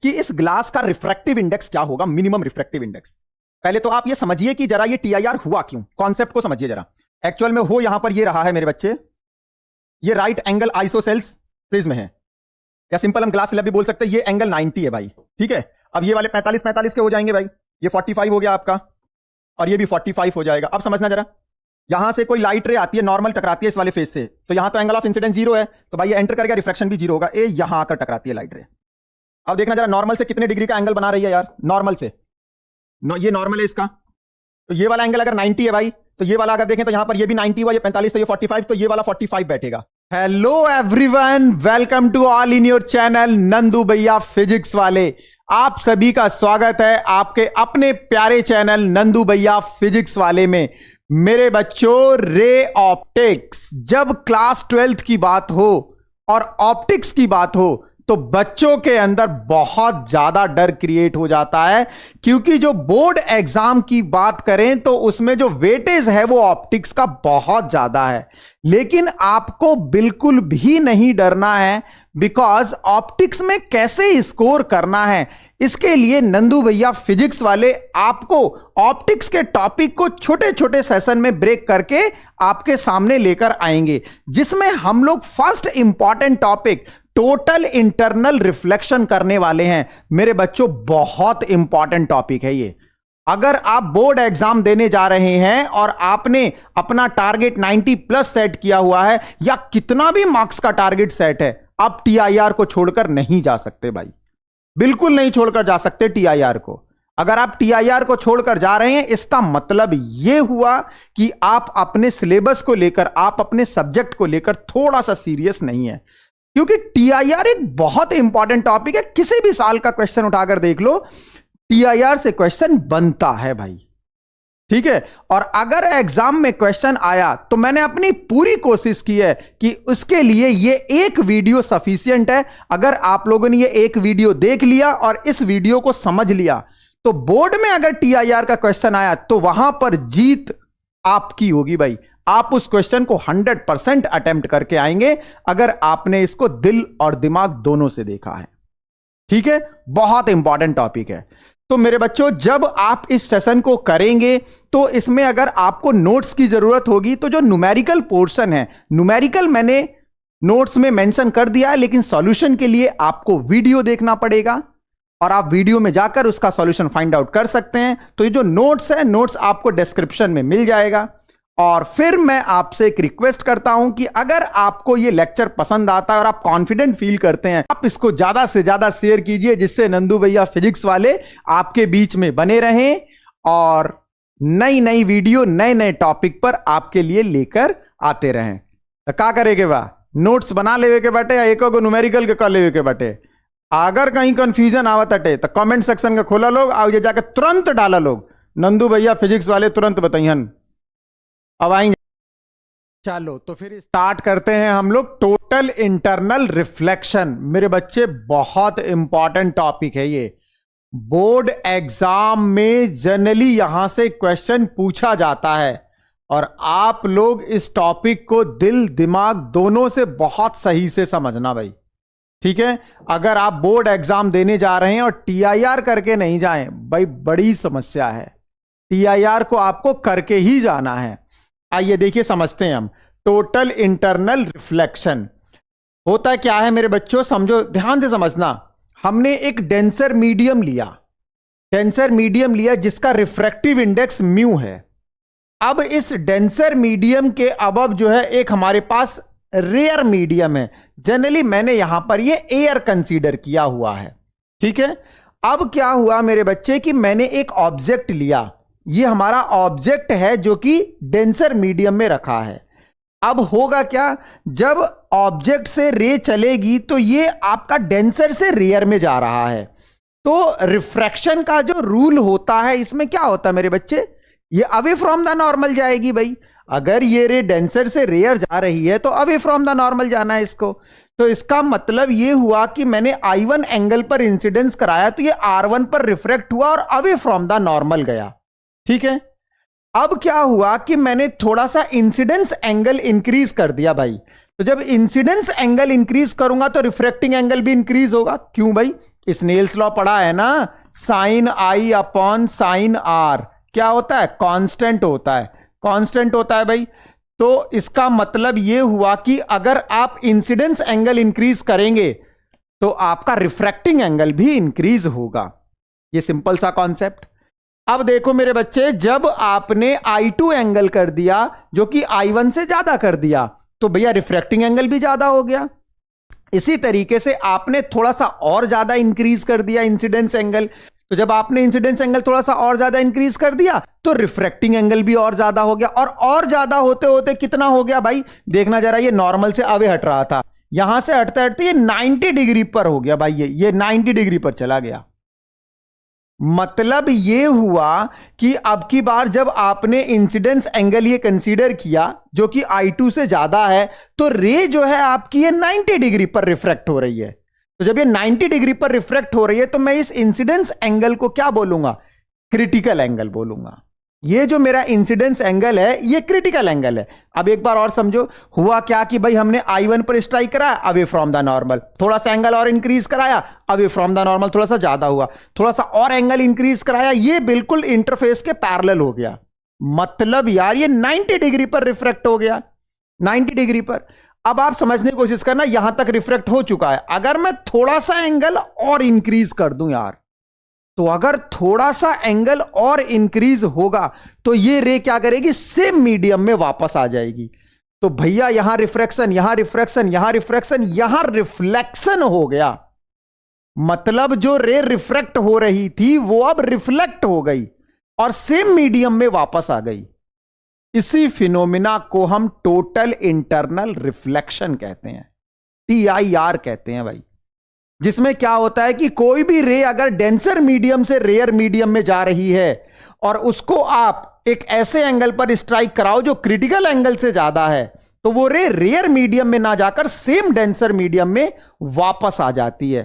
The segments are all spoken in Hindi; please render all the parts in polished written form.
कि इस ग्लास का रिफ्रैक्टिव इंडेक्स क्या होगा, मिनिमम रिफ्रैक्टिव इंडेक्स। पहले तो आप ये समझिए कि जरा ये टीआईआर हुआ क्यों, कॉन्सेप्ट को समझिए जरा। एक्चुअल में हो यहां पर ये रहा है मेरे बच्चे, ये राइट एंगल आइसोसेल्स प्रिज्म है, या सिंपल हम ग्लास स्लैब भी बोल सकते हैं। ये एंगल 90 है भाई, ठीक है। अब ये वाले 45 के हो जाएंगे भाई, ये 45 हो गया आपका, और ये भी 45 हो जाएगा। अब समझना जरा, यहां से कोई लाइट रे आती है, नॉर्मल टकराती है इस वाले फेज से, तो यहां तो एंगल ऑफ इंसिडेंस 0 है, तो भाई ये एंटर कर गया, रिफ्रैक्शन भी 0 होगा। ये यहां आकर टकराती है लाइट रे। अब देखना जरा नॉर्मल से कितने डिग्री का एंगल बना रही है यार, नॉर्मल से। ये नॉर्मल है इसका, तो ये वाला एंगल अगर 90 है भाई, तो ये वाला अगर देखें तो यहां पर ये भी 90 हुआ, ये 45, तो ये 45, तो ये वाला 45 बैठेगा। Hello everyone, welcome to all in your channel Nandu भैया फिजिक्स वाले। आप सभी का स्वागत है आपके अपने प्यारे चैनल नंदू भैया फिजिक्स वाले में। मेरे बच्चों, रे ऑप्टिक्स, जब क्लास 12th की बात हो और ऑप्टिक्स की बात हो तो बच्चों के अंदर बहुत ज्यादा डर क्रिएट हो जाता है, क्योंकि जो बोर्ड एग्जाम की बात करें तो उसमें जो वेटेज है वो ऑप्टिक्स का बहुत ज्यादा है। लेकिन आपको बिल्कुल भी नहीं डरना है, बिकॉज ऑप्टिक्स में कैसे स्कोर करना है, इसके लिए नंदू भैया फिजिक्स वाले आपको ऑप्टिक्स के टॉपिक को छोटे छोटे सेशन में ब्रेक करके आपके सामने लेकर आएंगे, जिसमें हम लोग first important topic total internal reflection करने वाले हैं। मेरे बच्चों, बहुत इंपॉर्टेंट टॉपिक है ये। अगर आप बोर्ड एग्जाम देने जा रहे हैं और आपने अपना टारगेट 90 प्लस सेट किया हुआ है, या कितना भी मार्क्स का टारगेट सेट है, आप टीआईआर को छोड़कर नहीं जा सकते भाई, बिल्कुल नहीं छोड़कर जा सकते टीआईआर को। अगर आप टीआईआर को छोड़कर जा रहे हैं, इसका मतलब यह हुआ कि आप अपने सिलेबस को लेकर, आप अपने सब्जेक्ट को लेकर थोड़ा सा सीरियस नहीं है। क्योंकि टीआईआर एक बहुत इंपॉर्टेंट टॉपिक है, किसी भी साल का क्वेश्चन उठाकर देख लो, टीआईआर से क्वेश्चन बनता है भाई, ठीक है। और अगर एग्जाम में क्वेश्चन आया तो मैंने अपनी पूरी कोशिश की है कि उसके लिए ये एक वीडियो सफिशिएंट है। अगर आप लोगों ने ये एक वीडियो देख लिया और इस वीडियो को समझ लिया, तो बोर्ड में अगर टीआईआर का क्वेश्चन आया तो वहां पर जीत आपकी होगी भाई। आप उस क्वेश्चन को 100% अटेम्प्ट करके आएंगे, अगर आपने इसको दिल और दिमाग दोनों से देखा है, ठीक है। बहुत इंपॉर्टेंट टॉपिक है। तो मेरे बच्चों, जब आप इस सेशन को करेंगे तो इसमें अगर आपको नोट्स की जरूरत होगी, तो जो न्यूमेरिकल पोर्शन है, न्यूमेरिकल मैंने नोट्स में मेंशन कर दिया है, लेकिन सॉल्यूशन के लिए आपको वीडियो देखना पड़ेगा और आप वीडियो में जाकर उसका सॉल्यूशन फाइंड आउट कर सकते हैं। तो ये जो नोट्स है, नोट्स आपको डिस्क्रिप्शन में मिल जाएगा। और फिर मैं आपसे एक रिक्वेस्ट करता हूं कि अगर आपको ये लेक्चर पसंद आता है और आप कॉन्फिडेंट फील करते हैं, आप इसको ज्यादा से ज्यादा शेयर कीजिए, जिससे नंदू भैया फिजिक्स वाले आपके बीच में बने रहें और नई नई वीडियो नए नए टॉपिक पर आपके लिए लेकर आते रहें। तो क्या करेंगे बा, नोट्स बना लेवे के बाटे या एक न्यूमेरिकल के कर लेवे के बाटे। अगर कहीं कंफ्यूजन आवत हटे तो कमेंट सेक्शन का खोला लोग, और ये जाकर तुरंत डाला लोग, नंदू भैया फिजिक्स वाले तुरंत बताइए। अब आएंगे, चलो तो फिर स्टार्ट करते हैं हम लोग टोटल इंटरनल रिफ्लेक्शन। मेरे बच्चे, बहुत इंपॉर्टेंट टॉपिक है ये। बोर्ड एग्जाम में जनरली यहां से क्वेश्चन पूछा जाता है, और आप लोग इस टॉपिक को दिल दिमाग दोनों से बहुत सही से समझना भाई, ठीक है। अगर आप बोर्ड एग्जाम देने जा रहे हैं और टीआईआर करके नहीं जाएं भाई, बड़ी समस्या है। टीआईआर को आपको करके ही जाना है। आइए देखिए, समझते हैं हम टोटल इंटरनल रिफ्लेक्शन होता क्या है मेरे बच्चों। समझो, ध्यान से समझना। हमने एक डेंसर मीडियम लिया, जिसका रिफ्रैक्टिव इंडेक्स म्यू है। अब इस डेंसर मीडियम के अबव जो है एक हमारे पास रेयर मीडियम है। जनरली मैंने यहां पर ये एयर कंसीडर किया हुआ है, ठीक है। अब क्या हुआ मेरे बच्चे कि मैंने एक ऑब्जेक्ट लिया, ये हमारा ऑब्जेक्ट है जो कि डेंसर मीडियम में रखा है। अब होगा क्या, जब ऑब्जेक्ट से रे चलेगी तो ये आपका डेंसर से रेयर में जा रहा है। तो रिफ्रैक्शन का जो रूल होता है, इसमें क्या होता है मेरे बच्चे, ये अवे फ्रॉम द नॉर्मल जाएगी भाई। अगर ये रे डेंसर से रेयर जा रही है तो अवे फ्रॉम द नॉर्मल जाना है इसको। तो इसका मतलब ये हुआ कि मैंने I1 एंगल पर इंसिडेंस कराया, तो ये R1 पर रिफ्रैक्ट हुआ और अवे फ्रॉम द नॉर्मल गया, ठीक है। अब क्या हुआ कि मैंने थोड़ा सा इंसिडेंस एंगल इंक्रीज कर दिया भाई। तो जब इंसिडेंस एंगल इंक्रीज करूंगा तो रिफ्रैक्टिंग एंगल भी इंक्रीज होगा। क्यों भाई, स्नेल्स लॉ पढ़ा है ना, साइन आई अपॉन साइन आर क्या होता है, कांस्टेंट होता है, कांस्टेंट होता है भाई। तो इसका मतलब यह हुआ कि अगर आप इंसिडेंस एंगल इंक्रीज करेंगे तो आपका रिफ्रैक्टिंग एंगल भी इंक्रीज होगा। ये सिंपल सा कॉन्सेप्ट। अब देखो मेरे बच्चे, जब आपने I2 एंगल कर दिया जो कि I1 से ज्यादा कर दिया तो भैया रिफ्रैक्टिंग एंगल भी ज्यादा हो गया। इसी तरीके से आपने थोड़ा सा और ज्यादा इंक्रीज कर दिया इंसिडेंस एंगल, तो जब आपने इंसिडेंस एंगल थोड़ा सा और ज्यादा इंक्रीज कर दिया तो रिफ्रैक्टिंग एंगल भी और ज्यादा हो गया। और ज्यादा होते होते कितना हो गया भाई, देखना जरा, ये नॉर्मल से अवे हट रहा था, यहां से हटते हटते ये 90 डिग्री पर हो गया भाई, ये 90 डिग्री पर चला गया। मतलब ये हुआ कि अब की बार जब आपने इंसिडेंस एंगल ये कंसीडर किया जो कि I2 से ज्यादा है, तो रे जो है आपकी ये 90 डिग्री पर रिफ्रैक्ट हो रही है। तो जब ये 90 डिग्री पर रिफ्रैक्ट हो रही है तो मैं इस इंसिडेंस एंगल को क्या बोलूंगा, क्रिटिकल एंगल बोलूंगा। ये जो मेरा इंसिडेंस एंगल है ये क्रिटिकल एंगल है। अब एक बार और समझो, हुआ क्या कि भाई हमने I1 पर स्ट्राइक कराया अवे फ्रॉम द नॉर्मल, थोड़ा सा एंगल और इंक्रीज कराया अवे फ्रॉम द नॉर्मल, थोड़ा सा ज्यादा हुआ, थोड़ा सा और एंगल इंक्रीज कराया, ये बिल्कुल इंटरफेस के पैरेलल हो गया। मतलब यार ये 90 डिग्री पर रिफ्रैक्ट हो गया, 90 डिग्री पर। अब आप समझने की कोशिश करना, यहां तक रिफ्रैक्ट हो चुका है, अगर मैं थोड़ा सा एंगल और इंक्रीज कर दूं यार, तो अगर थोड़ा सा एंगल और इंक्रीज होगा तो ये रे क्या करेगी, सेम मीडियम में वापस आ जाएगी। तो भैया यहां रिफ्रैक्शन, यहां रिफ्रैक्शन, यहां रिफ्रैक्शन, यहां रिफ्लेक्शन हो गया। मतलब जो रे रिफ्रैक्ट हो रही थी वो अब रिफ्लेक्ट हो गई और सेम मीडियम में वापस आ गई। इसी फिनोमिना को हम टोटल इंटरनल रिफ्लेक्शन कहते हैं, TIR कहते हैं भाई। जिसमें क्या होता है कि कोई भी रे अगर डेंसर मीडियम से रेयर मीडियम में जा रही है और उसको आप एक ऐसे एंगल पर स्ट्राइक कराओ जो क्रिटिकल एंगल से ज्यादा है, तो वो रे रेयर मीडियम में ना जाकर सेम डेंसर मीडियम में वापस आ जाती है।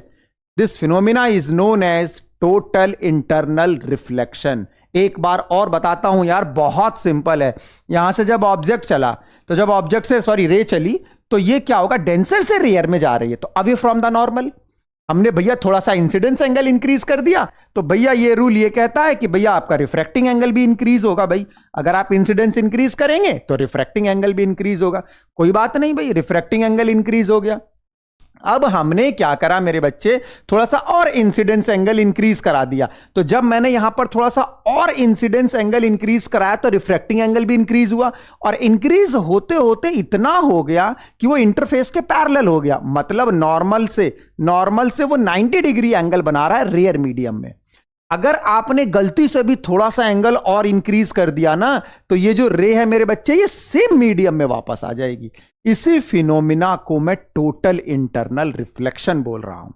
This phenomena is known as total internal reflection. एक बार और बताता हूं यार, बहुत सिंपल है। यहां से जब ऑब्जेक्ट चला, तो जब ऑब्जेक्ट से रे चली तो ये क्या होगा, डेंसर से रेयर में जा रही है तो अवे फ्रॉम द नॉर्मल। हमने भैया थोड़ा सा इंसिडेंस एंगल इंक्रीज कर दिया तो भैया ये रूल ये कहता है कि भैया आपका रिफ्रैक्टिंग एंगल भी इंक्रीज होगा। भाई अगर आप इंसिडेंस इंक्रीज करेंगे तो रिफ्रैक्टिंग एंगल भी इंक्रीज होगा। कोई बात नहीं भाई, रिफ्रैक्टिंग एंगल इंक्रीज हो गया। अब हमने क्या करा मेरे बच्चे, थोड़ा सा और इंसिडेंस एंगल इंक्रीज करा दिया। तो जब मैंने यहां पर थोड़ा सा और इंसिडेंस एंगल इंक्रीज कराया तो रिफ्रैक्टिंग एंगल भी इंक्रीज हुआ, और इंक्रीज होते होते इतना हो गया कि वो इंटरफेस के पैरेलल हो गया। मतलब नॉर्मल से वो 90 डिग्री एंगल बना रहा है रेयर मीडियम में। अगर आपने गलती से भी थोड़ा सा एंगल और इंक्रीज कर दिया ना, तो ये जो रे है मेरे बच्चे ये सेम मीडियम में वापस आ जाएगी। इसी फिनोमिना को मैं टोटल इंटरनल रिफ्लेक्शन बोल रहा हूं।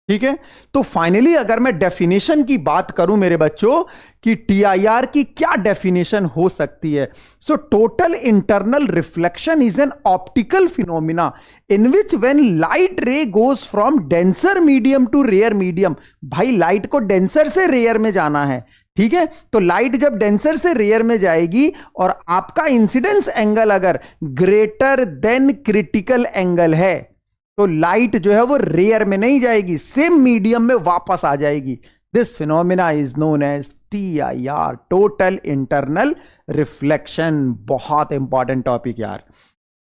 ठीक है, तो फाइनली अगर मैं डेफिनेशन की बात करूं मेरे बच्चों कि TIR की क्या डेफिनेशन हो सकती है, so total internal reflection is an optical phenomena in which when light ray goes from denser medium to rare medium. भाई लाइट को डेंसर से रेयर में जाना है, ठीक है, तो लाइट जब डेंसर से रेयर में जाएगी और आपका इंसिडेंस एंगल अगर ग्रेटर देन क्रिटिकल एंगल है तो लाइट जो है वो रेयर में नहीं जाएगी, सेम मीडियम में वापस आ जाएगी। This phenomena is known as TIR, total internal reflection. बहुत इंपॉर्टेंट टॉपिक यार।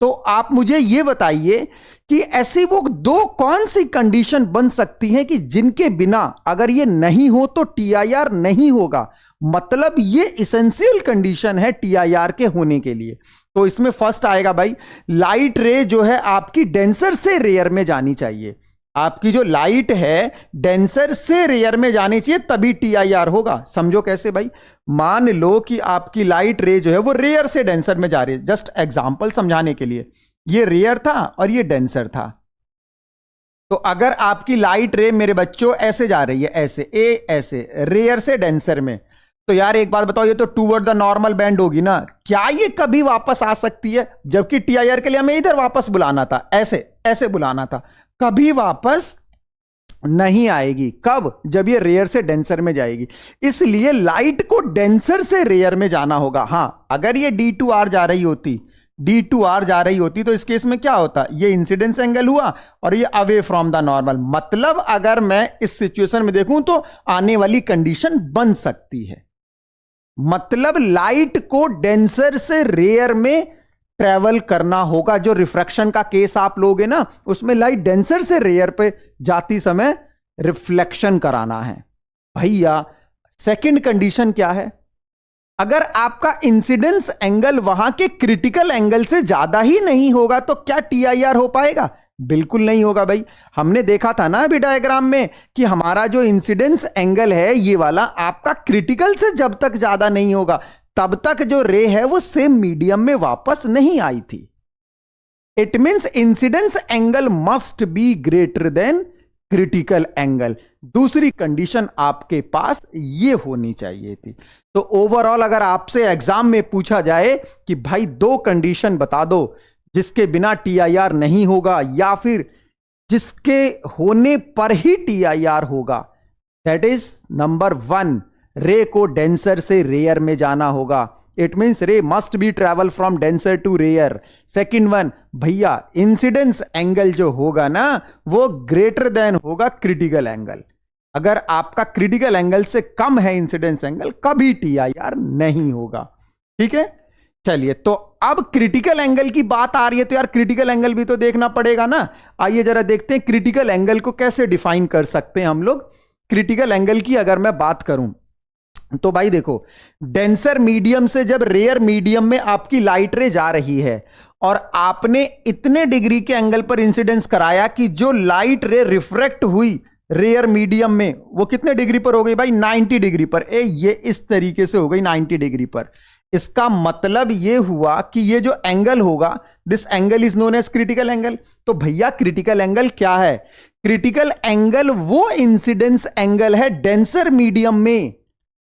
तो आप मुझे ये बताइए कि ऐसी वो दो कौन सी कंडीशन बन सकती हैं कि जिनके बिना अगर ये नहीं हो तो TIR नहीं होगा। मतलब ये इसेंशियल कंडीशन है TIR के होने के लिए। तो इसमें फर्स्ट आएगा भाई, लाइट रे जो है आपकी डेंसर से रेयर में जानी चाहिए। आपकी जो लाइट है डेंसर से रेयर में जानी चाहिए तभी TIR होगा। समझो कैसे भाई, मान लो कि आपकी लाइट रे जो है वो रेयर से डेंसर में जा रही है। जस्ट एग्जांपल समझाने के लिए, ये रेयर था और ये डेंसर था। तो अगर आपकी लाइट रे मेरे बच्चों ऐसे जा रही है, ऐसे रेयर से डेंसर में, तो यार एक बात बताओ, ये तो टूवर्ड द नॉर्मल बैंड होगी ना, क्या ये कभी वापस आ सकती है? जबकि TIR के लिए हमें इधर वापस बुलाना था, ऐसे बुलाना था, कभी वापस नहीं आएगी। कब? जब ये रेयर से डेंसर में जाएगी। इसलिए लाइट को डेंसर से रेयर में जाना होगा। हां, अगर ये D2R जा रही होती, D2R जा रही होती तो इस केस में क्या होता, ये इंसिडेंस एंगल हुआ और ये अवे फ्रॉम द नॉर्मल। मतलब अगर मैं इस सिचुएशन में देखूं तो आने वाली कंडीशन बन सकती है, मतलब लाइट को डेंसर से रेयर में ट्रेवल करना होगा। जो रिफ्रैक्शन का केस आप लोगे ना, उसमें लाइट डेंसर से रेयर पे जाती समय रिफ्लेक्शन कराना है। भैया सेकंड कंडीशन क्या है, अगर आपका इंसिडेंस एंगल वहां के क्रिटिकल एंगल से ज्यादा ही नहीं होगा तो क्या TIR हो पाएगा? बिल्कुल नहीं होगा भाई। हमने देखा था ना अभी डायग्राम में कि हमारा जो इंसिडेंस एंगल है ये वाला, आपका क्रिटिकल से जब तक ज्यादा नहीं होगा तब तक जो रे है वो सेम मीडियम में वापस नहीं आई थी। It means incidence angle must be greater than critical angle. दूसरी कंडीशन आपके पास ये होनी चाहिए थी। तो ओवरऑल अगर आपसे एग्जाम में पूछा जाए कि भाई 2 कंडीशन बता दो जिसके बिना TIR नहीं होगा या फिर जिसके होने पर ही TIR होगा, दैट इज नंबर 1, रे को डेंसर से रेयर में जाना होगा। It means ray must be travel from denser to rare. Second one, भैया इंसिडेंस एंगल जो होगा ना वो ग्रेटर देन होगा क्रिटिकल एंगल। अगर आपका क्रिटिकल एंगल से कम है इंसिडेंस एंगल, कभी TIR नहीं होगा। ठीक है, चलिए तो अब क्रिटिकल एंगल की बात आ रही है तो यार क्रिटिकल एंगल भी तो देखना पड़ेगा ना। आइए जरा देखते हैं क्रिटिकल एंगल को कैसे डिफाइन कर सकते हैं हम लोग। क्रिटिकल एंगल की अगर मैं बात करूं तो भाई देखो, डेंसर मीडियम से जब रेयर मीडियम में आपकी लाइट रे जा रही है और आपने इतने डिग्री के एंगल पर इंसिडेंस कराया कि जो लाइट रे रिफ्रैक्ट हुई रेयर मीडियम में वो कितने डिग्री पर हो गई भाई? 90 डिग्री पर। ये इस तरीके से हो गई 90 डिग्री पर। इसका मतलब ये हुआ कि ये जो एंगल होगा, this angle is known as critical angle. तो भैया क्रिटिकल एंगल क्या है? क्रिटिकल एंगल वो इंसिडेंस एंगल है डेंसर मीडियम में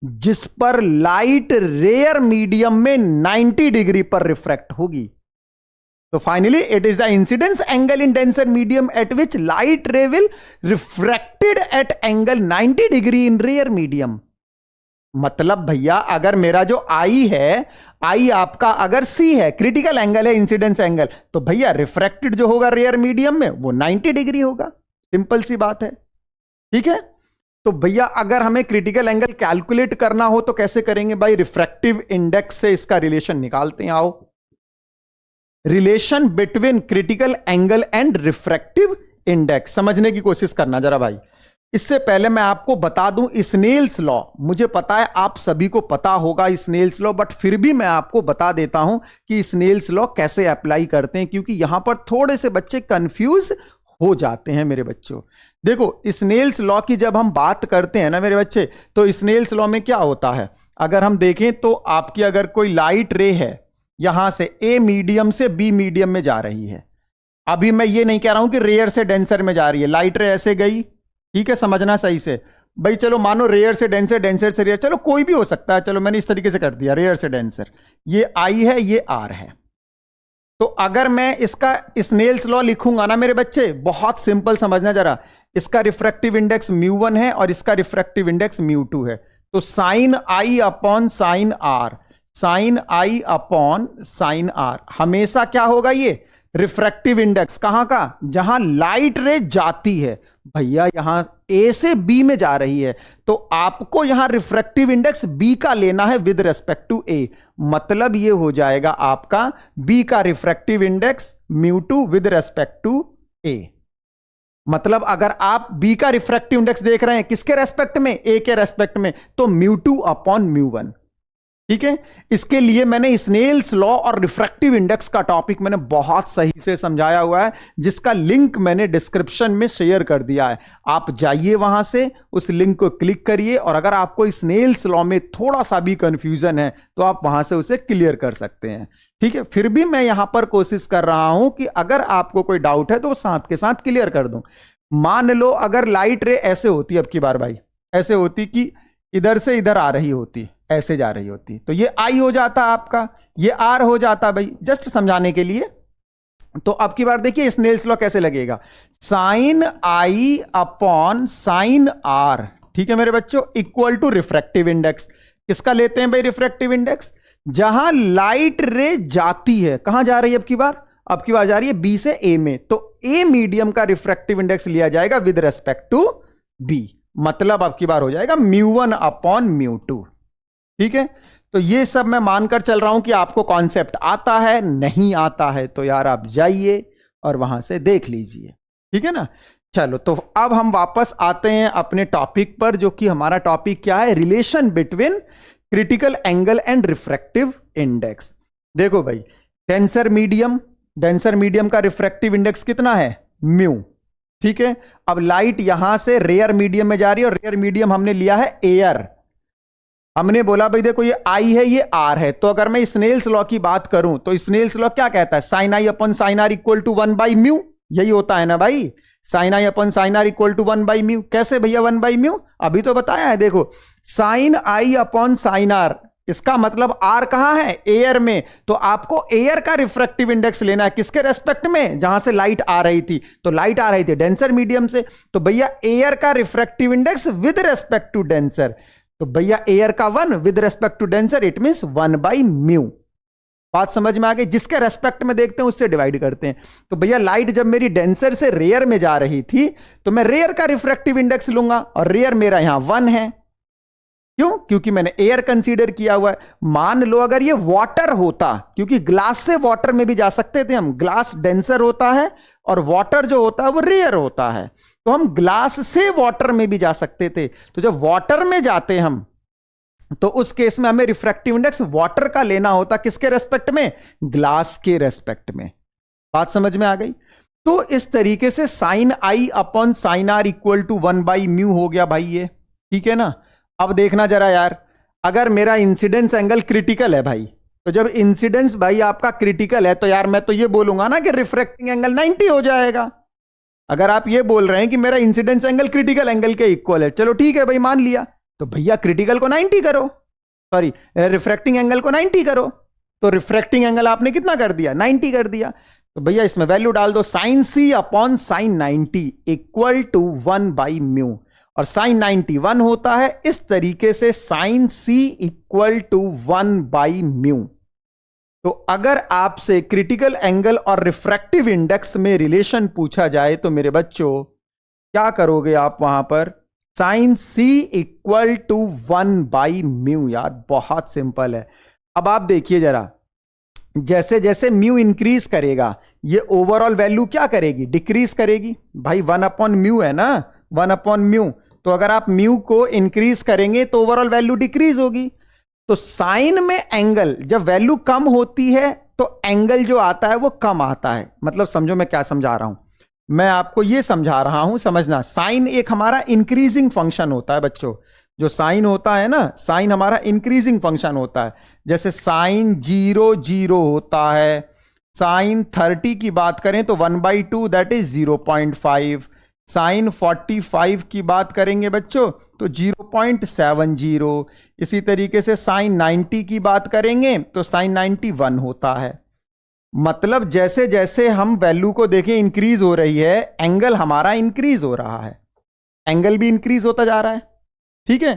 जिस पर लाइट रेयर मीडियम में 90 डिग्री पर रिफ्रैक्ट होगी। तो finally it is the incidence angle in denser medium at which light ray will refracted at angle 90 degree इन रेयर मीडियम। मतलब भैया अगर मेरा जो आई है, आई आपका अगर C है, क्रिटिकल एंगल है इंसिडेंस एंगल, तो भैया रिफ्रैक्टेड जो होगा रेयर मीडियम में वो 90 डिग्री होगा। सिंपल सी बात है। ठीक है, तो भैया अगर हमें क्रिटिकल एंगल कैलकुलेट करना हो तो कैसे करेंगे भाई? रिफ्रैक्टिव इंडेक्स से इसका रिलेशन निकालते हैं। आओ, relation between critical angle and refractive index समझने की कोशिश करना जरा भाई। इससे पहले मैं आपको बता दूं स्नेल्स लॉ, मुझे पता है आप सभी को पता होगा स्नेल्स लॉ, बट फिर भी मैं आपको बता देता हूं कि स्नेल्स लॉ कैसे अप्लाई करते हैं, क्योंकि यहां पर थोड़े से बच्चे कंफ्यूज हो जाते हैं मेरे बच्चों। देखो स्नेल्स लॉ की जब हम बात करते हैं ना मेरे बच्चे, तो स्नेल्स लॉ में क्या होता है, अगर हम देखें तो आपकी अगर कोई लाइट रे है यहां से A मीडियम से B मीडियम में जा रही है। अभी मैं ये नहीं कह रहा हूं कि रेयर से डेंसर में जा रही है, लाइट रे ऐसे गई, ठीक है, समझना सही से भाई। चलो मानो रेयर से डेंसर, डेंसर से रेयर, चलो कोई भी हो सकता है, चलो मैंने इस तरीके से कर दिया, रेयर से डेंसर, ये I है ये R है। तो अगर मैं इसका स्नेल्स लॉ लिखूंगा ना मेरे बच्चे, बहुत सिंपल समझना जरा, इसका रिफ्रैक्टिव इंडेक्स μ1 है और इसका रिफ्रैक्टिव इंडेक्स μ2 है। तो sine I upon sine R, sine I upon sine R हमेशा क्या होगा? ये रिफ्रैक्टिव इंडेक्स कहां का? जहां लाइट रे जाती है। भैया यहां A से B में जा रही है तो आपको यहां रिफ्रैक्टिव इंडेक्स B का लेना है विद रेस्पेक्ट टू A। मतलब ये हो जाएगा आपका B का refractive index μ2 with respect to A। मतलब अगर आप B का रिफ्रैक्टिव इंडेक्स देख रहे हैं किसके रेस्पेक्ट में? A के रेस्पेक्ट में, तो μ2 अपॉन μ1। ठीक है, इसके लिए मैंने स्नेल्स लॉ और रिफ्रैक्टिव इंडेक्स का टॉपिक मैंने बहुत सही से समझाया हुआ है, जिसका लिंक मैंने डिस्क्रिप्शन में शेयर कर दिया है। आप जाइए वहां से उस लिंक को क्लिक करिए और अगर आपको स्नेल्स लॉ में थोड़ा सा भी कंफ्यूजन है तो आप वहां से उसे क्लियर कर सकते हैं। ठीक है, फिर भी मैं यहां पर कोशिश कर रहा हूं कि अगर आपको कोई डाउट है तो साथ के साथ क्लियर कर दूं। मान लो अगर लाइट रे ऐसे होती, अब की बार भाई ऐसे होती कि इधर से इधर आ रही होती, ऐसे जा रही होती, तो ये I हो जाता आपका, ये R हो जाता भाई, जस्ट समझाने के लिए। तो अब की बार देखिए स्नेल्स लॉ कैसे लगेगा, sine I upon sine R, ठीक है मेरे बच्चों, इक्वल टू रिफ्रैक्टिव इंडेक्स। किसका लेते हैं भाई? Refractive index. जहां लाइट रे जाती है, कहां जा रही है अब की बार जा रही है बी से ए में, तो ए मीडियम का रिफ्रैक्टिव इंडेक्स लिया जाएगा विद रेस्पेक्ट टू बी, मतलब अब की बार हो जाएगा μ1/μ2। ठीक है, तो ये सब मैं मानकर चल रहा हूं कि आपको कॉन्सेप्ट आता है, नहीं आता है तो यार आप जाइए और वहां से देख लीजिए। ठीक है ना, चलो तो अब हम वापस आते हैं अपने टॉपिक पर, जो कि हमारा टॉपिक क्या है, relation between critical angle and refractive index. देखो भाई, डेंसर मीडियम का रिफ्रैक्टिव इंडेक्स कितना है, म्यू। ठीक है, अब लाइट यहां से रेयर मीडियम में जा रही है, और रेयर मीडियम हमने लिया है एयर। हमने बोला भाई देखो ये आई है, ये आर है, तो अगर मैं स्नेल्स लॉ की बात करूं तो स्नेल्स लॉ क्या कहता है, sine I upon sine r equal to 1/μ, यही होता है ना भाई, sine I upon sine r equal to 1/μ। कैसे भैया 1/μ, अभी तो बताया है, देखो साइन आई अपॉन साइन आर, इसका मतलब आर कहां है, एयर में, तो आपको एयर का रिफ्रैक्टिव इंडेक्स लेना है, किसके रेस्पेक्ट में, जहां से लाइट आ रही थी, तो लाइट आ रही थी डेंसर मीडियम से, तो भैया एयर का refractive index with respect to denser, तो भैया एयर का 1 with respect to denser, it means 1/μ। बात समझ में आ गई, जिसके रेस्पेक्ट में देखते हैं उससे डिवाइड करते हैं। तो भैया लाइट जब मेरी डेंसर से रेयर में जा रही थी, तो मैं रेयर का रिफ्रैक्टिव इंडेक्स लूंगा, और रेयर मेरा यहां 1 है, क्यों, क्योंकि मैंने एयर कंसीडर किया हुआ है। मान लो अगर ये वाटर होता, क्योंकि ग्लास से वाटर में भी जा सकते थे हम, ग्लास डेंसर होता है और वाटर जो होता है वो रेयर होता है, तो हम ग्लास से वाटर में भी जा सकते थे। तो जब वाटर में जाते हम, तो उस केस में हमें रिफ्रैक्टिव इंडेक्स वाटर का लेना होता, किसके रेस्पेक्ट में, ग्लास के रेस्पेक्ट में। बात समझ में आ गई, तो इस तरीके से sine I upon sine r equal to 1/μ हो गया भाई ये। ठीक है ना, अब देखना जरा यार, अगर मेरा इंसिडेंस एंगल क्रिटिकल है भाई, तो जब इंसिडेंस भाई आपका क्रिटिकल है, तो यार मैं तो ये बोलूंगा ना कि रिफ्रैक्टिंग एंगल 90 हो जाएगा। अगर आप ये बोल रहे हैं कि मेरा इंसिडेंस एंगल क्रिटिकल एंगल के इक्वल है, चलो ठीक है भाई मान लिया, तो भैया क्रिटिकल को 90 करो, सॉरी रिफ्रैक्टिंग एंगल को 90 करो, तो रिफ्रैक्टिंग एंगल आपने कितना कर दिया, 90 कर दिया। तो भैया इसमें वैल्यू डाल दो, sine c upon sine 90 equal to 1/μ, और साइन 90 1 होता है, इस तरीके से साइन सी इक्वल टू 1/μ। तो अगर आपसे क्रिटिकल एंगल और रिफ्रैक्टिव इंडेक्स में रिलेशन पूछा जाए, तो मेरे बच्चों क्या करोगे आप वहां पर, साइन सी इक्वल टू 1/μ। यार बहुत सिंपल है। अब आप देखिए जरा, जैसे जैसे म्यू इंक्रीज करेगा, ये ओवरऑल वैल्यू क्या करेगी, डिक्रीज करेगी भाई, 1/μ है ना, 1/μ, तो अगर आप म्यू को इंक्रीज करेंगे तो ओवरऑल वैल्यू डिक्रीज होगी। तो साइन में एंगल जब वैल्यू कम होती है, तो एंगल जो आता है वो कम आता है। मतलब समझो मैं क्या समझा रहा हूं, मैं आपको ये समझा रहा हूं, समझना, साइन एक हमारा इंक्रीजिंग फंक्शन होता है बच्चों, जो साइन होता है ना, साइन हमारा इंक्रीजिंग फंक्शन होता है। जैसे साइन 0 होता है, साइन 30 की बात करें तो 1/2 दैट इज 0.5, साइन 45 की बात करेंगे बच्चों तो 0.70, इसी तरीके से साइन 90 की बात करेंगे तो साइन 91 होता है। मतलब जैसे जैसे हम वैल्यू को देखें इंक्रीज हो रही है, एंगल हमारा इंक्रीज हो रहा है, एंगल भी इंक्रीज होता जा रहा है। ठीक है,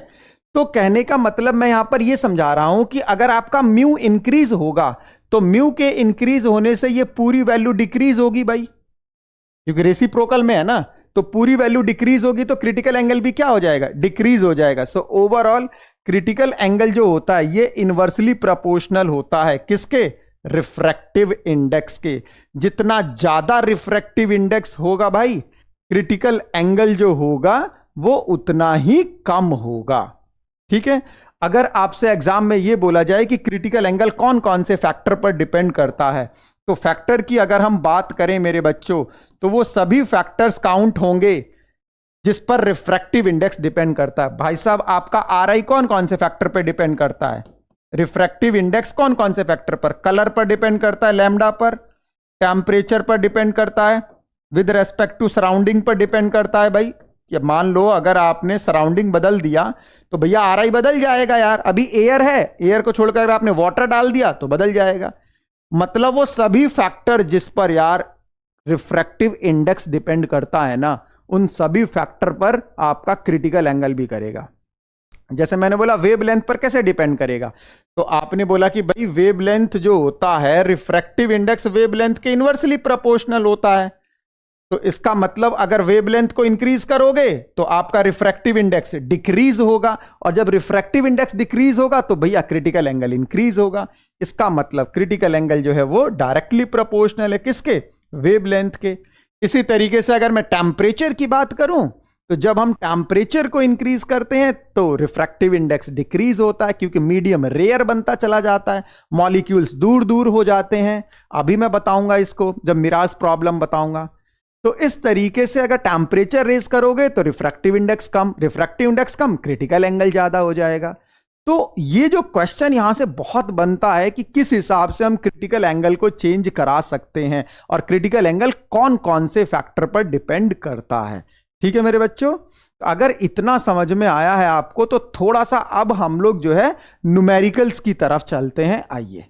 तो कहने का मतलब मैं यहां पर यह समझा रहा हूं कि अगर आपका म्यू इंक्रीज होगा, तो म्यू के इंक्रीज होने से ये पूरी वैल्यू डिक्रीज होगी भाई, क्योंकि रेसिप्रोकल में है ना, तो पूरी वैल्यू डिक्रीज होगी, तो क्रिटिकल एंगल भी क्या हो जाएगा, डिक्रीज हो जाएगा। सो ओवरऑल क्रिटिकल एंगल जो होता है ये इनवर्सली प्रोपोर्शनल होता है, किसके, रिफ्रैक्टिव इंडेक्स के। जितना ज्यादा रिफ्रैक्टिव इंडेक्स होगा भाई, क्रिटिकल एंगल जो होगा वो उतना ही कम होगा। ठीक है, अगर आपसे एग्जाम में ये बोला जाए कि क्रिटिकल एंगल कौन कौन से फैक्टर पर डिपेंड करता है, तो फैक्टर की अगर हम बात करें मेरे बच्चों, तो वो सभी फैक्टर्स काउंट होंगे जिस पर रिफ्रैक्टिव इंडेक्स डिपेंड करता है। भाई साहब आपका आरआई कौन कौन से फैक्टर पर डिपेंड करता है, रिफ्रैक्टिव इंडेक्स कौन कौन से फैक्टर पर, कलर पर डिपेंड करता है, लैम्डा पर, टेम्परेचर पर डिपेंड करता है, विद रेस्पेक्ट टू सराउंडिंग पर डिपेंड करता है। भाई कि मान लो अगर आपने सराउंडिंग बदल दिया तो भैया आरआई बदल जाएगा यार, अभी एयर है, एयर को छोड़कर अगर आपने वाटर डाल दिया तो बदल जाएगा। मतलब वो सभी फैक्टर जिस पर यार रिफ्रैक्टिव इंडेक्स डिपेंड करता है ना, उन सभी फैक्टर पर आपका क्रिटिकल एंगल भी करेगा। जैसे मैंने बोला वेवलेंथ पर कैसे डिपेंड करेगा, तो आपने बोला कि भाई वेवलेंथ जो होता है रिफ्रैक्टिव इंडेक्स वेवलेंथ के इनवर्सली प्रोपोर्शनल होता है। तो इसका मतलब अगर वेवलेंथ को इंक्रीज करोगे तो आपका रिफ्रैक्टिव इंडेक्स डिक्रीज होगा, और जब रिफ्रैक्टिव इंडेक्स डिक्रीज होगा तो भैया क्रिटिकल एंगल इंक्रीज होगा। इसका मतलब क्रिटिकल एंगल जो है वो डायरेक्टली प्रोपोर्शनल है किसके, वेवलेंथ के। इसी तरीके से अगर मैं टेम्परेचर की बात करूं तो जब हम टेम्परेचर को इंक्रीज करते हैं तो रिफ्रैक्टिव इंडेक्स डिक्रीज होता है, क्योंकि मीडियम रेयर बनता चला जाता है, मॉलिक्यूल्स दूर दूर हो जाते हैं। अभी मैं बताऊंगा इसको जब मिराज प्रॉब्लम बताऊंगा। तो इस तरीके से अगर टेम्परेचर रेज करोगे तो रिफ्रैक्टिव इंडेक्स कम, रिफ्रैक्टिव इंडेक्स कम, क्रिटिकल एंगल ज्यादा हो जाएगा। तो ये जो क्वेश्चन यहां से बहुत बनता है कि किस हिसाब से हम क्रिटिकल एंगल को चेंज करा सकते हैं, और क्रिटिकल एंगल कौन कौन से फैक्टर पर डिपेंड करता है। ठीक है मेरे बच्चों, अगर इतना समझ में आया है आपको तो थोड़ा सा अब हम लोग जो है न्यूमेरिकल्स की तरफ चलते हैं। आइए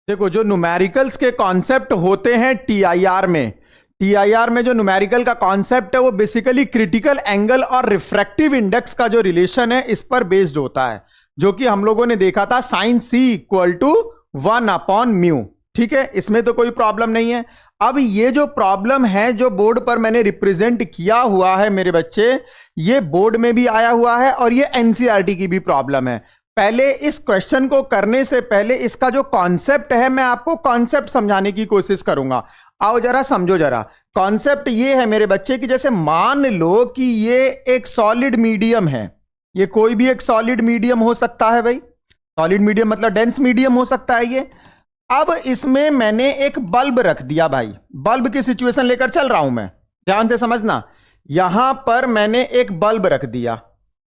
देखो, जो न्यूमेरिकल्स के कॉन्सेप्ट होते हैं टीआईआर में जो न्यूमेरिकल का कॉन्सेप्ट है वो बेसिकली क्रिटिकल एंगल और रिफ्रैक्टिव इंडेक्स का जो रिलेशन है इस पर बेस्ड होता है, जो कि हम लोगों ने देखा था साइन C = 1/μ। ठीक है, इसमें तो कोई प्रॉब्लम नहीं है। अब ये जो प्रॉब्लम है जो बोर्ड पर मैंने रिप्रेजेंट किया हुआ है मेरे बच्चे, ये बोर्ड में भी आया हुआ है और ये एनसीईआरटी की भी प्रॉब्लम है। पहले इस क्वेश्चन को करने से पहले इसका जो कॉन्सेप्ट है मैं आपको कॉन्सेप्ट समझाने की कोशिश करूंगा। आओ जरा समझो जरा। कॉन्सेप्ट ये है मेरे बच्चे कि जैसे मान लो कि ये एक सॉलिड मीडियम है, ये कोई भी एक सॉलिड मीडियम हो सकता है भाई, सॉलिड मीडियम मतलब डेंस मीडियम हो सकता है ये। अब इसमें मैंने एक बल्ब रख दिया भाई, बल्ब की सिचुएशन लेकर चल रहा हूं मैं, ध्यान से समझना। यहां पर मैंने एक बल्ब रख दिया,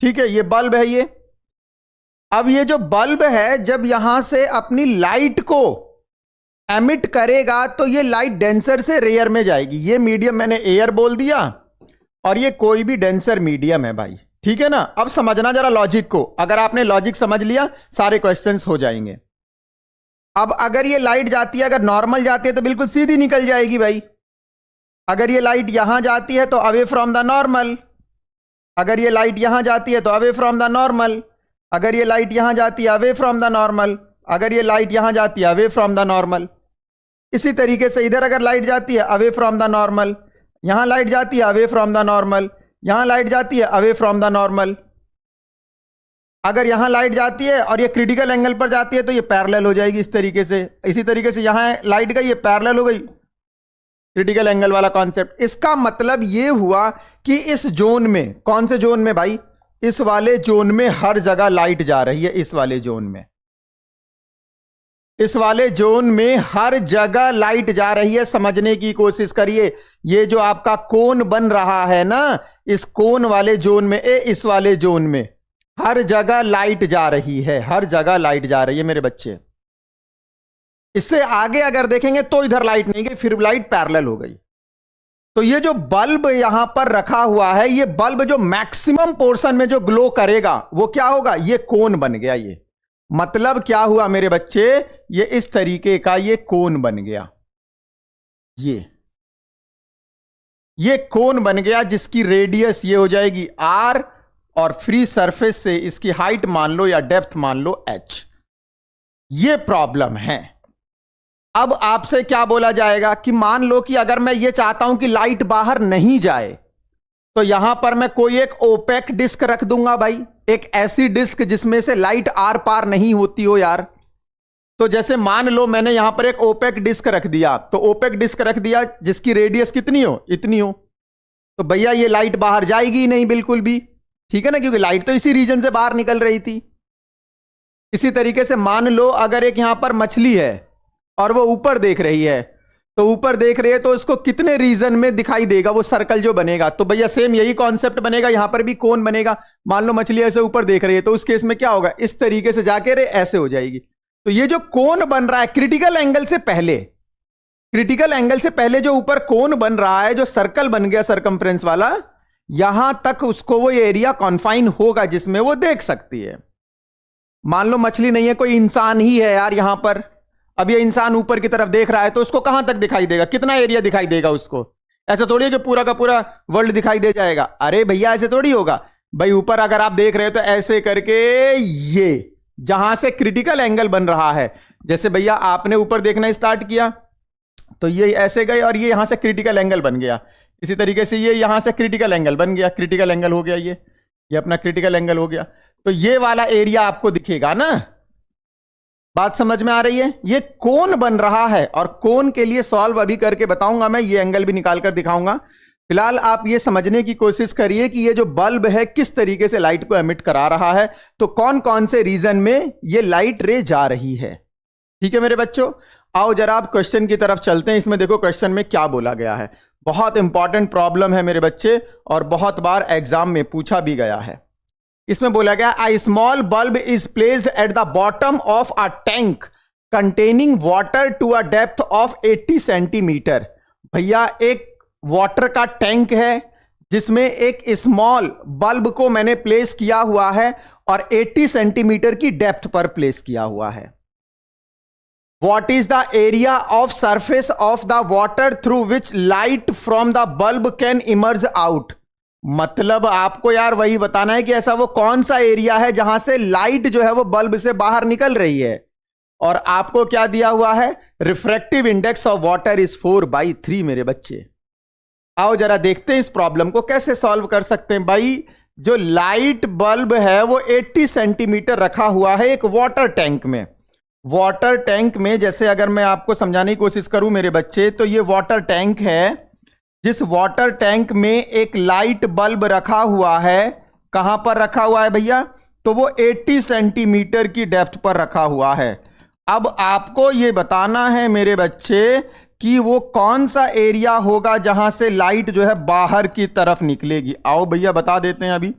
ठीक है, ये बल्ब है ये। अब ये जो बल्ब है जब यहां से अपनी लाइट को एमिट करेगा तो ये लाइट डेंसर से रेयर में जाएगी। ये मीडियम मैंने एयर बोल दिया और ये कोई भी डेंसर मीडियम है भाई, ठीक है ना। अब समझना जरा लॉजिक को, अगर आपने लॉजिक समझ लिया सारे क्वेश्चंस हो जाएंगे। अब अगर ये लाइट जाती है, अगर नॉर्मल जाती है तो बिल्कुल सीधी निकल जाएगी भाई। अगर ये लाइट यहां जाती है तो अवे फ्रॉम द नॉर्मल, अगर ये लाइट यहां जाती है तो अवे फ्रॉम द नॉर्मल, अगर ये लाइट यहां जाती है अवे फ्रॉम द नॉर्मल, अगर ये लाइट यहां जाती है अवे फ्रॉम द नॉर्मल। इसी तरीके से इधर अगर लाइट जाती है अवे फ्रॉम द नॉर्मल, यहां लाइट जाती है अवे फ्रॉम द नॉर्मल, यहां लाइट जाती है अवे फ्रॉम द नॉर्मल। अगर यहां लाइट जाती है और ये क्रिटिकल एंगल पर जाती है तो ये पैरेलल हो जाएगी इस तरीके से। इसी तरीके से यहां लाइट गई, ये पैरेलल हो गई, क्रिटिकल एंगल वाला कॉन्सेप्ट। इसका मतलब ये हुआ कि इस जोन में, कौन से जोन में भाई, इस वाले जोन में हर जगह लाइट जा रही है। इस वाले जोन में, इस वाले जोन में हर जगह लाइट जा रही है। समझने की कोशिश करिए, ये जो आपका कोन बन रहा है ना, इस कोन वाले जोन में, इस वाले जोन में हर जगह लाइट जा रही है, हर जगह लाइट जा रही है मेरे बच्चे। इससे आगे अगर देखेंगे तो इधर लाइट नहीं गई, फिर लाइट पैरेलल हो गई। तो ये जो बल्ब यहां पर रखा हुआ है, ये बल्ब जो मैक्सिमम पोर्शन में जो ग्लो करेगा वो क्या होगा, ये कोन बन गया। ये मतलब क्या हुआ मेरे बच्चे, ये इस तरीके का ये कोन बन गया, ये कोन बन गया जिसकी रेडियस ये हो जाएगी r, और फ्री सरफेस से इसकी हाइट मान लो या डेप्थ मान लो h। ये प्रॉब्लम है। अब आपसे क्या बोला जाएगा कि मान लो कि अगर मैं ये चाहता हूं कि लाइट बाहर नहीं जाए तो यहां पर मैं कोई एक ओपेक डिस्क रख दूंगा भाई, एक ऐसी डिस्क जिसमें से लाइट आर पार नहीं होती हो यार। तो जैसे मान लो मैंने यहां पर एक ओपेक डिस्क रख दिया, तो ओपेक डिस्क रख दिया जिसकी रेडियस कितनी हो, इतनी हो, तो भैया ये लाइट बाहर जाएगी ही नहीं बिल्कुल भी, ठीक है ना, क्योंकि लाइट तो इसी रीजन से बाहर निकल रही थी। इसी तरीके से मान लो अगर एक यहां पर मछली है और वो ऊपर देख रही है, तो ऊपर देख रही है तो उसको कितने रीजन में दिखाई देगा वो सर्कल जो बनेगा। तो भैया सेम यही कॉन्सेप्ट बनेगा, यहां पर भी कोन बनेगा। मान लो मछली ऐसे ऊपर देख रही है तो उस केस में क्या होगा, इस तरीके से जाके रे ऐसे हो जाएगी। तो ये जो कोन बन रहा है क्रिटिकल एंगल से पहले, क्रिटिकल एंगल से पहले जो ऊपर कोन बन रहा है, जो सर्कल बन गया सर्कमफ्रेंस वाला, यहां तक उसको वो एरिया कॉन्फाइन होगा जिसमें वो देख सकती है। मान लो मछली नहीं है, कोई इंसान ही है यार यहां पर, अब ये इंसान ऊपर की तरफ देख रहा है तो उसको कहां तक दिखाई देगा, कितना एरिया दिखाई देगा उसको। ऐसा थोड़ी है कि पूरा का पूरा वर्ल्ड दिखाई दे जाएगा, अरे भैया ऐसे थोड़ी होगा। भाई ऊपर अगर आप देख रहे हो तो ऐसे करके ये जहां से क्रिटिकल एंगल बन रहा है, जैसे भैया आपने ऊपर देखना स्टार्ट किया तो ये ऐसे गए और ये यहां से क्रिटिकल एंगल बन गया। इसी तरीके से ये यहां से क्रिटिकल एंगल बन गया, क्रिटिकल एंगल हो गया, ये अपना क्रिटिकल एंगल हो गया। तो ये वाला एरिया आपको दिखेगा ना, बात समझ में आ रही है। ये कोन बन रहा है और कोन के लिए सॉल्व अभी करके बताऊंगा मैं, ये एंगल भी निकाल कर दिखाऊंगा। फिलहाल आप ये समझने की कोशिश करिए कि ये जो बल्ब है किस तरीके से लाइट को एमिट करा रहा है, तो कौन कौन से रीजन में ये लाइट रे जा रही है। ठीक है मेरे बच्चों, आओ जरा आप क्वेश्चन की तरफ चलते हैं। इसमें देखो क्वेश्चन में क्या बोला गया है, बहुत इंपॉर्टेंट प्रॉब्लम है मेरे बच्चे और बहुत बार एग्जाम में पूछा भी गया है। इसमें बोला गया a small bulb is placed at the bottom of a tank containing water to a depth of 80 centimetre. भैया एक वाटर का टैंक है जिसमें एक स्मॉल बल्ब को मैंने प्लेस किया हुआ है और 80 सेंटीमीटर की डेप्थ पर प्लेस किया हुआ है। What is the area of surface of the water through which light from the bulb can emerge out? मतलब आपको यार वही बताना है कि ऐसा वो कौन सा एरिया है जहां से लाइट जो है वो बल्ब से बाहर निकल रही है। और आपको क्या दिया हुआ है, refractive index of water is 4/3 मेरे बच्चे। आओ जरा देखते हैं इस प्रॉब्लम को कैसे सॉल्व कर सकते हैं। भाई जो लाइट बल्ब है वो 80 सेंटीमीटर रखा हुआ है एक वाटर टैंक में। वाटर टैंक में जैसे अगर मैं आपको समझाने की कोशिश करूं मेरे बच्चे, तो ये वाटर टैंक है, जिस वाटर टैंक में एक लाइट बल्ब रखा हुआ है। कहां पर रखा हुआ है भैया, तो वो 80 सेंटीमीटर की डेप्थ पर रखा हुआ है। अब आपको ये बताना है मेरे बच्चे कि वो कौन सा एरिया होगा जहां से लाइट जो है बाहर की तरफ निकलेगी। आओ भैया बता देते हैं अभी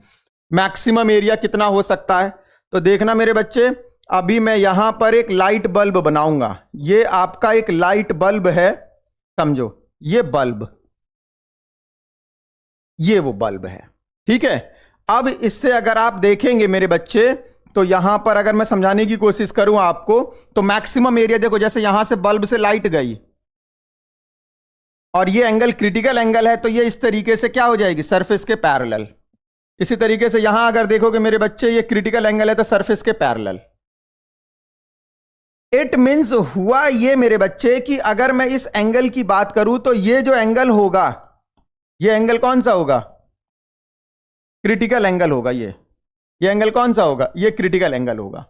मैक्सिमम एरिया कितना हो सकता है। तो देखना मेरे बच्चे, अभी मैं यहां पर एक लाइट बल्ब बनाऊंगा। ये आपका एक लाइट बल्ब है, समझो ये बल्ब, ये वो बल्ब है, ठीक है। अब इससे अगर आप देखेंगे मेरे बच्चे, तो यहां पर अगर मैं समझाने की कोशिश करूं आपको, तो मैक्सिमम एरिया देखो, जैसे यहां से बल्ब से लाइट गई और ये एंगल क्रिटिकल एंगल है, तो ये इस तरीके से क्या हो जाएगी, सरफेस के पैरेलल। इसी तरीके से यहां अगर देखोगे मेरे बच्चे, ये क्रिटिकल एंगल है तो सरफेस के पैरेलल। इट मीन्स हुआ ये मेरे बच्चे कि अगर मैं इस एंगल की बात करूं तो ये जो एंगल होगा, ये एंगल कौन सा होगा, क्रिटिकल एंगल होगा। ये एंगल कौन सा होगा, ये क्रिटिकल एंगल होगा।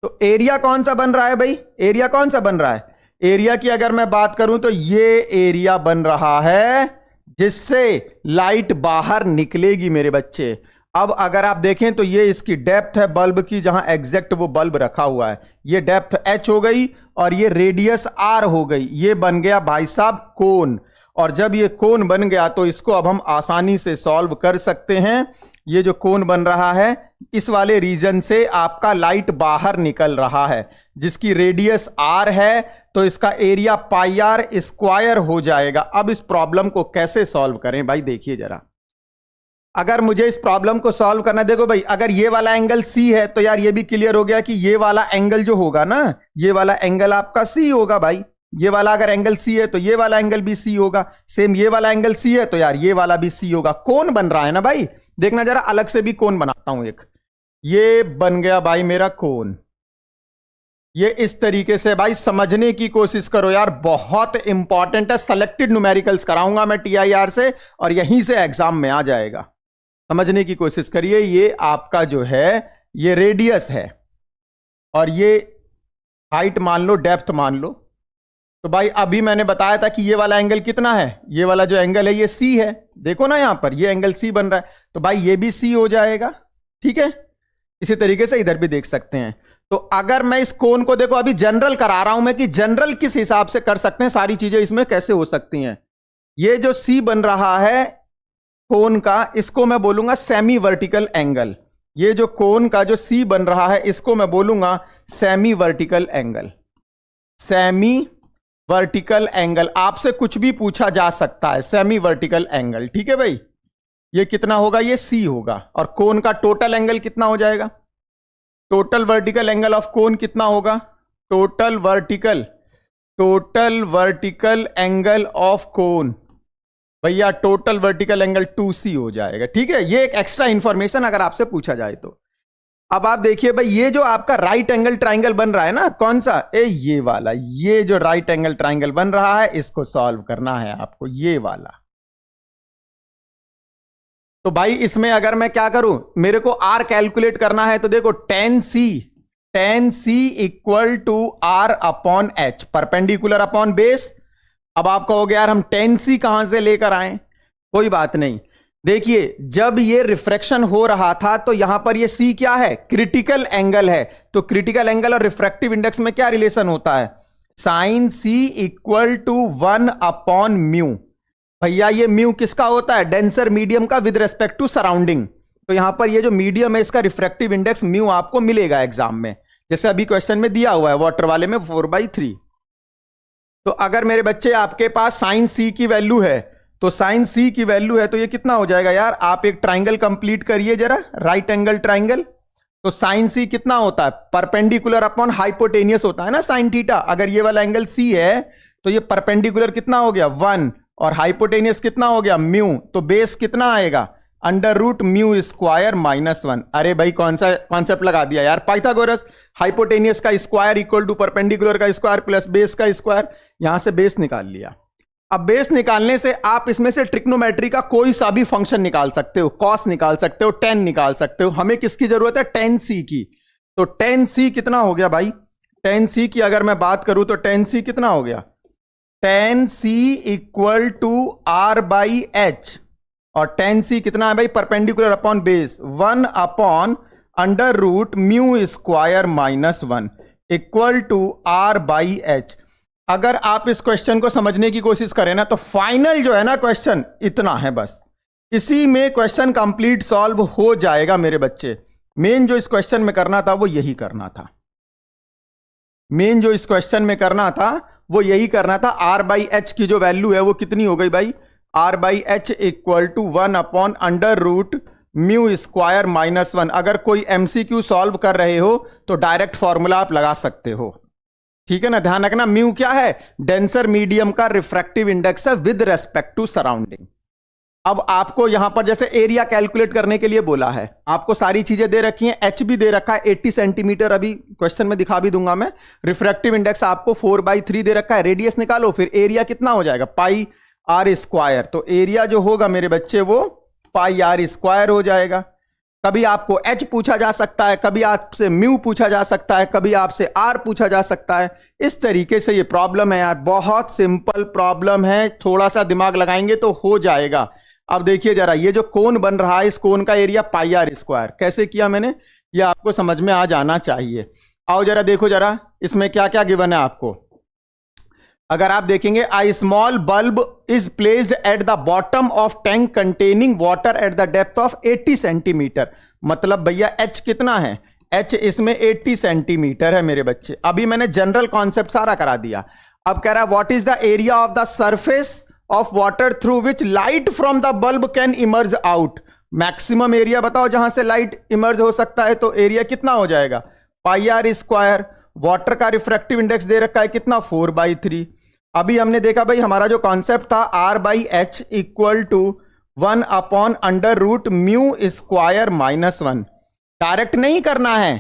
तो एरिया कौन सा बन रहा है भाई, एरिया कौन सा बन रहा है, एरिया की अगर मैं बात करूं तो ये एरिया बन रहा है जिससे लाइट बाहर निकलेगी मेरे बच्चे। अब अगर आप देखें तो ये इसकी डेप्थ है बल्ब की, जहां एग्जैक्ट वो बल्ब रखा हुआ है, ये डेप्थ h हो गई और ये रेडियस r हो गई। ये बन गया भाई साहब कोन। और जब ये कोन बन गया तो इसको अब हम आसानी से सॉल्व कर सकते हैं। ये जो कोन बन रहा है, इस वाले रीजन से आपका लाइट बाहर निकल रहा है, जिसकी रेडियस r है, तो इसका एरिया πr² हो जाएगा। अब इस प्रॉब्लम को कैसे सॉल्व करें भाई, देखिए जरा। अगर मुझे इस प्रॉब्लम को सॉल्व करना, देखो भाई अगर ये वाला एंगल C है तो यार ये भी क्लियर हो गया कि ये वाला एंगल जो होगा ना, ये वाला एंगल आपका C होगा भाई। ये वाला अगर एंगल C है तो ये वाला एंगल भी C होगा। सेम ये वाला एंगल C है तो यार ये वाला भी C होगा। कोन बन रहा है ना भाई, देखना जरा अलग से भी कोन बनाता हूं एक। ये बन गया भाई मेरा कोन। ये इस तरीके से भाई समझने की कोशिश करो यार, बहुत इंपॉर्टेंट है। सेलेक्टेड न्यूमेरिकल्स कराऊंगा मैं TIR से और यहीं से एग्जाम में आ जाएगा। समझने की कोशिश करिए। ये आपका जो है ये रेडियस है और ये हाइट मान लो, डेप्थ मान लो। तो भाई अभी मैंने बताया था कि ये वाला एंगल कितना है, ये वाला जो एंगल है ये C है। देखो ना यहां पर ये एंगल C बन रहा है, तो भाई ये भी C हो जाएगा, ठीक है। इसी तरीके से इधर भी देख सकते हैं। तो अगर मैं इस कोण को, देखो अभी जनरल करा रहा हूं मैं कि जनरल किस हिसाब से कर सकते हैं, सारी चीजें इसमें कैसे हो सकती हैं। ये जो C बन रहा है कोण का, इसको मैं बोलूंगा सेमी वर्टिकल एंगल। ये जो कोण का जो C बन रहा है, इसको मैं बोलूंगा semi vertical angle. Semi vertical angle, आपसे कुछ भी पूछा जा सकता है, सेमी वर्टिकल एंगल, ठीक है भाई। ये कितना होगा, ये C होगा। और कोण का टोटल एंगल कितना हो जाएगा, टोटल वर्टिकल एंगल ऑफ कोण कितना होगा, टोटल वर्टिकल एंगल ऑफ कोण भैया टोटल वर्टिकल एंगल 2c हो जाएगा। ठीक है, ये एक एक्स्ट्रा इंफॉर्मेशन अगर आपसे पूछा जाए तो। अब आप देखिए भाई, ये जो आपका राइट एंगल ट्राइंगल बन रहा है ना, कौन सा, ये वाला, ये जो राइट एंगल ट्राइंगल बन रहा है, इसको सॉल्व करना है आपको, ये वाला। तो भाई इसमें अगर मैं क्या करूं, मेरे को आर कैलकुलेट करना है, तो देखो tan C equal to R upon H, perpendicular upon base. अब आप कहोगे यार हम टेन सी कहां से लेकर आए, कोई बात नहीं। देखिए जब ये रिफ्रैक्शन हो रहा था तो यहां पर ये सी क्या है, क्रिटिकल एंगल है। तो क्रिटिकल एंगल और रिफ्रैक्टिव इंडेक्स में क्या रिलेशन होता है, sine C equal to 1 upon mu. भैया ये म्यू किसका होता है, डेंसर मीडियम का विद रेस्पेक्ट टू सराउंडिंग। तो यहां पर ये जो मीडियम है इसका रिफ्रैक्टिव इंडेक्स म्यू आपको मिलेगा एग्जाम में, जैसे अभी क्वेश्चन में दिया हुआ है वाटर वाले में 4/3। तो अगर मेरे बच्चे आपके पास साइन सी की वैल्यू है, तो साइन सी की वैल्यू है तो ये कितना हो जाएगा यार, आप एक ट्राइंगल कंप्लीट करिए जरा, राइट एंगल ट्राइंगल। तो साइन सी कितना होता है, परपेंडिकुलर अपॉन हाइपोटेनियस होता है ना साइन थीटा। अगर ये वाला एंगल सी है तो ये परपेंडिकुलर कितना हो गया 1, और हाइपोटेनियस कितना हो गया म्यू, तो बेस कितना आएगा अंडर रूट म्यू स्क्वायर -1। अरे भाई कौन सा कॉन्सेप्ट लगा दिया यार, पाइथागोरस। हाइपोटेनियस का स्क्वायर इक्वल टू परपेंडिकुलर का स्क्वायर प्लस बेस का स्क्वायर, यहां से बेस निकाल लिया। अब बेस निकालने से आप इसमें से ट्रिग्नोमेट्री का कोई सा भी फंक्शन निकाल सकते हो, कॉस निकाल सकते हो, टेन निकाल सकते हो। हमें किसकी जरूरत है, टेन सी की। तो टेन सी कितना हो गया भाई, टेन सी की अगर मैं बात करूं तो टेन सी कितना हो गया, tan C equal to R by H. और टेन सी कितना है भाई, perpendicular upon base 1 upon under root mu square -1 equal to R by H. अगर आप इस क्वेश्चन को समझने की कोशिश करें ना, तो फाइनल जो है ना क्वेश्चन इतना है बस, इसी में क्वेश्चन कंप्लीट सॉल्व हो जाएगा मेरे बच्चे। मेन जो इस क्वेश्चन में करना था वो यही करना था, मेन जो इस क्वेश्चन में करना था वो यही करना था। आर बाई एच की जो वैल्यू है वो कितनी हो गई भाई, R by H equal to 1 upon under root mu square -1। अगर कोई एमसीक्यू सॉल्व कर रहे हो तो डायरेक्ट फॉर्मूला आप लगा सकते हो, ठीक है ना। ध्यान रखना म्यू क्या है, डेंसर मीडियम का रिफ्रैक्टिव इंडेक्स है विद रेस्पेक्ट टू सराउंडिंग। अब आपको यहां पर जैसे एरिया कैलकुलेट करने के लिए बोला है, आपको सारी चीजें दे रखी हैं, एच भी दे रखा है 80 सेंटीमीटर, अभी क्वेश्चन में दिखा भी दूंगा मैं। रिफ्रैक्टिव इंडेक्स आपको 4/3 दे रखा है, रेडियस निकालो, फिर एरिया कितना हो जाएगा पाई आर स्क्वायर। तो एरिया जो होगा मेरे बच्चे वो पाई आर स्क्वायर हो जाएगा। कभी आपको एच पूछा जा सकता है, कभी आपसे म्यू पूछा जा सकता है, कभी आपसे आर पूछा जा सकता है। इस तरीके से ये प्रॉब्लम है यार, बहुत सिंपल प्रॉब्लम है, थोड़ा सा दिमाग लगाएंगे तो हो जाएगा। अब देखिए जरा, ये जो कोन बन रहा है, इस कोन का एरिया पाई आर स्क्वायर, कैसे किया मैंने, ये आपको समझ में आ जाना चाहिए। आओ जरा देखो जरा, इसमें क्या क्या गिवन है आपको। अगर आप देखेंगे, आई small bulb is placed at the bottom of tank containing water at the depth of 80 centimetre. मतलब भैया एच कितना है, एच इसमें 80 सेंटीमीटर है मेरे बच्चे। अभी मैंने जनरल कॉन्सेप्ट सारा करा दिया। अब कह रहा है what is the area of the surface of water through which light from the bulb can emerge out. Maximum area बताओ जहां से लाइट इमर्ज हो सकता है, तो एरिया कितना हो जाएगा पाई आर स्क्वायर। वाटर का रिफ्रैक्टिव इंडेक्स दे रखा है कितना 4/3। अभी हमने देखा भाई हमारा जो कॉन्सेप्ट था R by H equal to 1 upon under root mu square -1। Direct नहीं करना है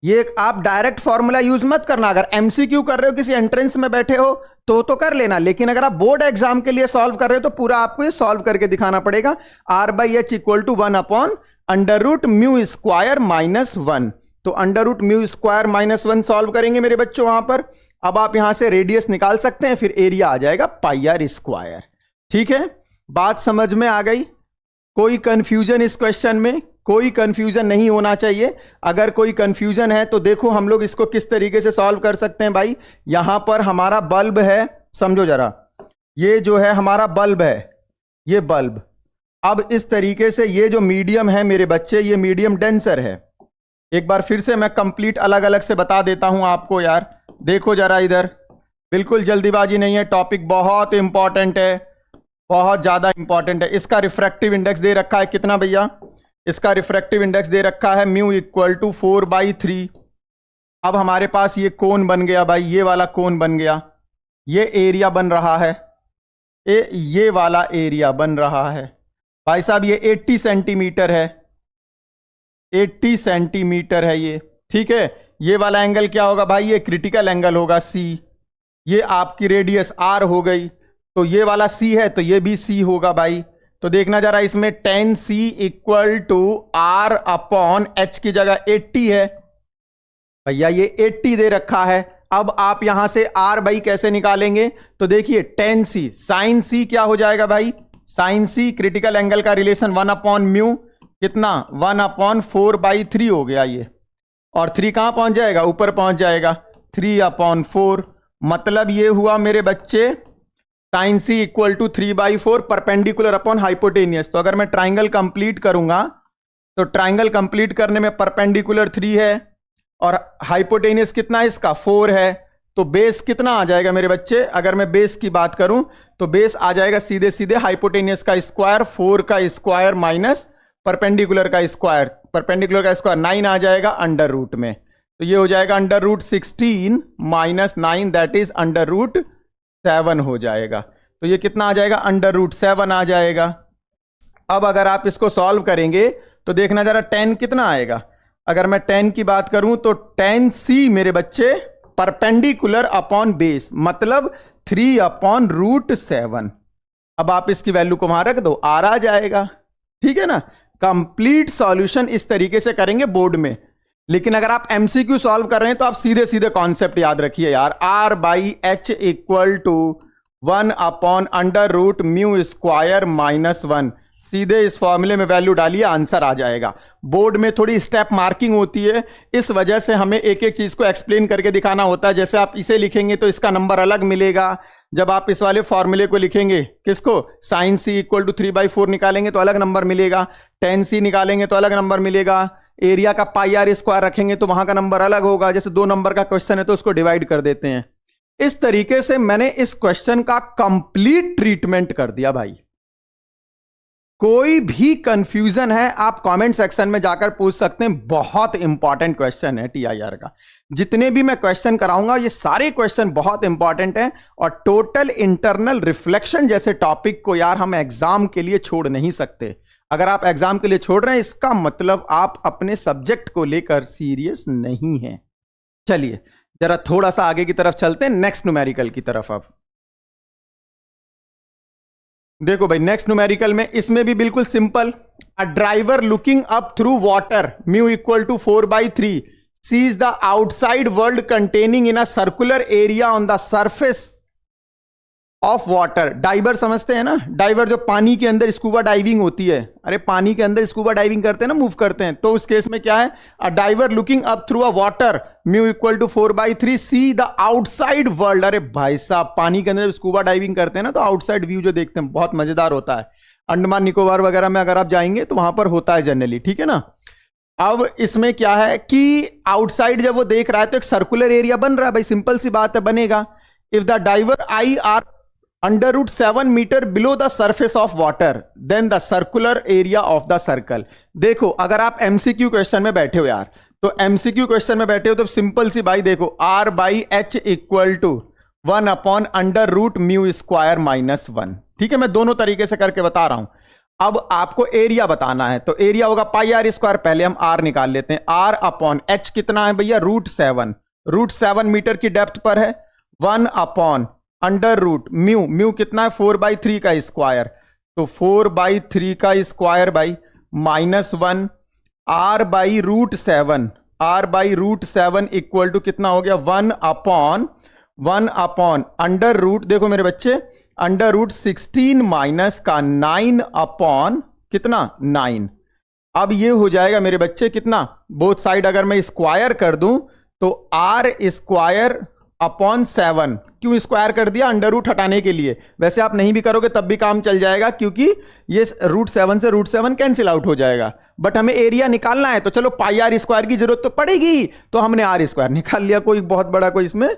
ये, आप डायरेक्ट फॉर्मूला यूज मत करना। अगर एमसीक्यू कर रहे हो, किसी एंट्रेंस में बैठे हो तो कर लेना, लेकिन अगर आप बोर्ड एग्जाम के लिए सॉल्व कर रहे हो तो पूरा आपको ये सॉल्व करके दिखाना पड़ेगा। R by H equal to 1 upon under root mu square -1। तो under root mu square -1 solve करेंगे मेरे बच्चों वहां पर। अब आप यहां से रेडियस निकाल सकते हैं, फिर एरिया आ जाएगा पाई आर स्क्वायर। ठीक है, बात समझ में आ गई। कोई कंफ्यूजन इस क्वेश्चन में, कोई कंफ्यूजन नहीं होना चाहिए। अगर कोई कंफ्यूजन है तो देखो हम लोग इसको किस तरीके से सॉल्व कर सकते हैं भाई। यहां पर हमारा बल्ब है, समझो जरा, ये जो है हमारा बल्ब है, ये बल्ब। अब इस तरीके से ये जो मीडियम है मेरे बच्चे, ये मीडियम डेंसर है। एक बार फिर से मैं कंप्लीट अलग अलग से बता देता हूं आपको यार। देखो जरा इधर, बिल्कुल जल्दीबाजी नहीं है, टॉपिक बहुत इंपॉर्टेंट है, बहुत ज्यादा इंपॉर्टेंट है। इसका रिफ्रैक्टिव इंडेक्स दे रखा है कितना भैया, इसका रिफ्रैक्टिव इंडेक्स दे रखा है म्यू इक्वल टू 4/3। अब हमारे पास ये कोन बन गया भाई, ये वाला कोन बन गया, ये एरिया बन रहा है। ये वाला एरिया बन रहा है भाई साहब, ये 80 सेंटीमीटर है, 80 सेंटीमीटर है ये, ठीक है। ये वाला एंगल क्या होगा भाई, ये क्रिटिकल एंगल होगा सी। ये आपकी रेडियस आर हो गई, तो ये वाला सी है तो ये भी सी होगा भाई। तो देखना जरा इसमें tan c equal to R upon H की जगह 80 है भैया, ये 80 दे रखा है। अब आप यहां से आर भाई कैसे निकालेंगे, तो देखिए tan c साइन c क्या हो जाएगा भाई, साइन c क्रिटिकल एंगल का रिलेशन 1 अपॉन म्यू, कितना 1 अपॉन 4/3 हो गया ये, और 3 कहां पहुंच जाएगा, ऊपर पहुंच जाएगा 3 अपॉन 4। मतलब ये हुआ मेरे बच्चे sine C equal to 3/4 perpendicular upon hypotenuse. तो अगर मैं ट्राइंगल कंप्लीट करूंगा तो ट्राइंगल कंप्लीट करने में परपेंडिकुलर 3 है और हाइपोटेनियस कितना है इसका 4 है, तो बेस कितना आ जाएगा मेरे बच्चे, अगर मैं बेस की बात करूं तो बेस आ जाएगा सीधे सीधे हाइपोटेनियस का स्क्वायर 4 का स्क्वायर माइनस परपेंडिकुलर का स्क्वायर, परपेंडिकुलर का स्क्वायर 9 आ जाएगा अंडर रूट में, तो ये हो जाएगा under root 16 minus 9 that is under root 7 हो जाएगा। तो ये कितना आ जाएगा, अंडर रूट 7 आ जाएगा। अब अगर आप इसको सॉल्व करेंगे तो देखना जरा tan कितना आएगा, अगर मैं tan की बात करूं तो tan c मेरे बच्चे परपेंडिकुलर अपॉन बेस, मतलब 3 अपॉन रूट 7। अब आप इसकी वैल्यू को वहां रख दो, आर आ जाएगा, ठीक है ना। कंप्लीट सॉल्यूशन इस तरीके से करेंगे बोर्ड में, लेकिन अगर आप एमसीक्यू सॉल्व कर रहे हैं तो आप सीधे सीधे कॉन्सेप्ट याद रखिए यार, R by H equal to 1 upon under root mu square minus 1, सीधे इस फॉर्मूले में वैल्यू डालिए, आंसर आ जाएगा। बोर्ड में थोड़ी स्टेप मार्किंग होती है, इस वजह से हमें एक एक चीज को एक्सप्लेन करके दिखाना होता है। जैसे आप इसे लिखेंगे तो इसका नंबर अलग मिलेगा, जब आप इस वाले फॉर्मूले को लिखेंगे, किसको, साइन सी इक्वल टू 3/4 निकालेंगे तो अलग नंबर मिलेगा, tan c निकालेंगे तो अलग नंबर मिलेगा, एरिया का पाई आर स्क्वायर रखेंगे तो वहां का नंबर अलग होगा। जैसे 2 नंबर का क्वेश्चन है तो उसको डिवाइड कर देते हैं। इस तरीके से मैंने इस क्वेश्चन का कंप्लीट ट्रीटमेंट कर दिया भाई। कोई भी कंफ्यूजन है आप कमेंट सेक्शन में जाकर पूछ सकते हैं, बहुत इंपॉर्टेंट क्वेश्चन है टीआईआर का। जितने भी मैं क्वेश्चन कराऊंगा ये सारे क्वेश्चन बहुत इंपॉर्टेंट हैं, और टोटल इंटरनल रिफ्लेक्शन जैसे टॉपिक को यार हम एग्जाम के लिए छोड़ नहीं सकते। अगर आप एग्जाम के लिए छोड़ रहे हैं इसका मतलब आप अपने सब्जेक्ट को लेकर सीरियस नहीं हैं। चलिए जरा थोड़ा सा आगे की तरफ चलते हैं, नेक्स्ट न्यूमेरिकल की तरफ। अब देखो भाई नेक्स्ट न्यूमेरिकल में, इसमें भी बिल्कुल simple, a driver looking up through water mu equal to 4/3 sees the outside world containing in a circular area on the surface of water. Diver समझते हैं ना, डाइवर जो पानी के अंदर स्कूबा डाइविंग होती है, अरे पानी के अंदर स्कूबा डाइविंग करते हैं ना, मूव करते हैं, तो उस केस में क्या है, a diver looking up through a water mu equal to 4/3 see the outside world. अरे भाई साहब पानी के अंदर स्कूबा डाइविंग करते हैं ना तो आउटसाइड व्यू जो देखते हैं बहुत मजेदार होता है। अंडमान निकोबार वगैरह में अगर आप जाएंगे तो वहां पर होता है जनरली, ठीक है ना। अब इसमें क्या है कि आउटसाइड जब वो देख रहा है तो एक सर्कुलर एरिया बन रहा है भाई, सिंपल सी बात है, बनेगा। If the diver eye are under root 7 metre below the surface of water then the circular area of the circle. देखो अगर आप एमसीक्यू क्वेश्चन में बैठे हो यार, तो एमसीक्यू क्वेश्चन में बैठे हो तो सिंपल सी भाई देखो, R by H equal to 1 upon under root mu square minus 1, ठीक है। मैं दोनों तरीके से करके बता रहा हूं। अब आपको एरिया बताना है तो एरिया होगा पाई आर स्क्वायर, पहले हम आर निकाल लेते हैं, आर अपॉन एच कितना है भैया, रूट 7 मीटर की डेप्थ पर है, 1 upon under root mu, mu कितना है 4/3 का स्क्वायर, तो 4/3 का square by minus 1, R by root 7, R by root 7 equal to कितना हो गया 1 अपॉन अंडर रूट, देखो मेरे बच्चे अंडर रूट 16 माइनस का 9 अपॉन कितना 9। अब ये हो जाएगा मेरे बच्चे कितना, बोथ साइड अगर मैं स्क्वायर कर दूं तो आर स्क्वायर अपॉन 7, क्यों स्क्वायर कर दिया, अंडर रूट हटाने के लिए। वैसे आप नहीं भी करोगे तब भी काम चल जाएगा क्योंकि ये रूट 7 से रूट 7 कैंसिल आउट हो जाएगा, बट हमें एरिया निकालना है तो चलो पाई आर स्क्वायर की जरूरत तो पड़ेगी, तो हमने आर स्क्वायर निकाल लिया, कोई बहुत बड़ा कोई इसमें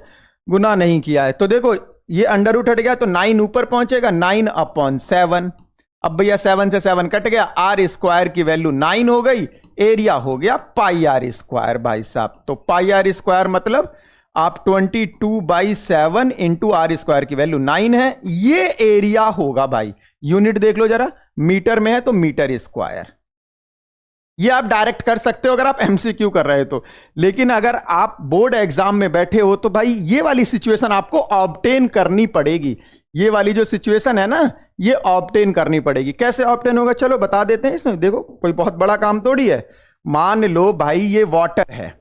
गुनाह नहीं किया है। तो देखो ये अंडर रूट हट गया तो 9 ऊपर पहुंचेगा, 9 अपॉन 7। अब भैया 7 से 7 कट गया, आर स्क्वायर की वैल्यू 9 हो गई, एरिया हो गया पाई आर स्क्वायर भाई साहब। तो पाई आर स्क्वायर मतलब आप 22/7 इंटू आर स्क्वायर की वैल्यू 9 है, ये एरिया होगा भाई। यूनिट देख लो जरा, मीटर में है तो मीटर स्क्वायर। ये आप डायरेक्ट कर सकते हो अगर आप एमसीक्यू कर रहे हो तो, लेकिन अगर आप बोर्ड एग्जाम में बैठे हो तो भाई ये वाली सिचुएशन आपको ऑब्टेन करनी पड़ेगी। ये वाली जो सिचुएशन है ना, ये ऑब्टेन करनी पड़ेगी। कैसे ऑब्टेन होगा चलो बता देते हैं। इसमें देखो कोई बहुत बड़ा काम थोड़ी है। मान लो भाई ये वाटर है,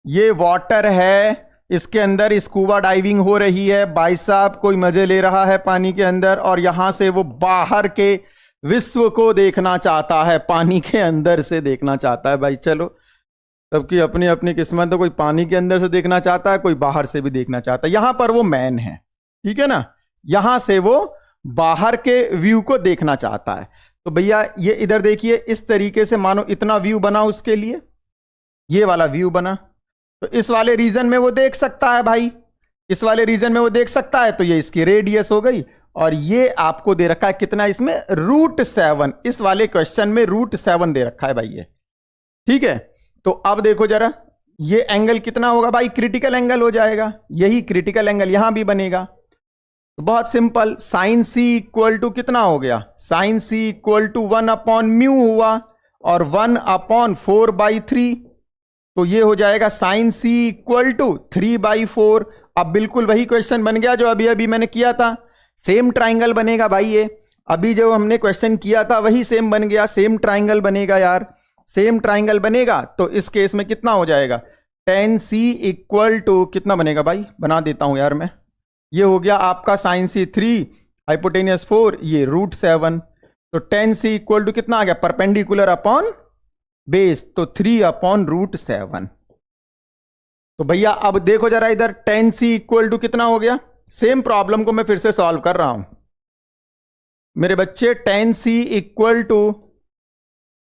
ये वाटर है, इसके अंदर स्कूबा डाइविंग हो रही है, भाई साहब कोई मजे ले रहा है पानी के अंदर, और यहां से वो बाहर के विश्व को देखना चाहता है, पानी के अंदर से देखना चाहता है। भाई चलो, सबकी अपनी अपनी किस्मत है, कोई पानी के अंदर से देखना चाहता है, कोई बाहर से भी देखना चाहता है। यहां पर वो मैन है, ठीक है ना, यहां से वो बाहर के व्यू को देखना चाहता है। तो भैया ये इधर देखिए, इस तरीके से मानो इतना व्यू बना उसके लिए, ये वाला व्यू बना, तो इस वाले रीजन में वो देख सकता है भाई, इस वाले रीजन में वो देख सकता है। तो ये इसकी रेडियस हो गई, और ये आपको दे रखा है कितना इसमें, √7। इस वाले क्वेश्चन में √7 दे रखा है भाई ये, ठीक है। तो अब देखो जरा, ये एंगल कितना होगा भाई, क्रिटिकल एंगल हो जाएगा। यही क्रिटिकल एंगल यहां भी बनेगा। तो बहुत simple, sine C equal to कितना हो गया, साइन सी इक्वल टू 1/μ हुआ, और 1/4/3, तो ये हो जाएगा साइन सी इक्वल टू 3/4। अब बिल्कुल वही क्वेश्चन बन गया जो अभी अभी मैंने किया था, सेम ट्राइंगल बनेगा भाई। ये अभी जो हमने क्वेश्चन किया था वही सेम बन गया, सेम ट्राइंगल बनेगा यार, सेम ट्राइंगल बनेगा। तो इस केस में कितना हो जाएगा, tan c इक्वल टू कितना बनेगा भाई, बना देता हूं यार मैं। ये हो गया आपका साइन सी 3, हाइपोटेनियस 4, ये √7। तो tan c इक्वल टू कितना आ गया, परपेंडिकुलर अपॉन बेस, तो 3/√7। तो भैया अब देखो जरा इधर, tan c इक्वल टू कितना हो गया। सेम प्रॉब्लम को मैं फिर से सॉल्व कर रहा हूं मेरे बच्चे। tan c इक्वल टू,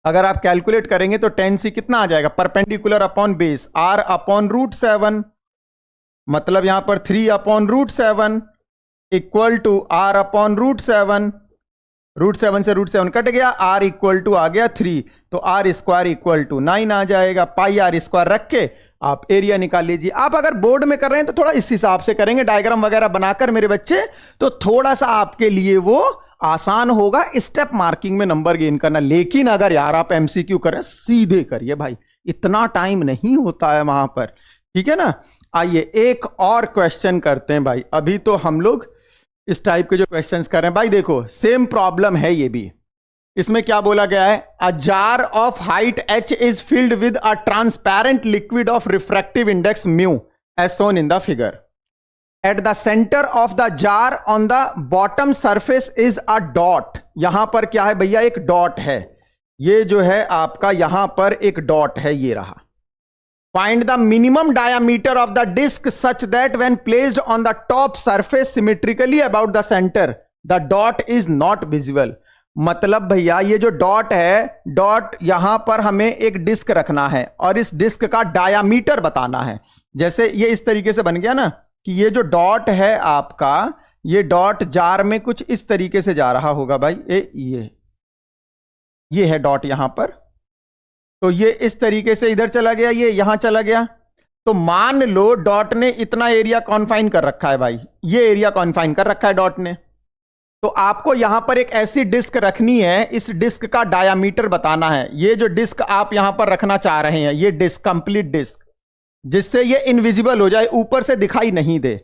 अगर आप कैलकुलेट करेंगे तो tan c कितना आ जाएगा, परपेंडिकुलर अपॉन बेस, r/√7, मतलब यहां पर 3/√7 इक्वल टू r/√7। √7 से √7 कट गया, r इक्वल टू आ गया 3, तो r स्क्वायर इक्वल टू 9 आ जाएगा। पाई r स्क्वायर रख के आप एरिया निकाल लीजिए। आप अगर बोर्ड में कर रहे हैं तो थोड़ा इस हिसाब से करेंगे, डायग्राम वगैरह बनाकर मेरे बच्चे, तो थोड़ा सा आपके लिए वो आसान होगा स्टेप मार्किंग में नंबर गेन करना। लेकिन अगर यार आप एमसीक्यू करें, सीधे करिए भाई, इतना टाइम नहीं होता है वहां पर, ठीक है ना। आइए एक और क्वेश्चन करते हैं भाई। अभी तो हम लोग इस टाइप के जो क्वेश्चंस कर रहे हैं भाई, देखो सेम प्रॉब्लम है ये भी। इसमें क्या बोला गया है, a jar of height h is filled with a transparent liquid of refractive index mu as shown in the figure. At the centre of the jar on the bottom surface is a dot. यहां पर क्या है भैया, एक डॉट है, ये जो है आपका यहां पर एक डॉट है, ये रहा। Find the minimum diameter of the disk such that when placed on the top surface symmetrically about the center, the dot is not visible। मतलब भैया ये जो डॉट है, डॉट यहां पर हमें एक डिस्क रखना है और इस डिस्क का डायामीटर बताना है। जैसे ये इस तरीके से बन गया ना कि ये जो डॉट है आपका, ये डॉट जार में कुछ इस तरीके से जा रहा होगा भाई, ये है डॉट यहां पर, तो ये इस तरीके से इधर चला गया, ये यहां चला गया। तो मान लो डॉट ने इतना एरिया कॉन्फाइन कर रखा है भाई, ये एरिया कॉन्फाइन कर रखा है डॉट ने। तो आपको यहां पर एक ऐसी डिस्क रखनी है, इस डिस्क का डायामीटर बताना है। ये जो डिस्क आप यहां पर रखना चाह रहे हैं, ये डिस्क, कंप्लीट डिस्क, जिससे ये इनविजिबल हो जाए, ऊपर से दिखाई नहीं दे।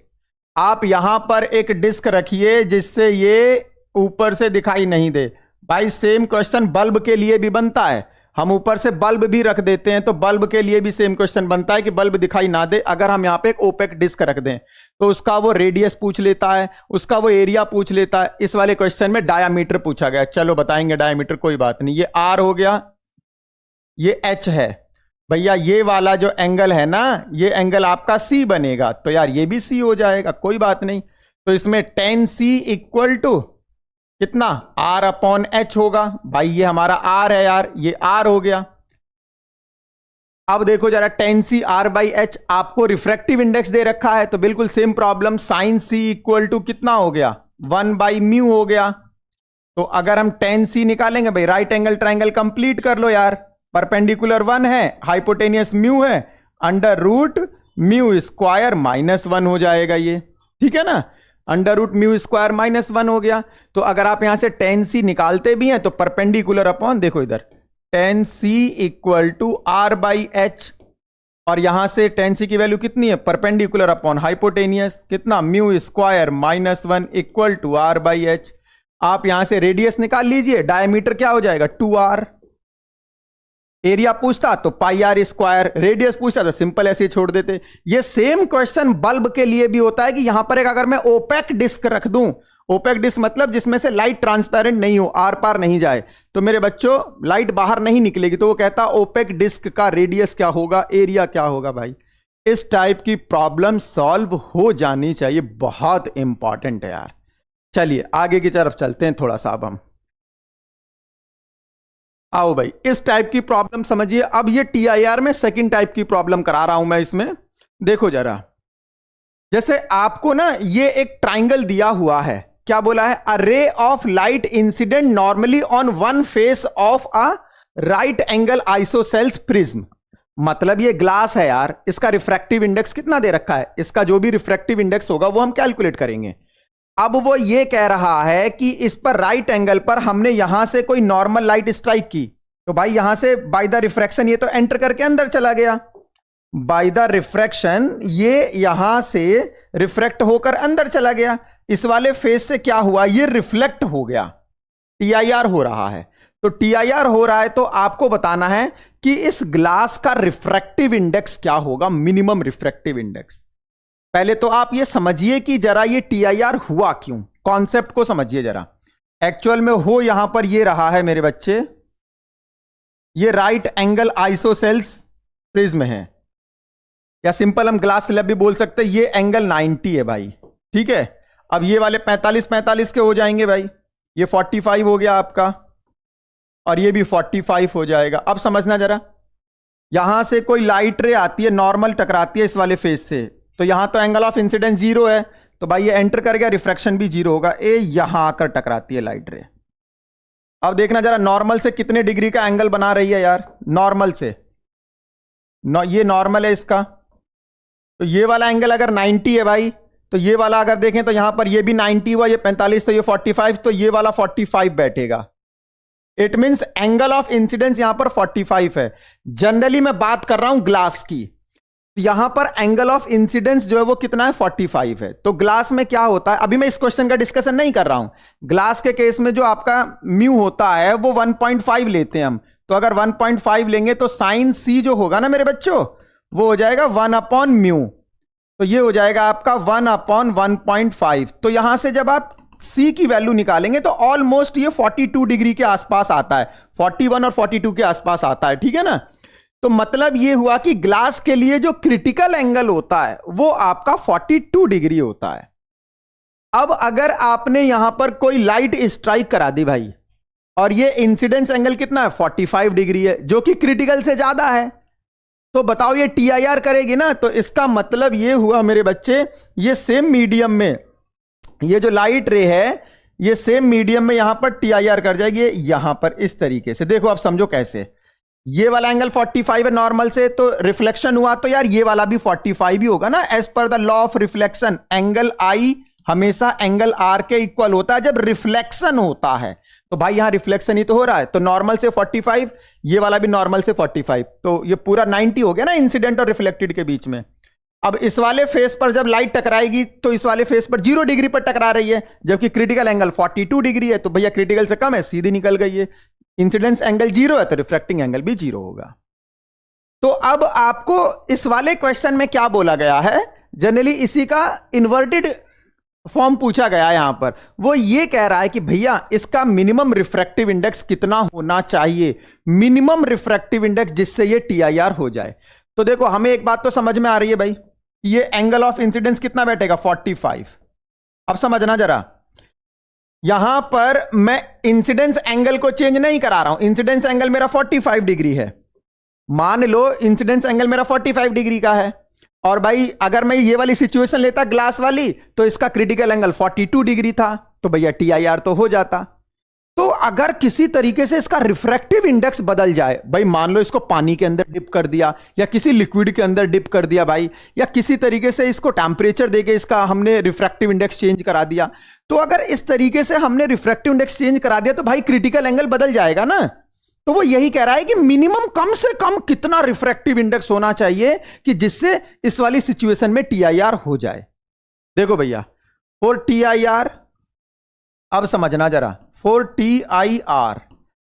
आप यहां पर एक डिस्क रखिए जिससे ये ऊपर से दिखाई नहीं दे। भाई सेम क्वेश्चन बल्ब के लिए भी बनता है, हम ऊपर से बल्ब भी रख देते हैं, तो बल्ब के लिए भी सेम क्वेश्चन बनता है कि बल्ब दिखाई ना दे। अगर हम यहां पे एक ओपेक डिस्क रख दें तो उसका वो रेडियस पूछ लेता है, उसका वो एरिया पूछ लेता है। इस वाले क्वेश्चन में डायामीटर पूछा गया, चलो बताएंगे डायामीटर, कोई बात नहीं। ये r हो गया, ये h है भैया। ये वाला जो एंगल है ना, ये एंगल आपका c बनेगा, तो यार ये भी c हो जाएगा, कोई बात नहीं। तो इसमें tan c इक्वल टू कितना, r/h होगा भाई। ये हमारा r है यार, ये r हो गया। अब देखो जरा, tan c r/h, आपको रिफ्रैक्टिव इंडेक्स दे रखा है, तो बिल्कुल same problem, sin c equal to कितना हो गया, 1/μ हो गया। तो अगर हम tan c निकालेंगे भाई, राइट एंगल ट्राइंगल कंप्लीट कर लो यार, परपेंडिकुलर 1 है, हाइपोटेनियस म्यू है, अंडर रूट म्यू स्क्वायर -1 हो जाएगा ये, ठीक है ना। अंडर रूट म्यू स्क्वायर -1 हो गया। तो अगर आप यहां से tan c निकालते भी हैं तो परपेंडिकुलर अपॉन, देखो इधर tan c equal to r by H, और यहां से tan c की वैल्यू कितनी है, परपेंडिकुलर अपॉन हाइपोटेनियस, कितना mu square -1 equal to r by H. आप यहां से रेडियस निकाल लीजिए, डायमीटर क्या हो जाएगा 2r, एरिया पूछता तो पाई आर स्क्वायर, रेडियस पूछता तो सिंपल ऐसे ही छोड़ देते। ये सेम क्वेश्चन बल्ब के लिए भी होता है कि यहां पर एक अगर मैं ओपेक डिस्क रख दूं, ओपेक डिस्क मतलब जिसमें से लाइट ट्रांसपेरेंट नहीं हो, आर पार नहीं जाए, तो मेरे बच्चों लाइट बाहर नहीं निकलेगी, तो वो कहता ओपेक डिस्क का रेडियस क्या होगा, एरिया क्या होगा। भाई इस टाइप की प्रॉब्लम सॉल्व हो जानी चाहिए, बहुत इंपॉर्टेंट है यार। चलिए आगे की तरफ चलते हैं थोड़ा सा। अब हम आओ भाई, इस टाइप की प्रॉब्लम समझिए। अब ये टीआईआर में सेकंड टाइप की प्रॉब्लम करा रहा हूं मैं इसमें। देखो जरा, जैसे आपको ना ये एक ट्राइंगल दिया हुआ है, क्या बोला है, a ray of light incident normally on one face of a right angle isosceles prism. मतलब ये ग्लास है यार, इसका रिफ्रैक्टिव इंडेक्स कितना दे रखा है, इसका जो भी रिफ्रैक्टिव इंडेक्स होगा वो हम कैलकुलेट करेंगे। अब वो ये कह रहा है कि इस पर राइट एंगल पर हमने यहां से कोई नॉर्मल लाइट स्ट्राइक की, तो भाई यहां से बाय द रिफ्रैक्शन ये तो एंटर करके अंदर चला गया, बाय द रिफ्रैक्शन ये यहां से रिफ्रैक्ट होकर अंदर चला गया। इस वाले फेस से क्या हुआ, ये रिफ्लेक्ट हो गया, टीआईआर हो रहा है। तो टीआईआर हो रहा है तो आपको बताना है कि इस ग्लास का रिफ्रैक्टिव इंडेक्स क्या होगा, मिनिमम रिफ्रैक्टिव इंडेक्स। पहले तो आप ये समझिए कि जरा ये टीआईआर हुआ क्यों, कॉन्सेप्ट को समझिए जरा। एक्चुअल में हो यहां पर ये रहा है मेरे बच्चे, ये राइट एंगल आइसोसेल्स प्रिज्म है, या सिंपल हम ग्लास स्लैब भी बोल सकते हैं। ये एंगल 90 है भाई, ठीक है। अब ये वाले 45 के हो जाएंगे भाई, ये 45 हो गया आपका, और ये भी 45 हो जाएगा। अब समझना जरा, यहां से कोई लाइट रे आती है, नॉर्मल टकराती है इस वाले फेस से, तो यहां तो एंगल ऑफ इंसिडेंस 0 है, तो भाई ये एंटर कर गया, रिफ्रैक्शन भी 0 होगा। ए यहां आकर टकराती है लाइट रे। अब देखना जरा नॉर्मल से कितने डिग्री का एंगल बना रही है यार, नॉर्मल से ये नॉर्मल है इसका, तो ये वाला एंगल अगर 90 है भाई, तो ये वाला अगर देखें तो यहां पर ये भी 90 हुआ, ये 45, तो ये 45, तो ये वाला 45 बैठेगा। It means angle of incidence यहां पर 45 है। जनरली मैं बात कर रहा हूं ग्लास की, यहां पर एंगल ऑफ इंसिडेंस जो है वो कितना है, 45 है। तो ग्लास में क्या होता है, अभी मैं इस क्वेश्चन का डिस्कशन नहीं कर रहा हूं, ग्लास के केस में जो आपका म्यू होता है वो 1.5 लेते हैं हम। तो अगर 1.5 लेंगे तो साइन सी जो होगा ना मेरे बच्चों, वो हो जाएगा 1 अपॉन म्यू, तो ये हो जाएगा आपका 1 अपॉन 1.5। तो यहां से जब आप सी की वैल्यू निकालेंगे तो ऑलमोस्ट ये 42 डिग्री के आसपास आता है, 41 और 42 के आसपास आता है, ठीक है ना। तो मतलब ये हुआ कि ग्लास के लिए जो क्रिटिकल एंगल होता है वो आपका 42 डिग्री होता है। अब अगर आपने यहां पर कोई लाइट स्ट्राइक करा दी भाई, और ये इंसिडेंस एंगल कितना है, 45 डिग्री है, जो कि क्रिटिकल से ज्यादा है, तो बताओ ये टीआईआर करेगी ना। तो इसका मतलब ये हुआ मेरे बच्चे, ये सेम मीडियम में, ये जो लाइट रे है ये सेम मीडियम में यहां पर टीआईआर कर जाएगी, यहां पर इस तरीके से। देखो आप समझो कैसे, ये वाला एंगल 45 है नॉर्मल से, तो रिफ्लेक्शन हुआ तो यार ये वाला भी 45 ही होगा ना। एज पर the law of reflection angle i हमेशा एंगल आर के इक्वल होता है जब रिफ्लेक्शन होता है। तो भाई यहां रिफ्लेक्शन ही तो हो रहा है, तो नॉर्मल से 45, ये वाला भी नॉर्मल से 45, तो ये पूरा 90 हो गया ना इंसिडेंट और रिफ्लेक्टेड के बीच में। अब इस वाले फेस पर जब लाइट टकराएगी तो इस वाले फेस पर 0 डिग्री पर टकरा रही है, जबकि क्रिटिकल एंगल 42 डिग्री है, तो भैया क्रिटिकल से कम है, सीधी निकल गई है। इंसिडेंस एंगल 0 है तो रिफ्रैक्टिंग एंगल भी 0 होगा। तो अब आपको इस वाले क्वेश्चन में क्या बोला गया है, जनरली इसी का इन्वर्टेड फॉर्म पूछा गया है यहां पर। वो ये कह रहा है कि भैया इसका मिनिमम रिफ्रैक्टिव इंडेक्स कितना होना चाहिए, मिनिमम रिफ्रैक्टिव इंडेक्स जिससे ये टीआईआर हो जाए। तो देखो हमें एक बात तो समझ में आ रही है भाई, ये एंगल ऑफ इंसिडेंस कितना बैठेगा, 45। अब समझना जरा, यहां पर मैं इंसिडेंस एंगल को चेंज नहीं करा रहा हूं, इंसिडेंस एंगल मेरा 45 डिग्री है, मान लो इंसिडेंस एंगल मेरा 45 डिग्री का है। और भाई अगर मैं ये वाली सिचुएशन लेता ग्लास वाली, तो इसका क्रिटिकल एंगल 42 डिग्री था, तो भैया टीआईआर तो हो जाता। तो अगर किसी तरीके से इसका रिफ्रैक्टिव इंडेक्स बदल जाए, भाई मान लो इसको पानी के अंदर डिप कर दिया या किसी लिक्विड के अंदर डिप कर दिया भाई, या किसी तरीके से इसको टेम्परेचर देके इसका हमने रिफ्रैक्टिव इंडेक्स चेंज करा दिया, तो अगर इस तरीके से हमने रिफ्रैक्टिव इंडेक्स चेंज करा दिया तो भाई क्रिटिकल एंगल बदल जाएगा ना। तो वो यही कह रहा है कि मिनिमम कम से कम कितना रिफ्रैक्टिव इंडेक्स होना चाहिए कि जिससे इस वाली सिचुएशन में टीआईआर हो जाए। देखो भैया फॉर टीआईआर, अब समझना जरा, फॉर टीआईआर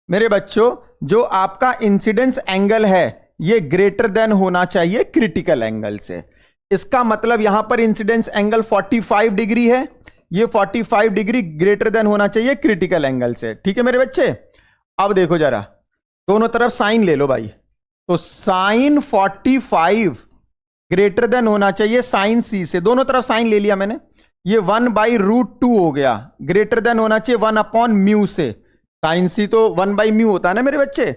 मेरे बच्चों जो आपका इंसिडेंस एंगल है ये ग्रेटर देन होना चाहिए क्रिटिकल एंगल से। इसका मतलब यहां पर इंसिडेंस एंगल 45 डिग्री है, ये 45 डिग्री ग्रेटर देन होना चाहिए क्रिटिकल एंगल से। ठीक है मेरे बच्चे, अब देखो जरा दोनों तरफ साइन ले लो भाई, तो साइन 45 ग्रेटर देन होना चाहिए साइन सी से। दोनों तरफ साइन ले लिया मैंने, ये 1/√2 हो गया, ग्रेटर देन होना चाहिए 1/म्यू से। साइन सी तो 1/म्यू होता है ना मेरे बच्चे,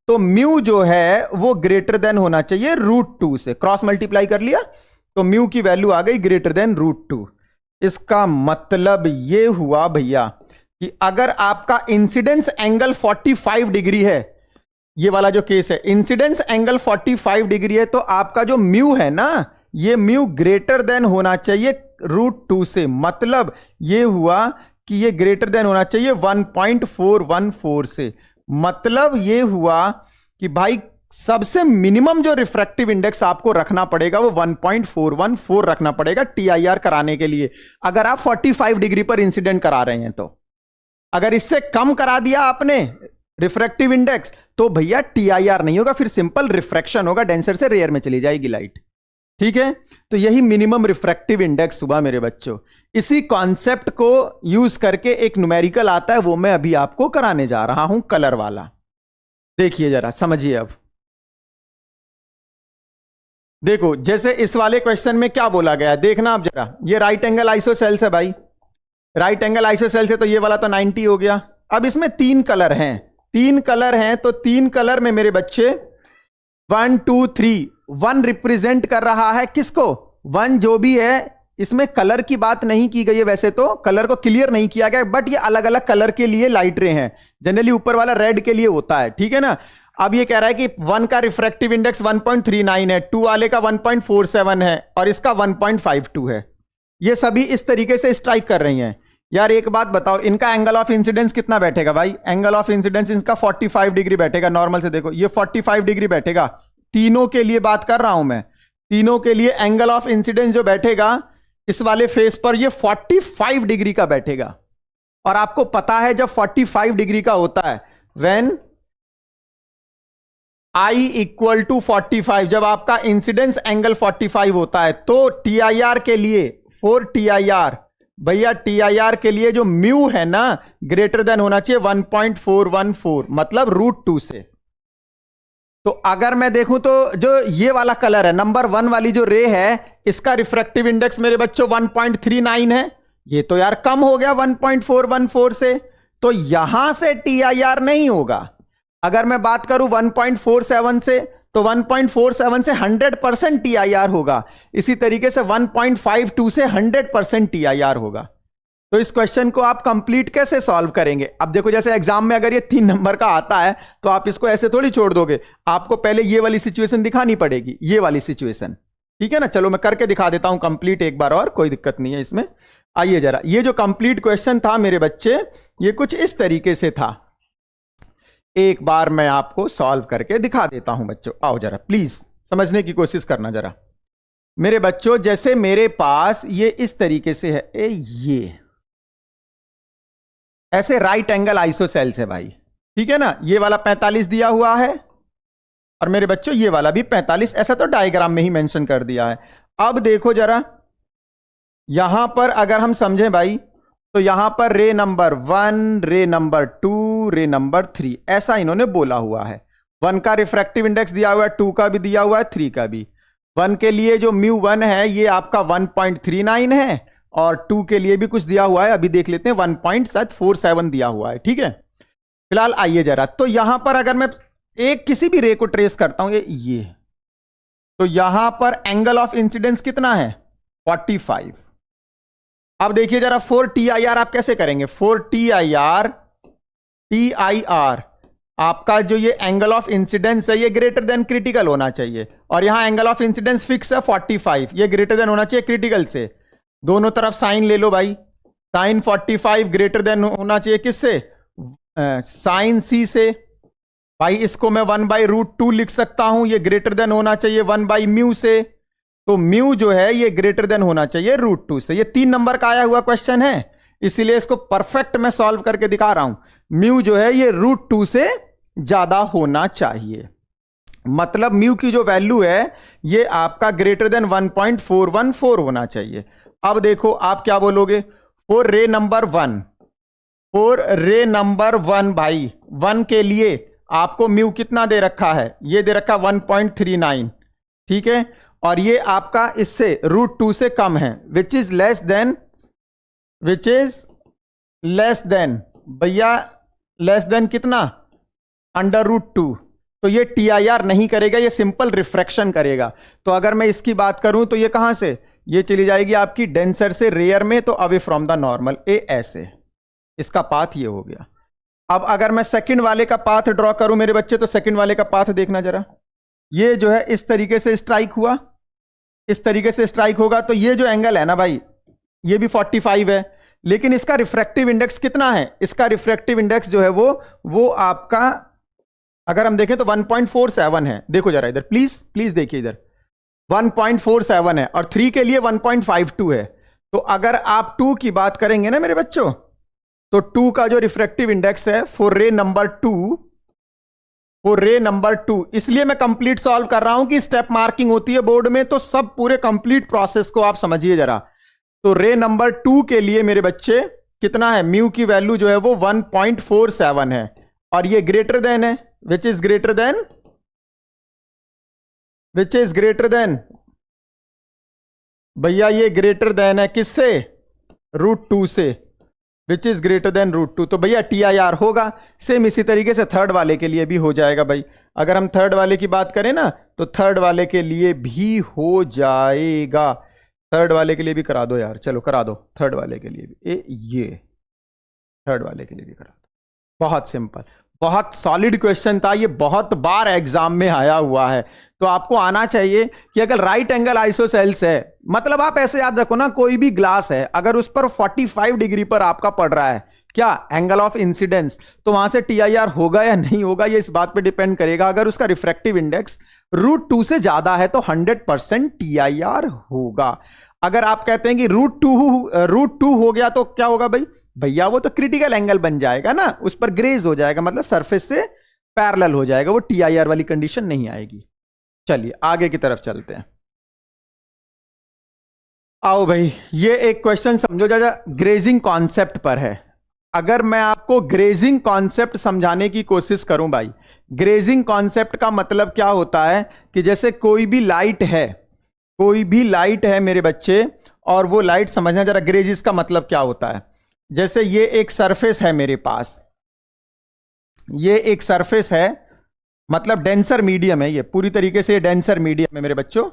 तो म्यू जो है वो ग्रेटर देन होना चाहिए √2 से। क्रॉस मल्टीप्लाई कर लिया तो म्यू की वैल्यू आ गई ग्रेटर देन √2। इसका मतलब ये हुआ भैया कि अगर आपका इंसिडेंस एंगल 45 डिग्री है, ये वाला जो केस है इंसिडेंस एंगल 45 डिग्री है, तो आपका जो म्यू है ना ये म्यू ग्रेटर देन होना चाहिए √2 से। मतलब ये हुआ कि ये ग्रेटर देन होना चाहिए 1.414 से। मतलब ये हुआ कि भाई सबसे मिनिमम जो रिफ्रैक्टिव इंडेक्स आपको रखना पड़ेगा वो 1.414 रखना पड़ेगा टीआईआर कराने के लिए, अगर आप 45 डिग्री पर इंसिडेंट करा रहे हैं। तो अगर इससे कम करा दिया आपने रिफ्रैक्टिव इंडेक्स तो भैया टीआईआर नहीं होगा, फिर सिंपल रिफ्रैक्शन होगा, डेंसर से रेयर में चली जाएगी लाइट। ठीक है, तो यही मिनिमम रिफ्रैक्टिव इंडेक्स हुआ मेरे बच्चों। इसी कॉन्सेप्ट को यूज करके एक न्यूमेरिकल आता है, वो मैं अभी आपको कराने जा रहा हूं, कलर वाला। देखिए जरा समझिए। अब देखो जैसे इस वाले क्वेश्चन में क्या बोला गया, देखना आप जरा, ये राइट एंगल आइसोसेल्स है भाई, राइट एंगल आइसोसेल्स है, तो ये वाला तो 90 हो गया। अब इसमें 3 कलर हैं, 3 कलर हैं, तो 3 कलर में मेरे बच्चे 1 2 3, 1 रिप्रेजेंट कर रहा है किसको, 1 जो भी है, इसमें कलर की बात नहीं की गई है, वैसे तो कलर को क्लियर नहीं किया गया, बट ये अलग अलग कलर के लिए लाइट रे हैं। जनरली ऊपर वाला रेड के लिए होता है, ठीक है ना। अब ये कह रहा है कि 1 का रिफ्रैक्टिव इंडेक्स 1.39 है, 2 वाले का 1.47 है और इसका 1.52 है। ये सभी इस तरीके से स्ट्राइक कर रही हैं। यार एक बात बताओ, इनका एंगल ऑफ इंसिडेंस कितना बैठेगा भाई, एंगल ऑफ इंसिडेंस इनका 45 डिग्री बैठेगा। नॉर्मल से देखो ये 45 डिग्री बैठेगा, तीनों के लिए बात कर रहा हूं मैं, तीनों के लिए एंगल ऑफ इंसिडेंस जो बैठेगा इस वाले फेस पर ये 45 डिग्री का बैठेगा। और आपको पता है जब 45 डिग्री का होता है, व्हेन I इक्वल टू 45, जब आपका इंसिडेंस एंगल 45 होता है, तो टीआईआर के लिए, फॉर टीआईआर भैया, टीआईआर के लिए जो म्यू है ना ग्रेटर देन होना चाहिए 1.414, मतलब √2 से। तो अगर मैं देखूं तो जो ये वाला कलर है, नंबर 1 वाली जो रे है, इसका रिफ्रैक्टिव इंडेक्स मेरे बच्चों 1.39 है। ये तो यार कम हो गया 1.414 से, तो यहां से टीआईआर नहीं होगा। अगर मैं बात करूं 1.47 से, तो 1.47 से 100% टीआईआर होगा। इसी तरीके से 1.52 से 100% टीआईआर होगा। तो इस क्वेश्चन को आप कंप्लीट कैसे सॉल्व करेंगे? अब देखो जैसे एग्जाम में अगर ये 3 नंबर का आता है तो आप इसको ऐसे थोड़ी छोड़ दोगे, आपको पहले ये वाली सिचुएशन दिखानी पड़ेगी, ये वाली सिचुएशन, ठीक है ना। चलो मैं करके दिखा देता हूं कंप्लीट एक बार और, कोई दिक्कत नहीं है इसमें। आइए जरा, ये जो कंप्लीट क्वेश्चन था मेरे बच्चे, ये कुछ इस तरीके से था। एक बार मैं आपको सॉल्व करके दिखा देता हूं बच्चों, आओ जरा प्लीज समझने की कोशिश करना जरा मेरे बच्चों। जैसे मेरे पास ये इस तरीके से है, ये ऐसे राइट एंगल आइसोसेल्स है भाई, ठीक है ना। ये वाला 45 दिया हुआ है और मेरे बच्चों ये वाला भी 45, ऐसा तो डायग्राम में ही मेंशन कर दिया है। अब देखो जरा, यहां पर अगर हम समझें भाई, तो यहां पर रे नंबर 1, रे नंबर 2, रे नंबर 3, ऐसा इन्होंने बोला हुआ है। 1 का रिफ्रैक्टिव इंडेक्स दिया हुआ है, 2 का भी दिया हुआ है, 3 का भी। 1 के लिए जो म्यू 1 है ये आपका 1.39 है, और 2 के लिए भी कुछ दिया हुआ है, अभी देख लेते हैं, 1.47 दिया हुआ है, ठीक है। फिलहाल आइए जरा, तो यहां पर अगर मैं एक किसी भी रे को ट्रेस करता हूं, ये तो यहां पर एंगल ऑफ इंसिडेंस कितना है, 45। अब देखिए जरा 4 टीआईआर आप कैसे करेंगे, 4 टीआईआर TIR आपका जो ये एंगल ऑफ इंसिडेंस है ये ग्रेटर देन क्रिटिकल होना चाहिए, और यहां एंगल ऑफ इंसिडेंस फिक्स है 45, ये ग्रेटर देन होना चाहिए क्रिटिकल से। दोनों तरफ साइन ले लो भाई, साइन 45 ग्रेटर देन होना चाहिए किससे, साइन C से। भाई इसको मैं 1/√2 लिख सकता हूं, ये ग्रेटर देन होना चाहिए 1/μ से। तो म्यू जो है ये ग्रेटर देन होना चाहिए √2 से। ये 3 नंबर का आया हुआ क्वेश्चन है, इसीलिए इसको परफेक्ट मैं सॉल्व करके दिखा रहा हूं। म्यू जो है ये √2 से ज्यादा होना चाहिए, मतलब म्यू की जो वैल्यू है ये आपका ग्रेटर देन 1.414 होना चाहिए। अब देखो आप क्या बोलोगे, फॉर रे नंबर 1, फॉर रे नंबर 1 भाई 1 के लिए आपको म्यू कितना दे रखा है, ये दे रखा 1.39, ठीक है, और ये आपका इससे √2 से कम है, विच इज लेस देन भैया लेस देन कितना, √2। तो ये TIR नहीं करेगा, ये सिंपल रिफ्रैक्शन करेगा। तो अगर मैं इसकी बात करूं तो ये कहां से, ये चली जाएगी आपकी डेंसर से रेयर में, तो अवे फ्रॉम द नॉर्मल, ऐसे इसका पाथ ये हो गया। अब अगर मैं सेकंड वाले का पाथ ड्रॉ करूं मेरे बच्चे, तो सेकंड वाले का पाथ देखना जरा, ये जो है इस तरीके से स्ट्राइक हुआ, इस तरीके से स्ट्राइक होगा, तो ये जो एंगल है ना भाई ये भी 45 है, लेकिन इसका रिफ्रैक्टिव इंडेक्स कितना है, इसका रिफ्रैक्टिव इंडेक्स जो है वो आपका अगर हम देखें तो 1.47 है। देखो जरा इधर प्लीज देखिए, इधर 1.47 है और 3 के लिए 1.52 है। तो अगर आप 2 की बात करेंगे ना मेरे बच्चों, तो 2 का जो रिफ्रैक्टिव इंडेक्स है फॉर रे नंबर 2, इसलिए मैं कंप्लीट सॉल्व कर रहा हूं कि स्टेप मार्किंग होती है बोर्ड में, तो सब पूरे कंप्लीट प्रोसेस को आप समझिए जरा। तो रे नंबर 2 के लिए मेरे बच्चे कितना है, म्यू की वैल्यू जो है वो 1.47 है, और ये ग्रेटर देन है, विच इज ग्रेटर देन भैया ये ग्रेटर देन है किससे, √2 से, विच इज ग्रेटर देन √2। तो भैया TIR होगा। सेम इसी तरीके से थर्ड वाले के लिए भी हो जाएगा भाई। अगर हम थर्ड वाले की बात करें ना, तो थर्ड वाले के लिए भी हो जाएगा, थर्ड वाले के लिए भी करा दो यार, चलो करा दो थर्ड वाले के लिए भी, ये थर्ड वाले के लिए भी करा दो। बहुत सिंपल, बहुत सॉलिड क्वेश्चन था ये, बहुत बार एग्जाम में आया हुआ है। तो आपको आना चाहिए कि अगर राइट एंगल आइसोसेल्स है, मतलब आप ऐसे याद रखो ना, कोई भी ग्लास है अगर उस पर 45 डिग्री पर आपका पड़ रहा है क्या एंगल ऑफ इंसिडेंस, तो वहां से TIR होगा या नहीं होगा ये इस बात पे डिपेंड करेगा। अगर उसका रिफ्रैक्टिव इंडेक्स √2 से ज्यादा है तो 100% TIR होगा। अगर आप कहते हैं कि √2 हो गया तो क्या होगा भाई, भैया वो तो क्रिटिकल एंगल बन जाएगा ना, उस पर ग्रेज हो जाएगा, मतलब सरफेस से पैरेलल हो जाएगा, वो TIR वाली कंडीशन नहीं आएगी। चलिए आगे की तरफ चलते हैं। आओ भाई, ये एक क्वेश्चन समझो जरा, ग्रेजिंग कॉन्सेप्ट पर है। अगर मैं आपको ग्रेजिंग कॉन्सेप्ट समझाने की कोशिश करूं भाई, ग्रेजिंग कॉन्सेप्ट का मतलब क्या होता है कि जैसे कोई भी लाइट है मेरे बच्चे, और वो लाइट समझना जरा, ग्रेजिस का मतलब क्या होता है। जैसे ये एक सरफेस है मेरे पास, ये एक सरफेस है, मतलब डेंसर मीडियम है, ये पूरी तरीके से डेंसर मीडियम है मेरे बच्चों,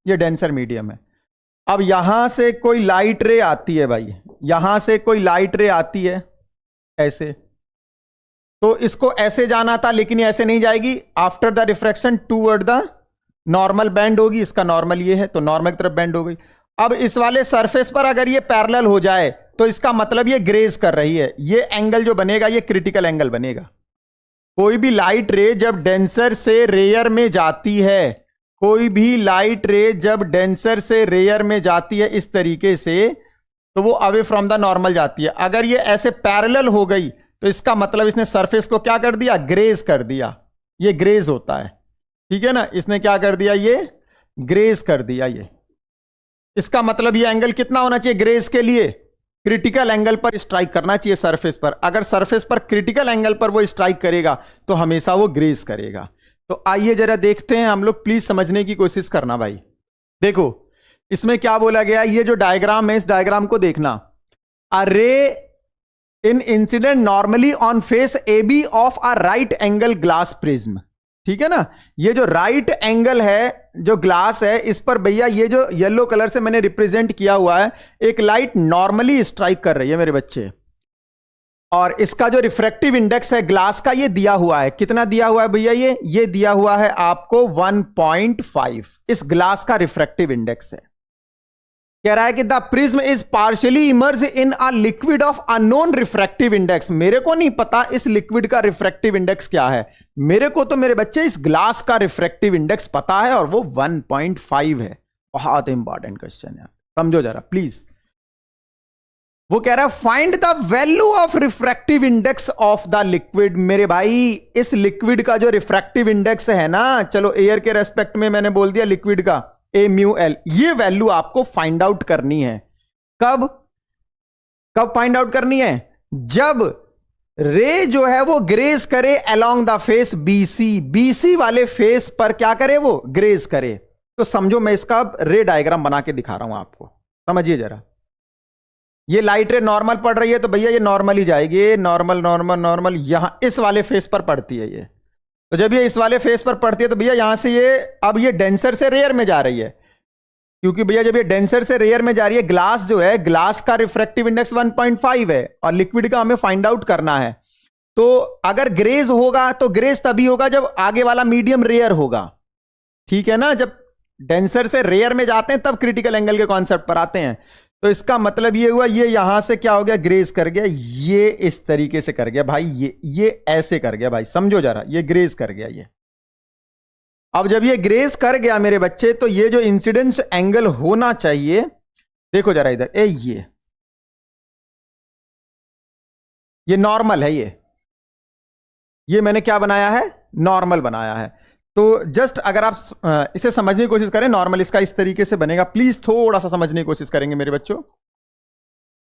ये डेंसर मीडियम है। अब यहां से कोई लाइट रे आती है भाई, यहां से कोई लाइट रे आती है ऐसे, तो इसको ऐसे जाना था लेकिन ये ऐसे नहीं जाएगी, after the refraction toward the normal bend होगी, इसका नॉर्मल ये है तो नॉर्मल की तरफ बेंड हो गई। अब इस वाले सरफेस पर अगर ये पैरेलल हो जाए तो इसका मतलब ये ग्रेज कर रही है, ये एंगल जो बनेगा ये क्रिटिकल एंगल बनेगा। कोई भी लाइट रे जब डेंसर से रेयर में जाती है, कोई भी लाइट रे जब डेंसर से रेयर में जाती है इस तरीके से, तो वो अवे फ्रॉम द नॉर्मल जाती है। अगर ये ऐसे पैरेलल हो गई तो इसका मतलब इसने सरफेस को क्या कर दिया, ग्रेज कर दिया, ये ग्रेज होता है, ठीक है ना, इसने क्या कर दिया, ये ग्रेज कर दिया। ये इसका मतलब ये एंगल कितना होना चाहिए ग्रेज के लिए, क्रिटिकल एंगल पर स्ट्राइक करना चाहिए सरफेस पर। अगर सरफेस पर क्रिटिकल एंगल पर वो स्ट्राइक करेगा तो हमेशा वो ग्रेज करेगा। तो आइए जरा देखते हैं हम लोग, प्लीज समझने की कोशिश करना भाई। देखो इसमें क्या बोला गया, ये जो डायग्राम है इस डायग्राम को देखना। A ray in incident normally on face AB of a right angle glass prism, ठीक है ना। ये जो राइट एंगल है जो ग्लास है, इस पर भैया ये जो येलो कलर से मैंने रिप्रेजेंट किया हुआ है, एक लाइट नॉर्मली स्ट्राइक कर रही है मेरे बच्चे, और इसका जो रिफ्रैक्टिव इंडेक्स है ग्लास का ये दिया हुआ है, कितना दिया हुआ है भैया, ये दिया हुआ है आपको 1.5 इस ग्लास का रिफ्रैक्टिव इंडेक्स है। कह रहा है कि the prism is partially emerge in a liquid of unknown refractive index. मेरे को नहीं पता इस लिक्विड का रिफ्रैक्टिव इंडेक्स क्या है, मेरे को तो मेरे बच्चे इस ग्लास का रिफ्रैक्टिव इंडेक्स पता है और वो 1.5 है। बहुत इंपॉर्टेंट क्वेश्चन है, समझो जरा प्लीज। वो कह रहा है find the value of refractive index of the liquid. मेरे भाई इस लिक्विड का जो रिफ्रैक्टिव इंडेक्स है ना, चलो एयर के रेस्पेक्ट में मैंने बोल दिया लिक्विड का ए म्यू एल, ये वैल्यू आपको फाइंड आउट करनी है। कब फाइंड आउट करनी है, जब रे जो है वो ग्रेज करे अलोंग द फेस बीसी वाले फेस पर क्या करे, वो ग्रेज करे। तो समझो मैं इसका रे डायग्राम बना के दिखा रहा हूं आपको, समझिए जरा। ये लाइट रे नॉर्मल पड़ रही है तो भैया ये नॉर्मल ही जाएगी, नॉर्मल नॉर्मल नॉर्मल, यहां इस वाले फेस पर पड़ती है ये। तो जब ये इस वाले फेस पर पड़ती है तो भैया यहां से ये अब ये डेंसर से रेयर में जा रही है, क्योंकि भैया जब ये डेंसर से रेयर में जा रही है, ग्लास जो है ग्लास का रिफ्रैक्टिव इंडेक्स 1.5 है और लिक्विड का हमें फाइंड आउट करना है। तो अगर ग्रेज होगा तो ग्रेज तभी होगा जब आगे वाला मीडियम रेयर होगा, ठीक है ना। जब डेंसर से रेयर में जाते हैं तब क्रिटिकल एंगल के कॉन्सेप्ट पर आते हैं। तो इसका मतलब ये हुआ, ये यहां से क्या हो गया, ग्रेज कर गया, ये इस तरीके से कर गया भाई, ये ऐसे कर गया भाई, समझो जरा, ये ग्रेज कर गया ये। अब जब ये ग्रेज कर गया मेरे बच्चे, तो ये जो इंसिडेंस एंगल होना चाहिए, देखो जरा इधर, ये नॉर्मल है, ये मैंने क्या बनाया है, नॉर्मल बनाया है। तो जस्ट अगर आप इसे समझने की कोशिश करें, नॉर्मल इसका इस तरीके से बनेगा, प्लीज थोड़ा सा समझने की कोशिश करेंगे मेरे बच्चों।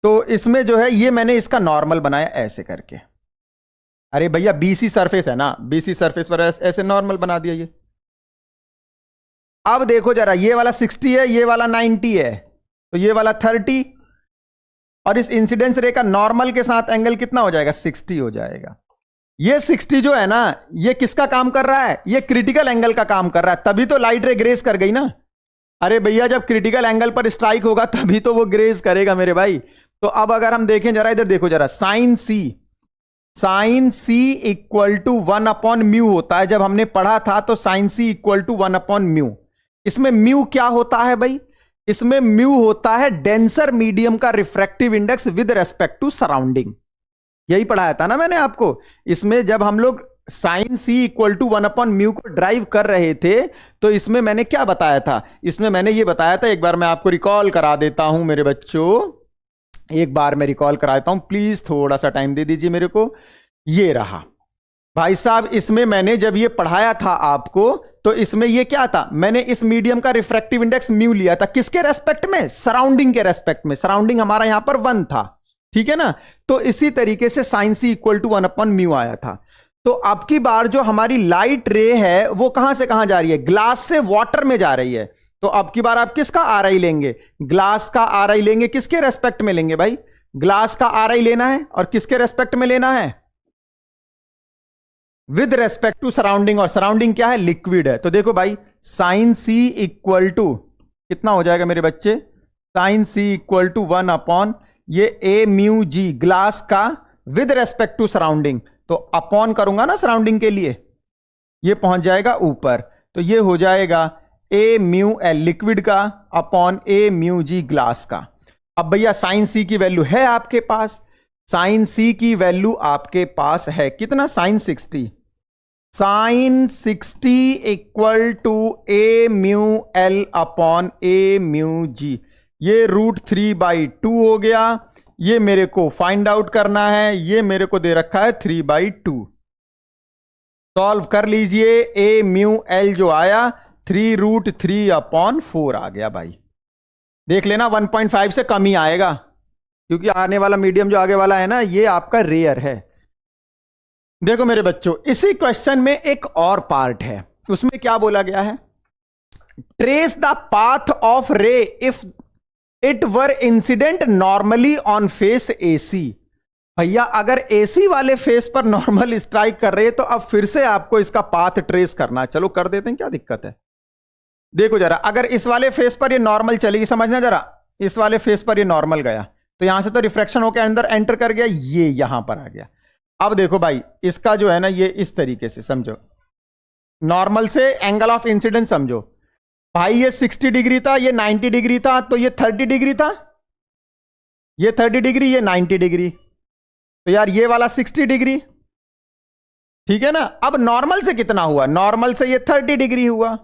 तो इसमें जो है ये मैंने इसका नॉर्मल बनाया ऐसे करके। अरे भैया बीसी सरफेस है ना, बीसी सरफेस पर ऐसे नॉर्मल बना दिया ये। अब देखो जरा, ये वाला 60 है, ये वाला 90 है, तो ये वाला 30, और इस इंसिडेंस रे का नॉर्मल के साथ एंगल कितना हो जाएगा, 60 हो जाएगा। ये 60 जो है ना, ये किसका काम कर रहा है, ये क्रिटिकल एंगल का काम कर रहा है, तभी तो लाइट रे ग्रेज कर गई ना। अरे भैया जब क्रिटिकल एंगल पर स्ट्राइक होगा तभी तो वो ग्रेज करेगा मेरे भाई। तो अब अगर हम देखें जरा, इधर देखो जरा, साइन सी इक्वल टू 1/म्यू होता है। जब हमने पढ़ा था तो साइन सी इक्वल टू 1/म्यू। इसमें म्यू क्या होता है भाई, इसमें म्यू होता है डेंसर मीडियम का refractive index with respect to surrounding. यही पढ़ाया था ना मैंने आपको। इसमें जब हम लोग साइन सी इक्वल टू 1/म्यू को ड्राइव कर रहे थे तो इसमें मैंने क्या बताया था, इसमें मैंने ये बताया था, एक बार मैं आपको रिकॉल करा देता हूं मेरे बच्चों, एक बार मैं रिकॉल करा देता हूं, प्लीज थोड़ा सा टाइम दे दीजिए मेरे को। ये रहा भाई साहब, इसमें मैंने जब ये पढ़ाया था आपको तो इसमें ये क्या था, मैंने इस मीडियम का रिफ्रैक्टिव इंडेक्स म्यू लिया था, किसके रेस्पेक्ट में, सराउंडिंग के रेस्पेक्ट में। सराउंडिंग हमारा यहां पर 1 था, ठीक है ना। तो इसी तरीके से साइन सी इक्वल टू 1/म्यू आया था। तो अब की बार जो हमारी लाइट रे है वो कहां से कहां जा रही है, ग्लास से वाटर में जा रही है। तो अब की बार आप किसका आर आई लेंगे, ग्लास का आर आई लेंगे, किसके रेस्पेक्ट में लेंगे भाई, ग्लास का आर आई लेना है, और किसके रेस्पेक्ट में लेना है, विद रेस्पेक्ट टू सराउंडिंग। और सराउंडिंग क्या है, लिक्विड है। तो देखो भाई साइन सी इक्वल टू कितना हो जाएगा मेरे बच्चे, साइन सी इक्वल टू 1 ये ए म्यू जी ग्लास का विद रेस्पेक्ट टू सराउंडिंग, तो अपॉन करूंगा ना सराउंडिंग के लिए, ये पहुंच जाएगा ऊपर। तो ये हो जाएगा ए म्यू एल लिक्विड का upon a mu ji glass का। अब भैया साइन सी की वैल्यू है आपके पास, साइन सी की वैल्यू आपके पास है कितना, sine 60। Sine 60 equal to a mu l upon a mu g, ये √3/2 हो गया। ये मेरे को फाइंड आउट करना है, ये मेरे को दे रखा है 3/2। सॉल्व कर लीजिए, ए म्यू एल जो आया 3√3/4 आ गया भाई। देख लेना 1.5 से कम ही आएगा, क्योंकि आने वाला मीडियम जो आगे वाला है ना, ये आपका रेयर है। देखो मेरे बच्चों, इसी क्वेश्चन में एक और पार्ट है, उसमें क्या बोला गया है, ट्रेस द पाथ ऑफ रे if it were incident normally on phase AC. भैया अगर एसी वाले फेस पर नॉर्मल स्ट्राइक कर रहे हैं तो अब फिर से आपको इसका पाथ ट्रेस करना, चलो कर देते हैं, क्या दिक्कत है। देखो जरा, अगर इस वाले फेस पर ये नॉर्मल चलेगी, समझना जरा, इस वाले फेस पर ये नॉर्मल गया तो तो यहां से तो रिफ्रैक्शन होकर अंदर एंटर कर गया, ये यहां पर आ गया। अब देखो भाई इसका जो है ना ये इस तरीके से समझो, नॉर्मल से एंगल ऑफ इंसिडेंस समझो भाई, ये 60 डिग्री था, ये 90 डिग्री था, तो ये 30 डिग्री था, ये 30 डिग्री, ये 90 डिग्री, तो यार ये वाला 60 डिग्री, ठीक है ना। अब नॉर्मल से कितना हुआ, नॉर्मल से ये 30 डिग्री हुआ,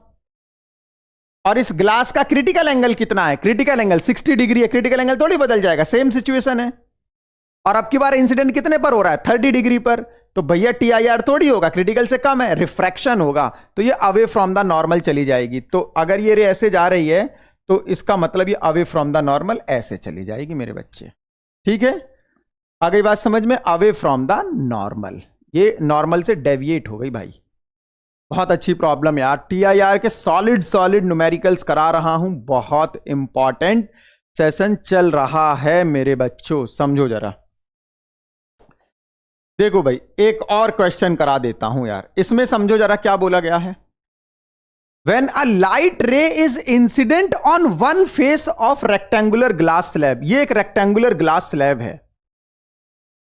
और इस ग्लास का क्रिटिकल एंगल कितना है, क्रिटिकल एंगल 60 डिग्री है, क्रिटिकल एंगल थोड़ी बदल जाएगा, सेम सिचुएशन है। और अब की बार इंसिडेंट कितने पर हो रहा है, 30 डिग्री पर, तो भैया TIR थोड़ी होगा, क्रिटिकल से कम है, रिफ्रैक्शन होगा, तो ये अवे फ्रॉम द नॉर्मल चली जाएगी। तो अगर ये रे ऐसे जा रही है तो इसका मतलब ये अवे फ्रॉम द नॉर्मल ऐसे चली जाएगी मेरे बच्चे, ठीक है। आ गई बात समझ में, अवे फ्रॉम द नॉर्मल, ये नॉर्मल से डेविएट हो गई भाई। बहुत अच्छी प्रॉब्लम यार, TIR के सॉलिड न्यूमेरिकल्स करा रहा हूं, बहुत इंपॉर्टेंट सेशन चल रहा है मेरे बच्चों, समझो जरा। देखो भाई एक और क्वेश्चन करा देता हूं यार, इसमें समझो जरा क्या बोला गया है। When a light ray is incident on one face of rectangular glass slab, ये एक रेक्टेंगुलर ग्लास स्लैब है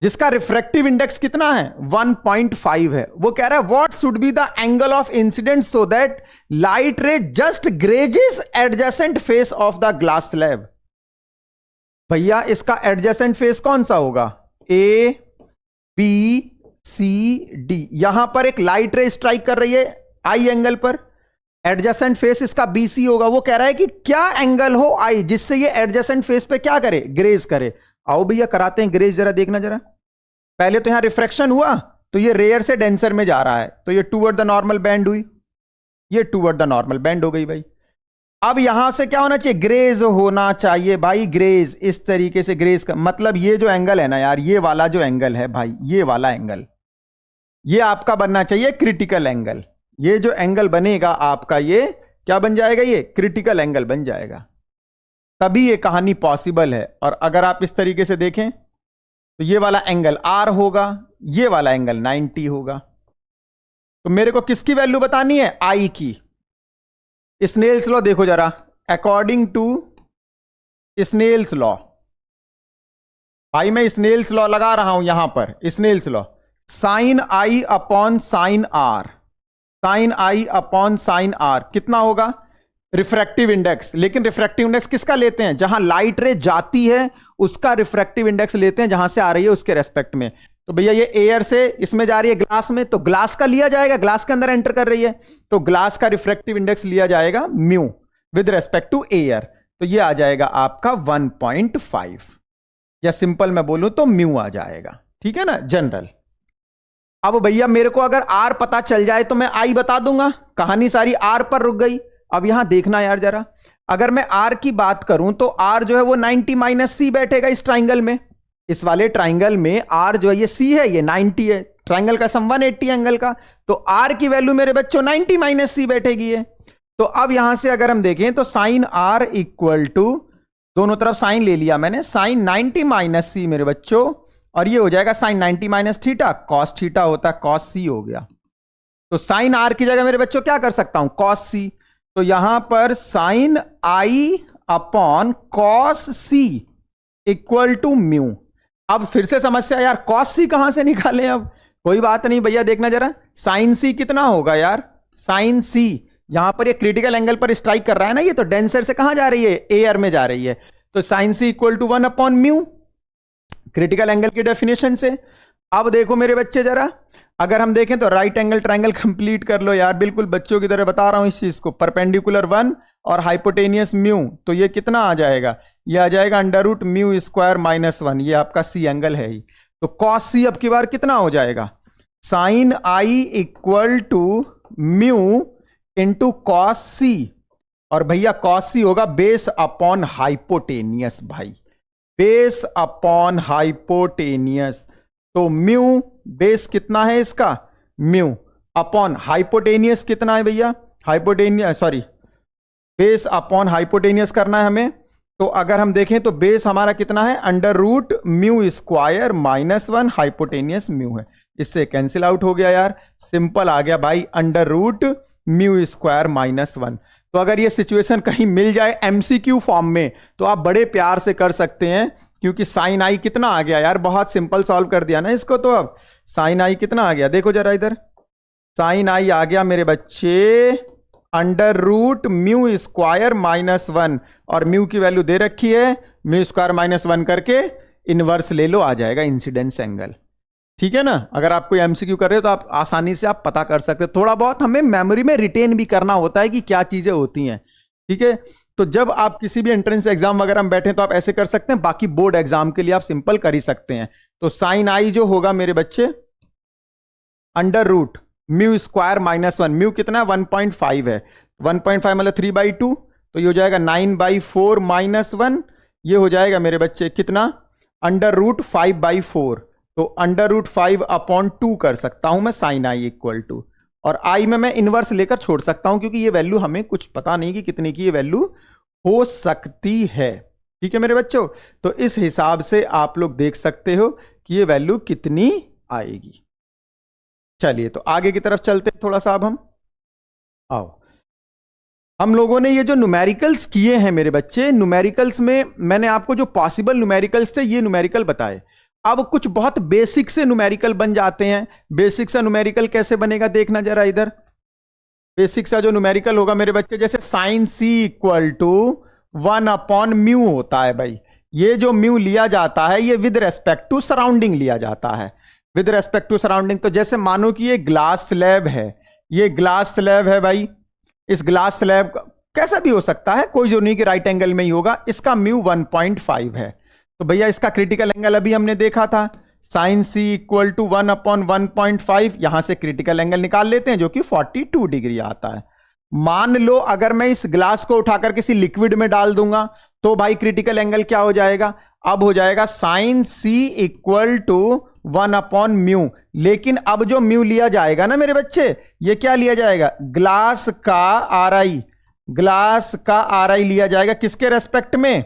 जिसका रिफ्रैक्टिव इंडेक्स कितना है 1.5 है। वो कह रहा है what should be the angle of incidence so that light ray just grazes adjacent face of the glass slab. भैया इसका एडजेसेंट फेस कौन सा होगा, A B C D। यहां पर एक लाइट रे स्ट्राइक कर रही है I एंगल पर, एडजेसेंट फेस इसका BC होगा। वो कह रहा है कि क्या एंगल हो I जिससे ये एडजेसेंट फेस पे क्या करे, ग्रेज करे। आओ भैया कराते हैं ग्रेज, जरा देखना जरा। पहले तो यहां रिफ्रैक्शन हुआ तो ये रेयर से डेंसर में जा रहा है, तो ये टूवर्ड द नॉर्मल बैंड हुई, ये टूवर्ड द नॉर्मल बैंड हो गई भाई। अब यहां से क्या होना चाहिए, ग्रेज होना चाहिए भाई, ग्रेज इस तरीके से ग्रेज का मतलब ये जो एंगल है ना यार, ये वाला जो एंगल है भाई, ये वाला एंगल ये आपका बनना चाहिए क्रिटिकल एंगल। ये जो एंगल बनेगा आपका ये क्या बन जाएगा, ये क्रिटिकल एंगल बन जाएगा, तभी ये कहानी पॉसिबल है। और अगर आप इस तरीके से देखें तो ये वाला एंगल R होगा, ये वाला एंगल 90 होगा। तो मेरे को किसकी वैल्यू बतानी है, I की। स्नेल्स लॉ देखो जरा, अकॉर्डिंग टू स्नेल्स लॉ, भाई मैं स्नेल्स लॉ लगा रहा हूं यहां पर, Snell's law sine I upon sine R, sine I upon sine R कितना होगा, रिफ्रैक्टिव इंडेक्स। लेकिन रिफ्रैक्टिव इंडेक्स किसका लेते हैं, जहां लाइट रे जाती है उसका रिफ्रैक्टिव इंडेक्स लेते हैं, जहां से आ रही है उसके रेस्पेक्ट में। तो भैया ये एयर से इसमें जा रही है ग्लास में, तो ग्लास का लिया जाएगा, ग्लास के अंदर एंटर कर रही है, तो ग्लास का रिफ्रैक्टिव इंडेक्स लिया जाएगा mu with respect to air, तो ये आ जाएगा आपका 1.5, या सिंपल मैं बोलूं तो म्यू आ जाएगा, ठीक है ना जनरल। अब भैया मेरे को अगर R पता चल जाए तो मैं I बता दूंगा, कहानी सारी R पर रुक गई। अब यहां देखना यार जरा, अगर मैं R की बात करूं तो R जो है वो 90 माइनस C बैठेगा इस ट्राइंगल में, इस वाले ट्राइंगल में R जो है ये C है, ये 90 है, ट्राइंगल का सम 180 एंगल का, तो R की वैल्यू मेरे बच्चों 90 माइनस C बैठेगी है। तो अब यहां से अगर हम देखें तो साइन R इक्वल टू, दोनों तरफ साइन ले लिया मैंने, साइन 90 माइनस C मेरे बच्चों, और ये हो जाएगा sine 90 minus theta, cos theta होता है, कॉस C हो गया। तो साइन R की जगह मेरे बच्चों क्या कर सकता हूं, कॉस C। तो यहां पर sine I upon cos C equal to mu. अब फिर से समस्या यार, कॉस C कहां से निकालें, अब कोई बात नहीं भैया, देखना जरा साइन C कितना होगा यार, साइन C यहां पर ये क्रिटिकल एंगल पर स्ट्राइक कर रहा है ना, ये तो डेंसर से कहां जा रही है, एयर में जा रही है, तो sine C equal to 1 upon mu critical angle की डेफिनेशन से। अब देखो मेरे बच्चे जरा, अगर हम देखें तो राइट एंगल ट्राइंगल कंप्लीट कर लो यार, बिल्कुल बच्चों की तरह बता रहा हूं इस चीज को, परपेंडिकुलर 1 और हाइपोटेनियस म्यू, तो ये कितना आ जाएगा, ये आ जाएगा under root mu square minus 1, ये आपका C एंगल है ही। तो कॉस C अब की बार कितना हो जाएगा, sine I equal to mu into cos C, और भैया कॉस C होगा बेस अपॉन हाइपोटेनियस, भाई बेस अपॉन हाइपोटेनियस, तो म्यू बेस कितना है इसका, म्यू अपॉन हाइपोटेनियस कितना है भैया, hypotenuse sorry base upon hypotenuse करना है हमें। तो अगर हम देखें तो बेस हमारा कितना है, under root mu square minus 1, hypotenuse mu है, इससे कैंसिल आउट हो गया यार, सिंपल आ गया भाई under root mu square minus 1। तो अगर ये सिचुएशन कहीं मिल जाए MCQ फॉर्म में तो आप बड़े प्यार से कर सकते हैं क्योंकि साइन आई कितना आ गया यार, बहुत सिंपल सॉल्व कर दिया ना इसको। तो अब साइन आई कितना आ गया, देखो जरा इधर, साइन आई आ गया मेरे बच्चे अंडर रूट म्यू स्क्वायर -1, और म्यू की वैल्यू दे रखी है, म्यू स्क्वायर -1 करके इनवर्स ले लो, आ जाएगा इंसिडेंस एंगल। ठीक है ना। अगर आप कोई एमसीक्यू कर रहे हो तो आप आसानी से आप पता कर सकते हो। थोड़ा बहुत हमें मेमोरी में रिटेन भी करना होता है कि क्या चीजें होती हैं। ठीक है, तो जब आप किसी भी एंट्रेंस एग्जाम वगैरह में बैठे तो आप ऐसे कर सकते हैं, बाकी बोर्ड एग्जाम के लिए आप सिंपल कर ही सकते हैं। तो साइन आई जो होगा मेरे बच्चे under root mu square -1, mu कितना है 1.5 है, 1.5 मतलब 3/2, तो ये हो जाएगा 9/4 -1, ये हो जाएगा मेरे बच्चे कितना अंडर रूट 5/4, तो अंडर रूट 5/2 कर सकता हूं मैं साइन आई इक्वल टू, और आई में मैं इनवर्स लेकर छोड़ सकता हूं क्योंकि ये वैल्यू हमें कुछ पता नहीं कि कितने की ये वैल्यू हो सकती है। ठीक है मेरे बच्चों, तो इस हिसाब से आप लोग देख सकते हो कि ये वैल्यू कितनी आएगी। चलिए तो आगे की तरफ चलते हैं थोड़ा सा। अब हम आओ, हम लोगों ने ये जो न्यूमेरिकल्स किए हैं मेरे बच्चे, न्यूमेरिकल्स में मैंने आपको जो पॉसिबल न्यूमेरिकल्स थे ये न्यूमेरिकल बताए। अब कुछ बहुत बेसिक से न्यूमेरिकल बन जाते हैं। बेसिक सा न्यूमेरिकल कैसे बनेगा देखना जरा इधर। बेसिक सा जो न्यूमेरिकल होगा मेरे बच्चे, जैसे साइन सी इक्वल टू 1/μ होता है भाई। ये जो म्यू लिया जाता है ये विद रेस्पेक्ट टू सराउंडिंग लिया जाता है, विद रेस्पेक्ट टू सराउंडिंग। तो जैसे मानो कि ये ग्लास स्लैब है, ये ग्लास स्लैब है भाई, इस ग्लास स्लैब कैसा भी हो सकता है, कोई जो नहीं कि राइट एंगल में ही होगा, इसका म्यू 1.5 है। तो भैया इसका क्रिटिकल एंगल अभी हमने देखा था, साइन सी इक्वल टू 1/1.5, यहां से क्रिटिकल एंगल निकाल लेते हैं जो कि 42 डिग्री आता है। मान लो अगर मैं इस ग्लास को उठाकर किसी लिक्विड में डाल दूंगा तो भाई क्रिटिकल एंगल क्या हो जाएगा, अब हो जाएगा साइन सी इक्वल टू 1/μ। लेकिन अब जो म्यू लिया जाएगा ना मेरे बच्चे, ये क्या लिया जाएगा, ग्लास का आर आई, ग्लास का आर आई लिया जाएगा किसके रेस्पेक्ट में,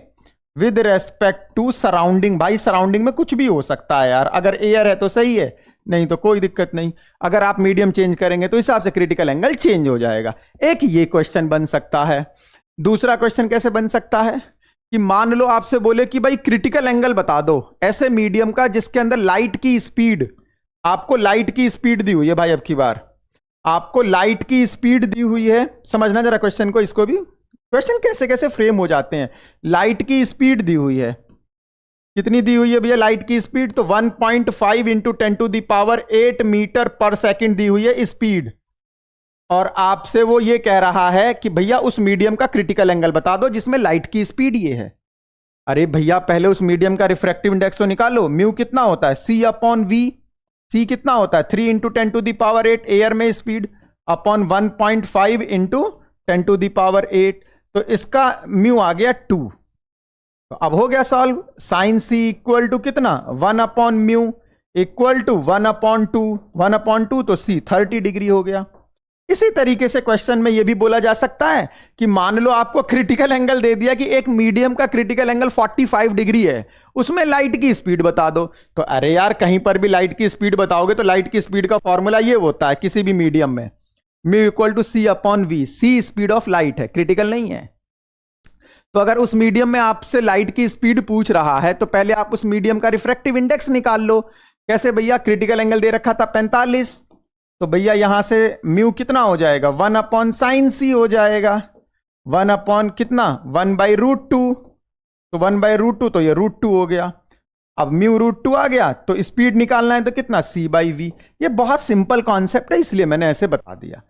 विद रेस्पेक्ट टू सराउंडिंग। भाई सराउंडिंग में कुछ भी हो सकता है यार, अगर एयर है तो सही है, नहीं तो कोई दिक्कत नहीं। अगर आप मीडियम चेंज करेंगे तो हिसाब से क्रिटिकल एंगल चेंज हो जाएगा। एक ये क्वेश्चन बन सकता है। दूसरा क्वेश्चन कैसे बन सकता है कि मान लो आपसे बोले कि भाई क्रिटिकल एंगल बता दो ऐसे मीडियम का जिसके अंदर लाइट की स्पीड, आपको लाइट की स्पीड दी हुई है भाई, अब की बार आपको लाइट की स्पीड दी हुई है। समझना जरा क्वेश्चन को, इसको भी, क्वेश्चन कैसे कैसे फ्रेम हो जाते हैं। लाइट की स्पीड दी हुई है, कितनी दी हुई है भैया लाइट की स्पीड, तो 1.5 × 10⁸ मीटर पर सेकंड दी हुई है स्पीड। और आपसे वो ये कह रहा है कि भैया उस मीडियम का क्रिटिकल एंगल बता दो जिसमें लाइट की स्पीड ये है। अरे भैया पहले उस मीडियम का रिफ्रैक्टिव इंडेक्स तो निकालो। म्यू कितना होता है, C/V। सी कितना होता है 3 × 10⁸ एयर में स्पीड अपॉन 1.5 × 10⁸। तो इसका म्यू आ गया 2। तो अब हो गया solve. Sine C equal to कितना 1/μ इक्वल टू 1/2, 1/2 तो सी 30 डिग्री हो गया। इसी तरीके से क्वेश्चन में यह भी बोला जा सकता है कि मान लो आपको क्रिटिकल एंगल दे दिया कि एक मीडियम का क्रिटिकल एंगल 45 डिग्री है, उसमें लाइट की स्पीड बता दो। तो अरे यार कहीं पर भी लाइट की स्पीड बताओगे तो लाइट की स्पीड का फॉर्मूला ये होता है किसी भी मीडियम में, mu equal to C/V। C speed of light है, क्रिटिकल नहीं है। तो अगर उस मीडियम में आपसे लाइट की स्पीड पूछ रहा है तो पहले आप उस मीडियम का रिफ्रैक्टिव इंडेक्स निकाल लो। कैसे भैया, क्रिटिकल एंगल दे रखा था 45, तो भैया यहां से म्यू कितना हो जाएगा 1/sin हो जाएगा, 1 कितना 1/√2, तो 1/√2 तो ये √2 हो गया। अब म्यू √2 आ गया तो स्पीड निकालना है तो कितना C/V। ये बहुत सिंपल कॉन्सेप्ट है इसलिए मैंने ऐसे बता दिया।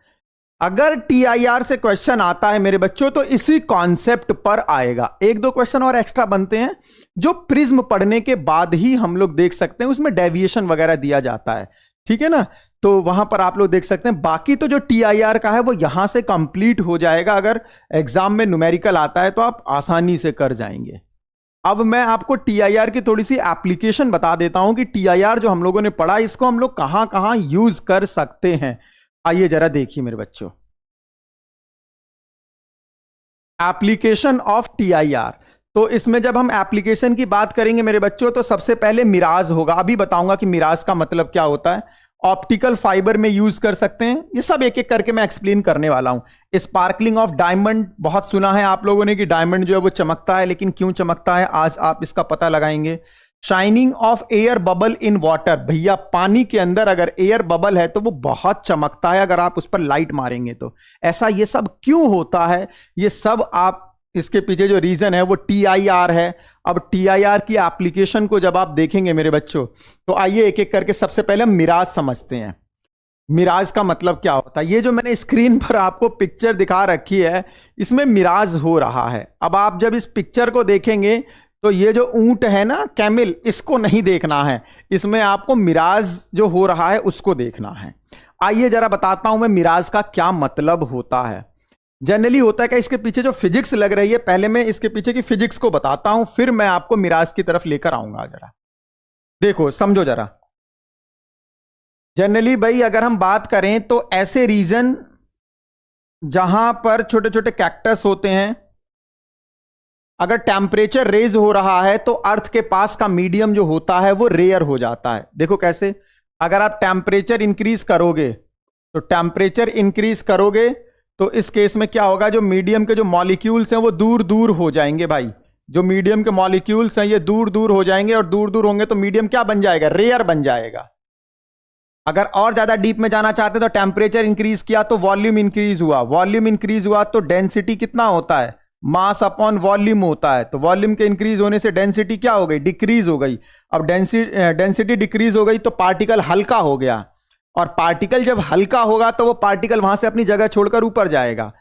अगर TIR से क्वेश्चन आता है मेरे बच्चों तो इसी कॉन्सेप्ट पर आएगा। एक दो क्वेश्चन और एक्स्ट्रा बनते हैं जो प्रिज्म पढ़ने के बाद ही हम लोग देख सकते हैं, उसमें डेविएशन वगैरह दिया जाता है, ठीक है ना, तो वहां पर आप लोग देख सकते हैं। बाकी तो जो TIR का है वो यहां से कंप्लीट हो जाएगा। अगर एग्जाम में न्यूमेरिकल आता है तो आप आसानी से कर जाएंगे। अब मैं आपको TIR की थोड़ी सी एप्लीकेशन बता देता हूं कि TIR जो हम लोगों ने पढ़ा इसको हम लोग कहां कहां यूज कर सकते हैं। आइए जरा देखिए मेरे बच्चों, एप्लीकेशन ऑफ TIR। तो इसमें जब हम एप्लीकेशन की बात करेंगे मेरे बच्चों तो सबसे पहले मिराज होगा। अभी बताऊंगा कि मिराज का मतलब क्या होता है, ऑप्टिकल फाइबर में यूज कर सकते हैं। ये सब एक एक करके मैं एक्सप्लेन करने वाला हूं। स्पार्कलिंग ऑफ डायमंड बहुत सुना है आप लोगों ने कि डायमंड जो है वो चमकता है, लेकिन क्यों चमकता है आज आप इसका पता लगाएंगे। Shining of air bubble in water, भैया पानी के अंदर अगर एयर बबल है तो वो बहुत चमकता है अगर आप उस पर लाइट मारेंगे तो। ऐसा ये सब क्यों होता है, ये सब आप इसके पीछे जो रीजन है वो TIR है। अब TIR की एप्लीकेशन को जब आप देखेंगे मेरे बच्चों, तो आइए एक एक करके सबसे पहले हम मिराज समझते हैं। मिराज का मतलब क्या होता है। ये जो मैंने स्क्रीन पर आपको पिक्चर दिखा रखी है, इसमें मिराज हो रहा है। अब आप जब इस पिक्चर को देखेंगे तो ये जो ऊंट है ना, कैमिल, इसको नहीं देखना है, इसमें आपको मिराज जो हो रहा है उसको देखना है। आइए जरा बताता हूं मैं मिराज का क्या मतलब होता है। जनरली होता है कि इसके पीछे जो फिजिक्स लग रही है, पहले मैं इसके पीछे की फिजिक्स को बताता हूं, फिर मैं आपको मिराज की तरफ लेकर आऊंगा। जरा देखो, समझो जरा। जनरली भाई अगर हम बात करें तो ऐसे रीजन जहां पर छोटे छोटे कैक्टस होते हैं, अगर टेम्परेचर रेज हो रहा है तो अर्थ के पास का मीडियम जो होता है वो रेयर हो जाता है। देखो कैसे, अगर आप टेम्परेचर इंक्रीज करोगे तो इस केस में क्या होगा, जो मीडियम के जो मॉलिक्यूल्स हैं वो दूर दूर हो जाएंगे भाई। जो मीडियम के मॉलिक्यूल्स हैं ये दूर दूर हो जाएंगे, और दूर दूर होंगे तो मीडियम क्या बन जाएगा, रेयर बन जाएगा। अगर और ज्यादा डीप में जाना चाहते तो टेम्परेचर इंक्रीज किया तो वॉल्यूम इंक्रीज हुआ तो डेंसिटी कितना होता है, मास अपॉन वॉल्यूम होता है। तो वॉल्यूम के इंक्रीज होने से डेंसिटी क्या हो गई, डिक्रीज हो गई। अब डेंसिटी डिक्रीज हो गई तो पार्टिकल हल्का हो गया, और पार्टिकल जब हल्का होगा तो वो पार्टिकल वहां से अपनी जगह छोड़कर ऊपर जाएगा।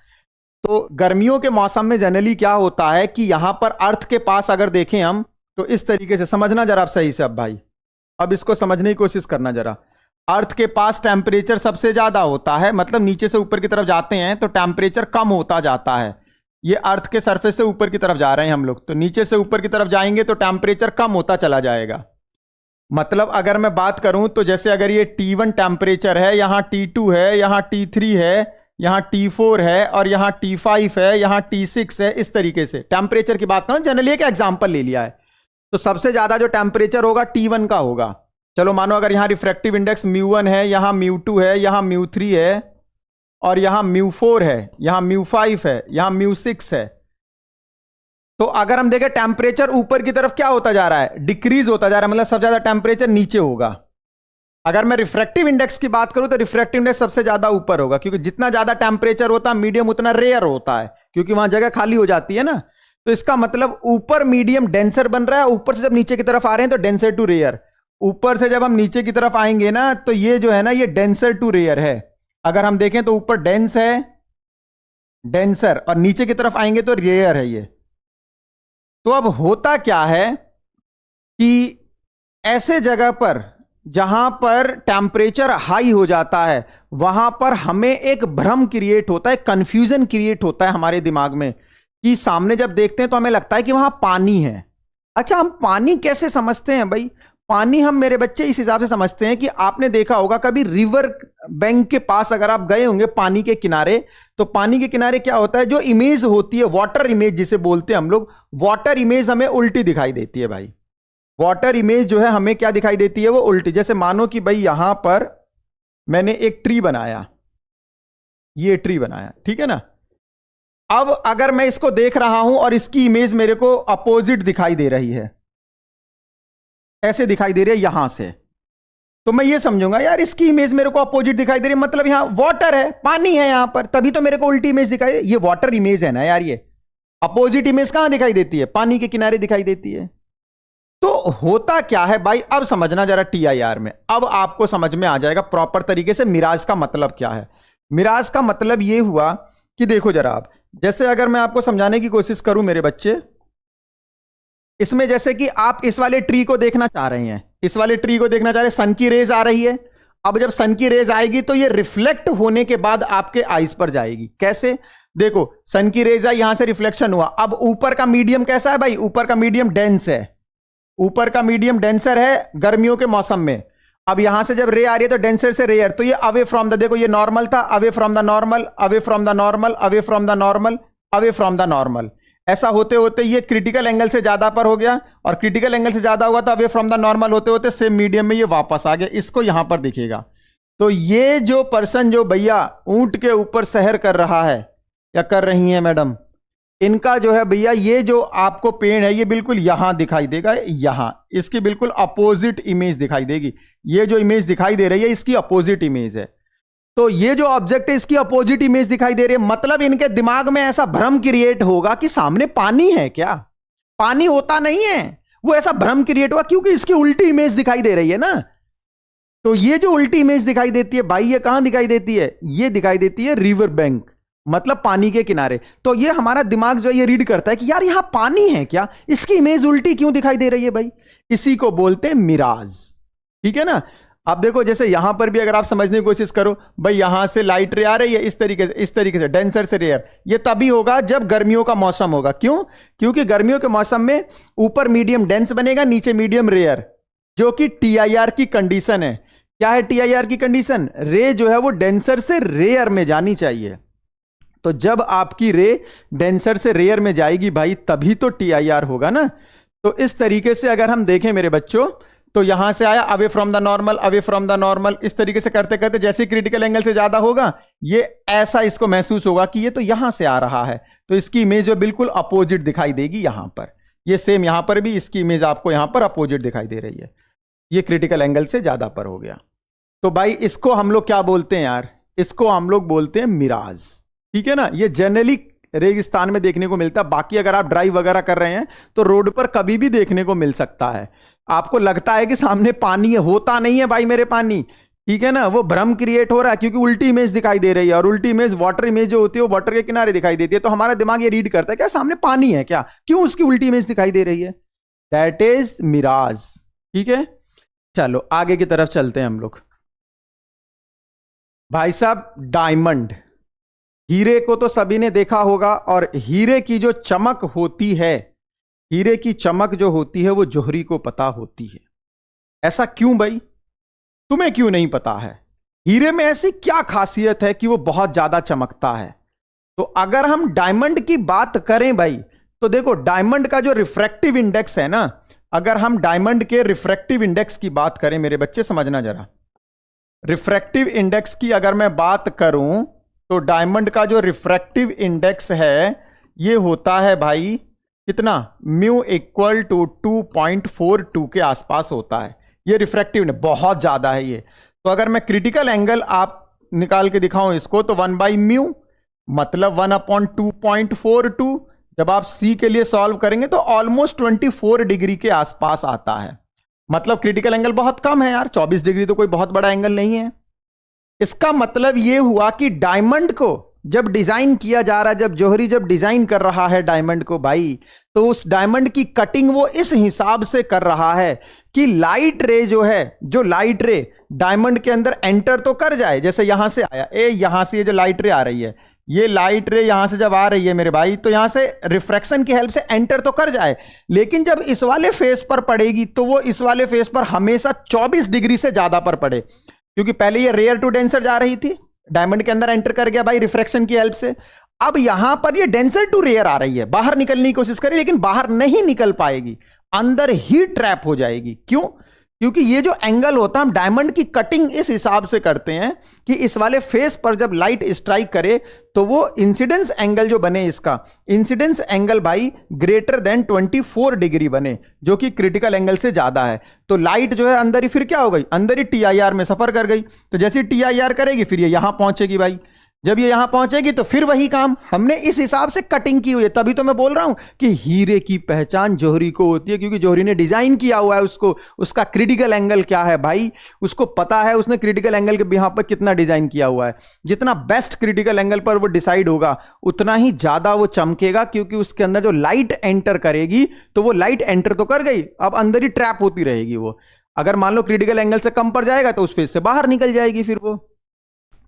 तो गर्मियों के मौसम में जनरली क्या होता है कि यहां पर अर्थ के पास अगर देखें हम तो इस तरीके से समझना जरा आप सही से। अब भाई अब इसको समझने की कोशिश करना जरा। अर्थ के पास टेम्परेचर सबसे ज्यादा होता है, मतलब नीचे से ऊपर की तरफ जाते हैं तो टेम्परेचर कम होता जाता है। ये अर्थ के सरफेस से ऊपर की तरफ जा रहे हैं हम लोग, तो नीचे से ऊपर की तरफ जाएंगे तो टेम्परेचर कम होता चला जाएगा। मतलब अगर मैं बात करूं तो जैसे अगर ये T1 टेम्परेचर है, यहां T2 है, यहां T3 है, यहां T4 है, और यहां T5 है, यहां T6 है, इस तरीके से टेम्परेचर की बात करूं, जनरली एक एग्जांपल ले लिया है। तो सबसे ज्यादा जो टेम्परेचर होगा T1 का होगा। चलो मानो अगर यहां रिफ्रैक्टिव इंडेक्स μ1 है, यहां μ2 है, यहां μ3 है, और यहां μ4 है, यहां μ5 है, यहां μ6 है। तो अगर हम देखें टेम्परेचर ऊपर की तरफ क्या होता जा रहा है, डिक्रीज होता जा रहा है, मतलब सबसे ज्यादा टेम्परेचर नीचे होगा। अगर मैं रिफ्रैक्टिव इंडेक्स की बात करूं तो रिफ्रैक्टिव इंडेक्स सबसे ज्यादा ऊपर होगा, क्योंकि जितना ज्यादा टेम्परेचर होता है मीडियम उतना रेयर होता है, क्योंकि वहां जगह खाली हो जाती है ना। तो इसका मतलब ऊपर मीडियम डेंसर बन रहा है, ऊपर से जब नीचे की तरफ आ रहे हैं तो डेंसर टू रेयर। ऊपर से जब हम नीचे की तरफ आएंगे ना तो ये जो है ना ये डेंसर टू रेयर है। अगर हम देखें तो ऊपर डेंस है, डेंसर, और नीचे की तरफ आएंगे तो रेयर है ये। तो अब होता क्या है कि ऐसे जगह पर जहां पर टेम्परेचर हाई हो जाता है वहां पर हमें एक भ्रम क्रिएट होता है, कंफ्यूजन क्रिएट होता है हमारे दिमाग में, कि सामने जब देखते हैं तो हमें लगता है कि वहां पानी है। अच्छा, हम पानी कैसे समझते हैं भाई? पानी हम मेरे बच्चे इस हिसाब से समझते हैं कि आपने देखा होगा कभी रिवर बैंक के पास अगर आप गए होंगे पानी के किनारे, तो पानी के किनारे क्या होता है, जो इमेज होती है वाटर इमेज जिसे बोलते हैं हम लोग, वाटर इमेज हमें उल्टी दिखाई देती है भाई। वाटर इमेज जो है हमें क्या दिखाई देती है, वो उल्टी। जैसे मानो कि भाई यहां पर मैंने एक ट्री बनाया, ये ट्री बनाया, ठीक है ना। अब अगर मैं इसको देख रहा हूं और इसकी इमेज मेरे को अपोजिट दिखाई दे रही है, ऐसे दिखाई दे रही है यहां से, तो मैं ये समझूंगा यार इसकी इमेज मेरे को अपोजिट दिखाई दे रही है, मतलब यहां वाटर है, पानी है यहां पर, तभी तो मेरे को उल्टी इमेज दिखाई दे। ये वाटर इमेज है ना यार, ये अपोजिट इमेज कहां दिखाई देती है, पानी के किनारे दिखाई देती है। तो होता क्या है भाई, अब समझना जरा TIR में, अब आपको समझ में आ जाएगा प्रॉपर तरीके से मिराज का मतलब क्या है। मिराज का मतलब यह हुआ कि देखो जरा आप, जैसे अगर मैं आपको समझाने की कोशिश करूं मेरे बच्चे, इसमें जैसे कि आप इस वाले ट्री को देखना चाह रहे हैं, इस वाले ट्री को देखना चाह रहे हैं, सन की रेज आ रही है। अब जब सन की रेज आएगी तो ये रिफ्लेक्ट होने के बाद आपके आईज पर जाएगी। कैसे, देखो सन की रेज आई, यहां से रिफ्लेक्शन हुआ। अब ऊपर का मीडियम कैसा है भाई, ऊपर का मीडियम डेंस है, ऊपर का मीडियम डेंसर है गर्मियों के मौसम में। अब यहां से जब रे आ रही है तो डेंसर से रेयर, तो ये अवे फ्रॉम द, देखो ये नॉर्मल था, away from the normal, away from the normal, away from the normal, away from the normal. ऐसा होते होते ये क्रिटिकल एंगल से ज्यादा पर हो गया, और क्रिटिकल एंगल से ज्यादा हुआ तो अवे फ्रॉम द नॉर्मल होते होते सेम मीडियम में ये वापस आ गया। इसको यहां पर दिखेगा, तो ये जो पर्सन जो भैया ऊंट के ऊपर सहर कर रहा है या कर रही है मैडम, इनका जो है भैया ये जो आपको पेड़ है ये बिल्कुल यहां दिखाई देगा, यहां इसकी बिल्कुल अपोजिट इमेज दिखाई देगी। ये जो इमेज दिखाई दे रही है इसकी अपोजिट इमेज है। तो ये जो ऑब्जेक्ट है इसकी अपोजिट इमेज दिखाई दे रही है, मतलब इनके दिमाग में ऐसा भ्रम क्रिएट होगा कि सामने पानी है क्या, पानी होता नहीं है। वो ऐसा भ्रम क्रिएट हुआ क्योंकि इसकी उल्टी इमेज दिखाई दे रही है ना। तो ये जो उल्टी इमेज दिखाई देती है भाई, ये कहां दिखाई देती है, ये दिखाई देती है रिवर बैंक, मतलब पानी के किनारे। तो ये हमारा दिमाग जो है ये रीड करता है कि यार यहां पानी है क्या, इसकी इमेज उल्टी क्यों दिखाई दे रही है भाई। इसी को बोलते हैं मिराज, ठीक है ना। अब देखो जैसे यहां पर भी अगर आप समझने की कोशिश करो भाई, यहां से लाइट रे आ रही है इस तरीके से डेंसर से रेयर। ये तभी होगा जब गर्मियों का मौसम होगा। क्यों? क्योंकि गर्मियों के मौसम में ऊपर मीडियम डेंस बनेगा, नीचे मीडियम रेयर, जो कि टीआईआर की कंडीशन है। क्या है टीआईआर की कंडीशन? रे जो है वो डेंसर से रेयर में जानी चाहिए। तो जब आपकी रे डेंसर से रेयर में जाएगी भाई तभी तो टीआईआर होगा ना। तो इस तरीके से अगर हम देखें मेरे बच्चों, तो यहां से आया away from the normal, away from the normal, इस तरीके से करते करते जैसे क्रिटिकल एंगल से ज्यादा होगा ये ऐसा इसको महसूस होगा कि ये तो यहां से आ रहा है, तो इसकी इमेज जो बिल्कुल अपोजिट दिखाई देगी यहां पर। ये सेम यहां पर भी इसकी इमेज आपको यहां पर अपोजिट दिखाई दे रही है, ये क्रिटिकल एंगल से ज्यादा पर हो गया। तो भाई इसको हम लोग क्या बोलते हैं यार, इसको हम लोग बोलते हैं मिराज, ठीक है ना। ये जनरली रेगिस्तान में देखने को मिलता है, बाकी अगर आप ड्राइव वगैरह कर रहे हैं तो रोड पर कभी भी देखने को मिल सकता है। आपको लगता है कि सामने पानी है, होता नहीं है भाई मेरे पानी, ठीक है ना। वो भ्रम क्रिएट हो रहा है क्योंकि उल्टी इमेज दिखाई दे रही है, और उल्टी इमेज वाटर इमेज जो होती है वो वाटर के किनारे दिखाई देती है। तो हमारा दिमाग ये रीड करता है क्या सामने पानी है क्या, क्यों उसकी उल्टी इमेज दिखाई दे रही है, दैट इज मिराज, ठीक है। चलो आगे की तरफ चलते हैं हम लोग। भाई साहब डायमंड, हीरे को तो सभी ने देखा होगा, और हीरे की जो चमक होती है, हीरे की चमक जो होती है वो जोहरी को पता होती है। ऐसा क्यों भाई, तुम्हें क्यों नहीं पता है? हीरे में ऐसी क्या खासियत है कि वो बहुत ज्यादा चमकता है? तो अगर हम डायमंड की बात करें भाई, तो देखो डायमंड का जो रिफ्रैक्टिव इंडेक्स है ना, अगर हम डायमंड के रिफ्रैक्टिव इंडेक्स की बात करें मेरे बच्चे समझना जरा, रिफ्रैक्टिव इंडेक्स की अगर मैं बात करूं तो डायमंड का जो रिफ्रैक्टिव इंडेक्स है ये होता है भाई कितना, म्यू इक्वल टू 2.42 के आसपास होता है। ये रिफ्रैक्टिव ने बहुत ज्यादा है ये। तो अगर मैं क्रिटिकल एंगल आप निकाल के दिखाऊं इसको, तो 1/म्यू मतलब 1/2.42। जब आप सी के लिए सॉल्व करेंगे तो ऑलमोस्ट 24 डिग्री के आसपास आता है। मतलब क्रिटिकल एंगल बहुत कम है यार, 24 डिग्री तो कोई बहुत बड़ा एंगल नहीं है। इसका मतलब यह हुआ कि डायमंड को जब डिजाइन किया जा रहा है, जब जौहरी जब डिजाइन कर रहा है डायमंड को भाई, तो उस डायमंड की कटिंग वो इस हिसाब से कर रहा है कि लाइट रे जो है, जो लाइट रे डायमंड के अंदर एंटर तो कर जाए। जैसे यहां से आया, यहां से ये जो लाइट रे आ रही है, ये लाइट रे यहां से जब आ रही है मेरे भाई, तो यहां से रिफ्रैक्शन की हेल्प से एंटर तो कर जाए, लेकिन जब इस वाले फेस पर पड़ेगी तो वो इस वाले फेस पर हमेशा 24 डिग्री से ज्यादा पर पड़े। क्योंकि पहले ये रेयर टू डेंसर जा रही थी, डायमंड के अंदर एंटर कर गया भाई रिफ्रैक्शन की हेल्प से। अब यहां पर ये डेंसर टू रेयर आ रही है, बाहर निकलने की कोशिश करेगी लेकिन बाहर नहीं निकल पाएगी, अंदर ही ट्रैप हो जाएगी। क्यों? क्योंकि ये जो एंगल होता है, हम डायमंड की कटिंग इस हिसाब से करते हैं कि इस वाले फेस पर जब लाइट स्ट्राइक करे तो वो इंसिडेंस एंगल जो बने, इसका इंसिडेंस एंगल भाई ग्रेटर देन 24 डिग्री बने, जो कि क्रिटिकल एंगल से ज्यादा है। तो लाइट जो है अंदर ही फिर क्या हो गई, अंदर ही टीआईआर में सफर कर गई। तो जैसे टीआईआर करेगी फिर ये यहां पहुंचेगी भाई, जब ये यहां पहुंचेगी तो फिर वही काम हमने इस हिसाब से कटिंग की हुई है। तभी तो मैं बोल रहा हूं कि हीरे की पहचान जौहरी को होती है, क्योंकि जौहरी ने डिजाइन किया हुआ है उसको, उसका क्रिटिकल एंगल क्या है भाई उसको पता है, उसने क्रिटिकल एंगल के यहां पर कितना डिजाइन किया हुआ है। जितना बेस्ट क्रिटिकल एंगल पर वो डिसाइड होगा उतना ही ज्यादा वो चमकेगा, क्योंकि उसके अंदर जो लाइट एंटर करेगी तो वो लाइट एंटर तो कर गई, अब अंदर ही ट्रैप होती रहेगी वो। अगर मान लो क्रिटिकल एंगल से कम पड़ जाएगा तो उस फेस से बाहर निकल जाएगी फिर वो।